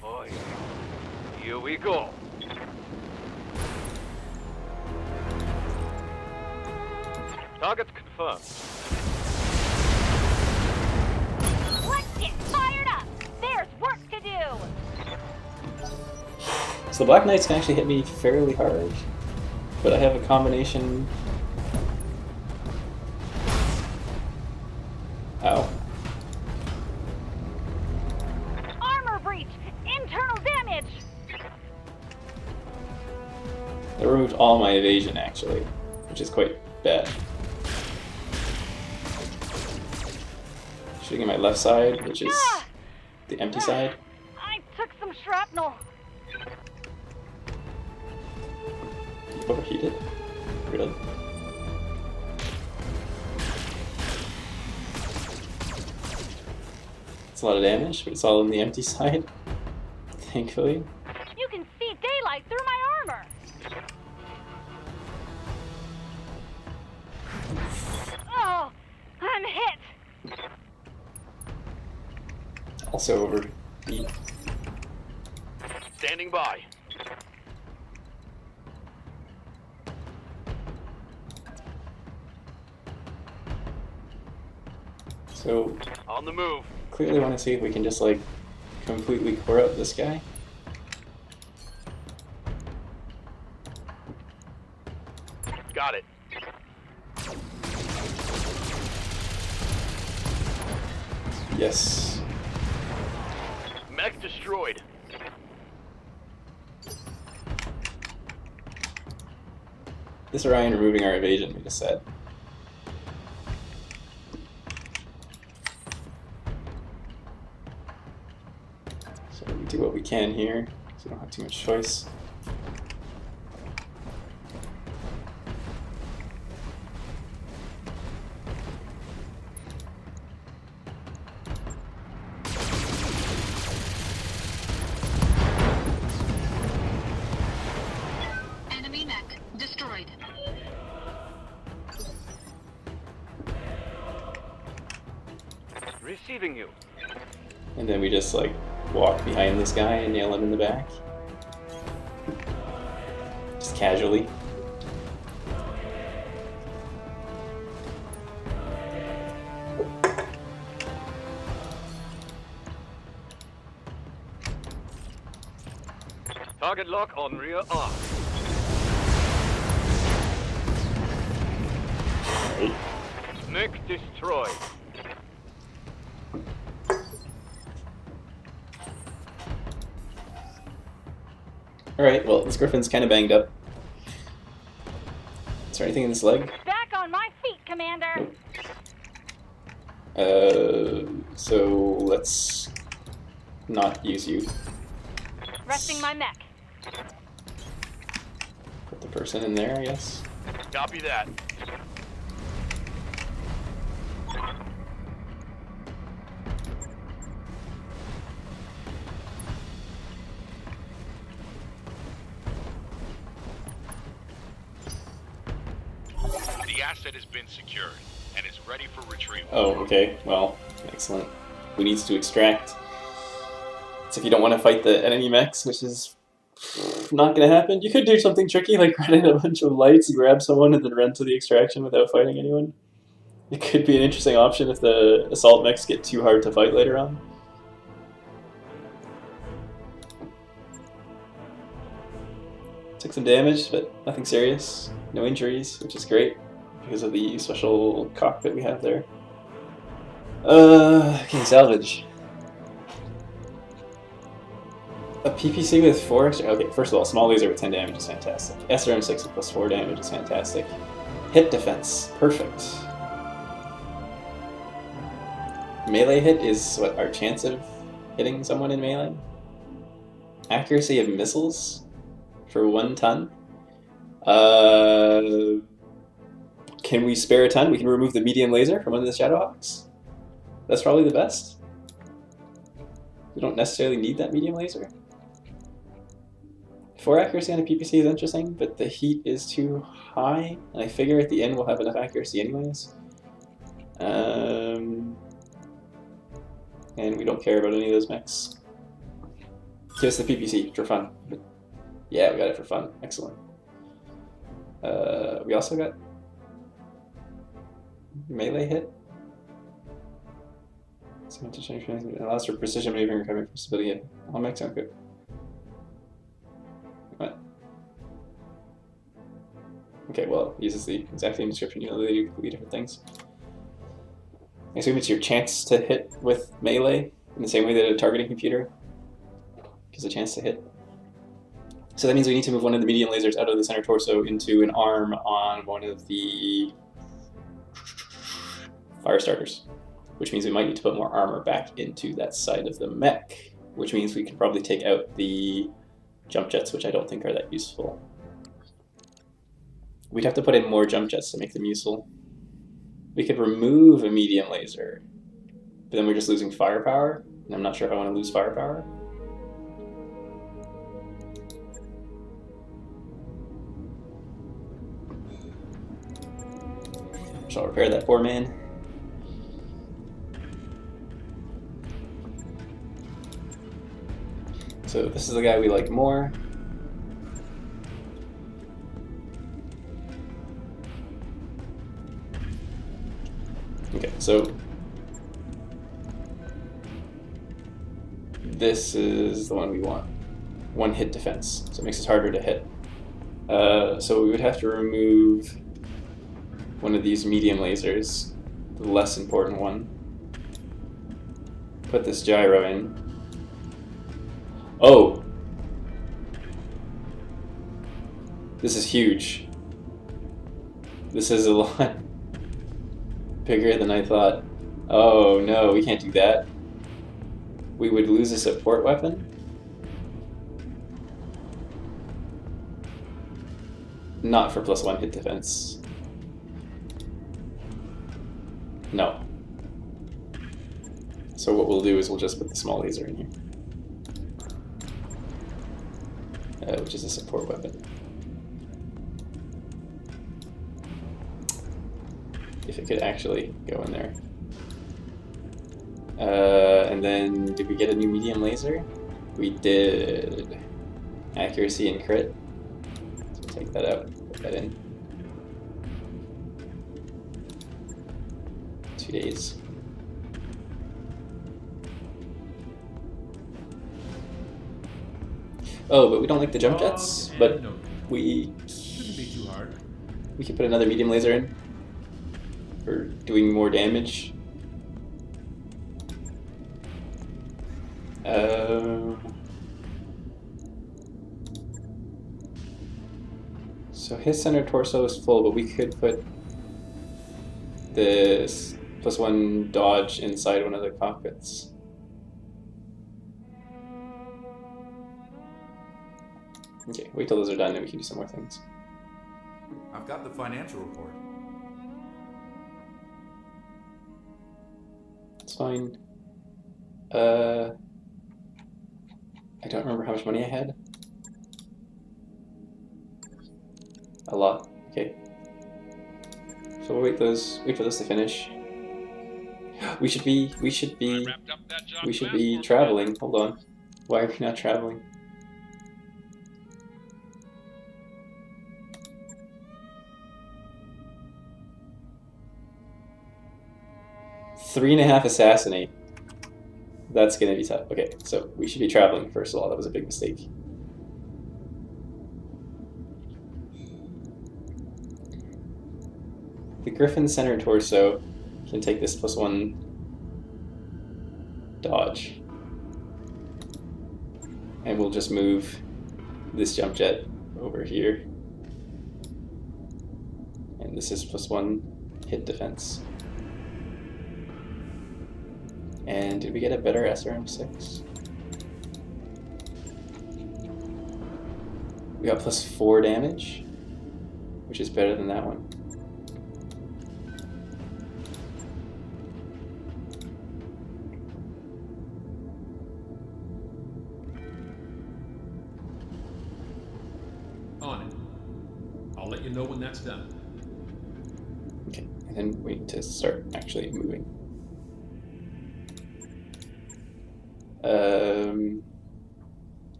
Boy, here we go. Target's confirmed. Let's get fired up. There's work to do. So the Black Knights can actually hit me fairly hard, but I have a combination. Ow. Armor breach. Internal damage. That removed all my evasion actually, which is quite bad. Shooting at my left side, which is the empty side. I took some shrapnel. Overheated? Really? It's a lot of damage, but it's all on the empty side, thankfully. You can see daylight through my armor. Oh, I'm hit. Also over B. Standing by. So On the move. clearly want to see if we can just like completely core out this guy. Got it. Yes. Mech destroyed. This Orion removing our evasion, we just said. So we do what we can here, so we don't have too much choice. Enemy mech destroyed. Receiving you. And then we just like walk behind this guy and nail him in the back. Just casually. Target lock on rear arm. Right. Mech destroyed. Alright, well, this Griffin's kind of banged up. Is there anything in this leg? Back on my feet, Commander. So let's not use you. Resting my mech. Put the person in there, I guess. Copy that. The asset has been secured and is ready for retrieval. Oh, okay. Well, excellent. Who needs to extract? So if you don't want to fight the enemy mechs, which is not going to happen, you could do something tricky like run in a bunch of lights, grab someone, and then run to the extraction without fighting anyone. It could be an interesting option if the assault mechs get too hard to fight later on. Took some damage, but nothing serious. No injuries, which is great because of the special cockpit we have there. Okay, salvage. A PPC with 4 extra. Okay, first of all, small laser with 10 damage is fantastic. SRM6 with plus 4 damage is fantastic. Hit defense, perfect. Melee hit is what, our chance of hitting someone in melee? Accuracy of missiles for 1 ton. Can we spare a ton? We can remove the medium laser from under the Shadowhawks. That's probably the best. We don't necessarily need that medium laser. 4 accuracy on a PPC is interesting, but the heat is too high, and I figure at the end we'll have enough accuracy anyways. And we don't care about any of those mechs. Just the PPC for fun. But yeah, we got it for fun. Excellent. We also got melee hit. It allows for precision maneuvering recovery from civilian. All mechs sound good. What? Okay, well, it uses the exact same description, you know, they do completely different things. I assume it's your chance to hit with melee in the same way that a targeting computer gives a chance to hit. So that means we need to move one of the medium lasers out of the center torso into an arm on one of the fire starters, which means we might need to put more armor back into that side of the mech, which means we can probably take out the jump jets, which I don't think are that useful. We'd have to put in more jump jets to make them useful. We could remove a medium laser, but then we're just losing firepower, and I'm not sure if I want to lose firepower. Shall repair that poor man. So this is the guy we like more. Okay, so this is the one we want. One hit defense, so it makes it harder to hit. So we would have to remove one of these medium lasers, the less important one. Put this gyro in. Oh! This is huge. This is a lot bigger than I thought. Oh no, we can't do that. We would lose a support weapon? Not for +1 hit defense. No. So what we'll do is we'll just put the small laser in here. Which is a support weapon. If it could actually go in there. And then, did we get a new medium laser? We did. Accuracy and crit. So take that out, put that in. 2 days. Oh, but we don't like the jump jets, but we Shouldn't be too hard. we could put another medium laser in for doing more damage. So his center torso is full, but we could put this +1 dodge inside one of the cockpits. Okay, wait till those are done and we can do some more things. I've got the financial report. It's fine. I don't remember how much money I had. A lot. Okay. So we'll wait for those to finish. We should be traveling. Hold on. Why are we not traveling? $3.5 assassinate. That's gonna be tough. Okay, so we should be traveling first of all. That was a big mistake. The Griffin center torso can take this +1 dodge. And we'll just move this jump jet over here. And this is +1 hit defense. And did we get a better SRM6? We got +4 damage, which is better than that one. On it. I'll let you know when that's done. Okay, and then we need to start actually moving.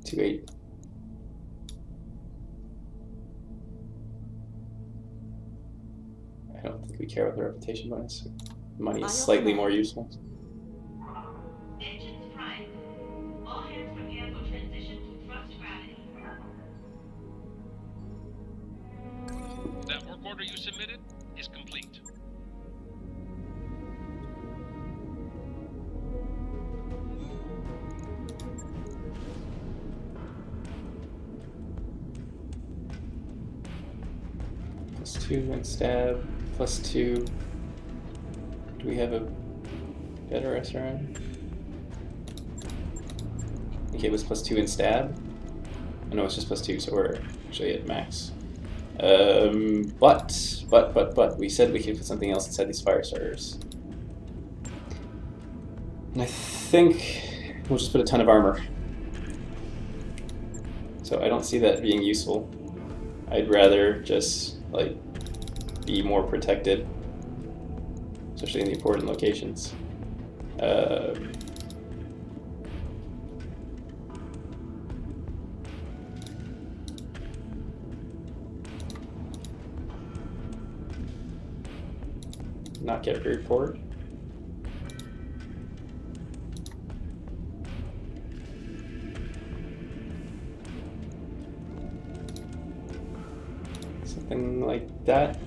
2-8. I don't think we care about the reputation bonus. Money is slightly more useful. Engines prime. All hands prepare for transition to thrust gravity. That work order you submitted is complete. +2 and stab, +2. Do we have a better SRM? Okay, it was +2 in stab. Oh, no, it's just +2, so we're actually at max. But we said we could put something else inside these fire starters. And I think we'll just put a ton of armor. So I don't see that being useful. I'd rather just, like, be more protected, especially in the important locations. not get rear forward. Something like that.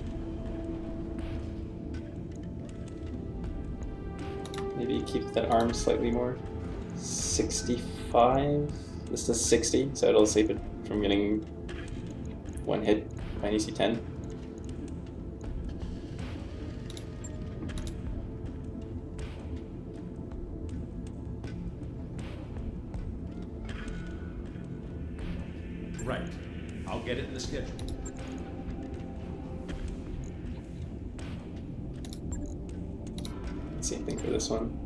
Maybe keep that arm slightly more. 65. This is 60, so it'll save it from getting one hit by an EC-10. Right. I'll get it in the schedule. Same thing for this one.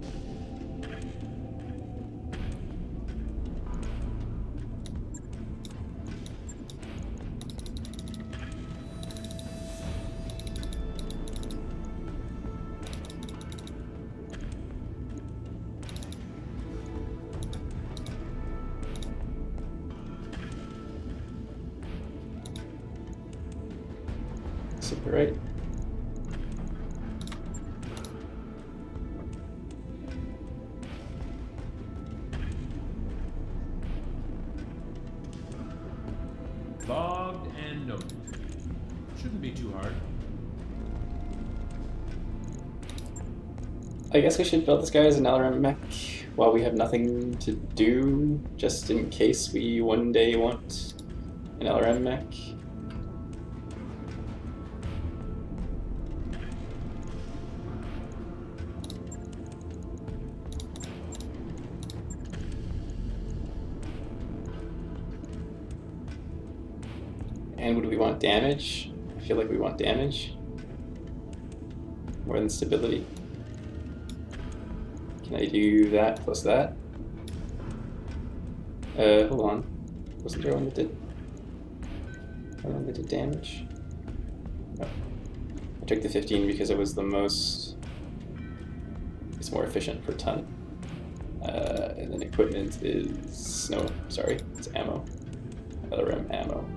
Super right. Logged and noted. Shouldn't be too hard. I guess we should build this guy as an LRM mech while we have nothing to do, just in case we one day want an LRM mech. And would we want damage? I feel like we want damage more than stability. Can I do that plus that? Hold on. Wasn't there one that did? One that did damage? No. I took the 15 because it was the most. It's more efficient per ton. And then equipment is no, sorry, it's ammo. LRM ammo.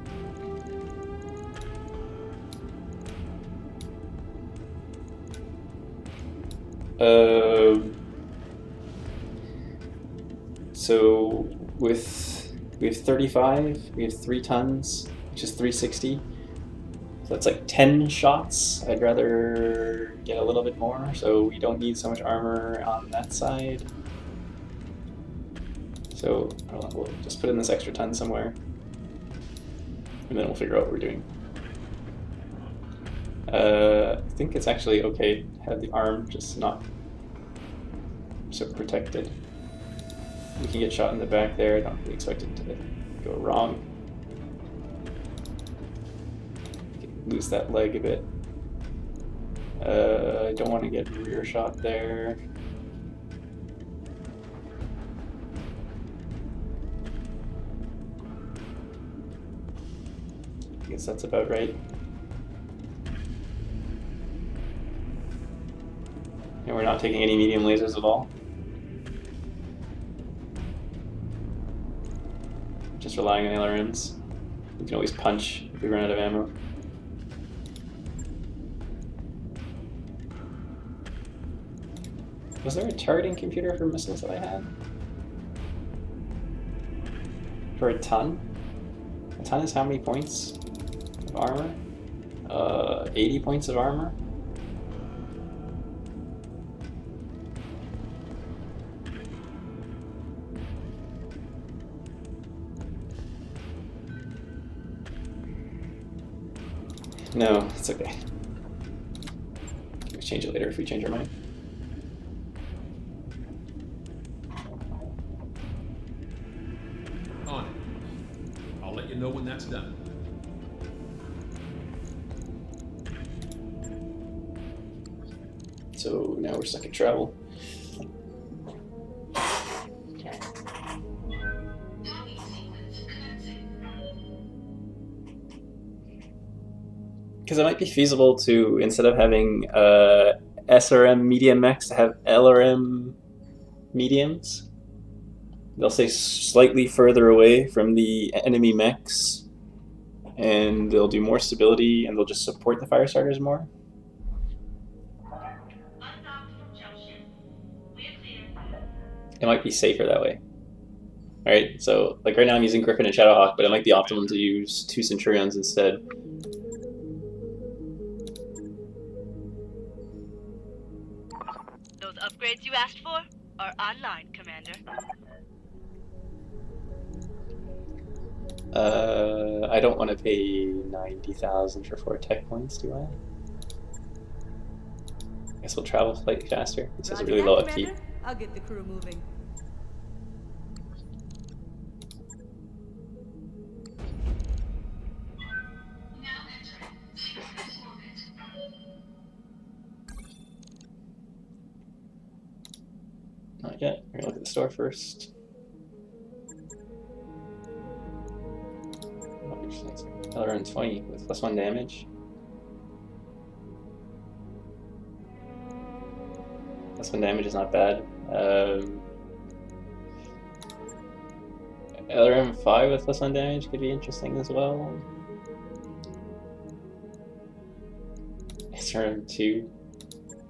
So we have 35, we have 3 tons, which is 360. So that's like 10 shots. I'd rather get a little bit more, so we don't need so much armor on that side. So hold on, we'll just put in this extra ton somewhere, and then we'll figure out what we're doing. I think it's actually okay to have the arm just not so protected. We can get shot in the back there. I don't really expect it to go wrong. Lose that leg a bit. I don't want to get rear shot there. I guess that's about right. And we're not taking any medium lasers at all. Just relying on LRMs. We can always punch if we run out of ammo. Was there a targeting computer for missiles that I had? For a ton? A ton is how many points of armor? 80 points of armor? No, it's okay. We change it later if we change our mind. On it. I'll let you know when that's done. So now we're stuck at travel. Because it might be feasible to, instead of having SRM medium mechs, to have LRM mediums. They'll stay slightly further away from the enemy mechs, and they'll do more stability, and they'll just support the fire starters more. It might be safer that way. Alright, so like right now I'm using Griffin and Shadowhawk, but it might be optimum to use 2 Centurions instead. Those upgrades you asked for are online, Commander. I don't want to pay 90,000 for 4 tech points, do I? I guess we'll travel slightly faster. This is a really low upkeep. I'll get the crew moving. Now entering space orbit. Not yet. We're gonna look at the store first. Around 20 with +1 damage. +1 damage is not bad. LRM5 with +1 damage could be interesting as well. SRM2.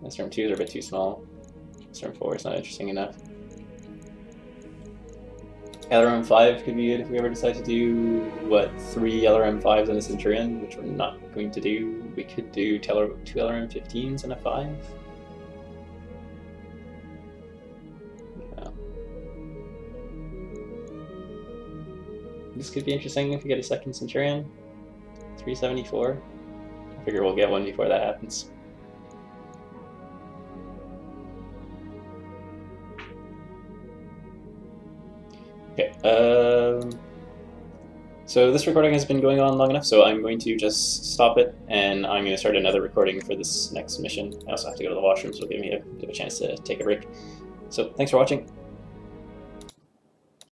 SRM2s are a bit too small. SRM4 is not interesting enough. LRM5 could be good if we ever decide to do, what, 3 LRM5s and a Centurion, which we're not going to do. We could do 2 LRM15s and a 5. Yeah. This could be interesting if we get a second Centurion. 374. I figure we'll get one before that happens. Okay, so this recording has been going on long enough, so I'm going to just stop it, and I'm going to start another recording for this next mission. I also have to go to the washroom, so it'll give me a bit of a chance to take a break. So, thanks for watching.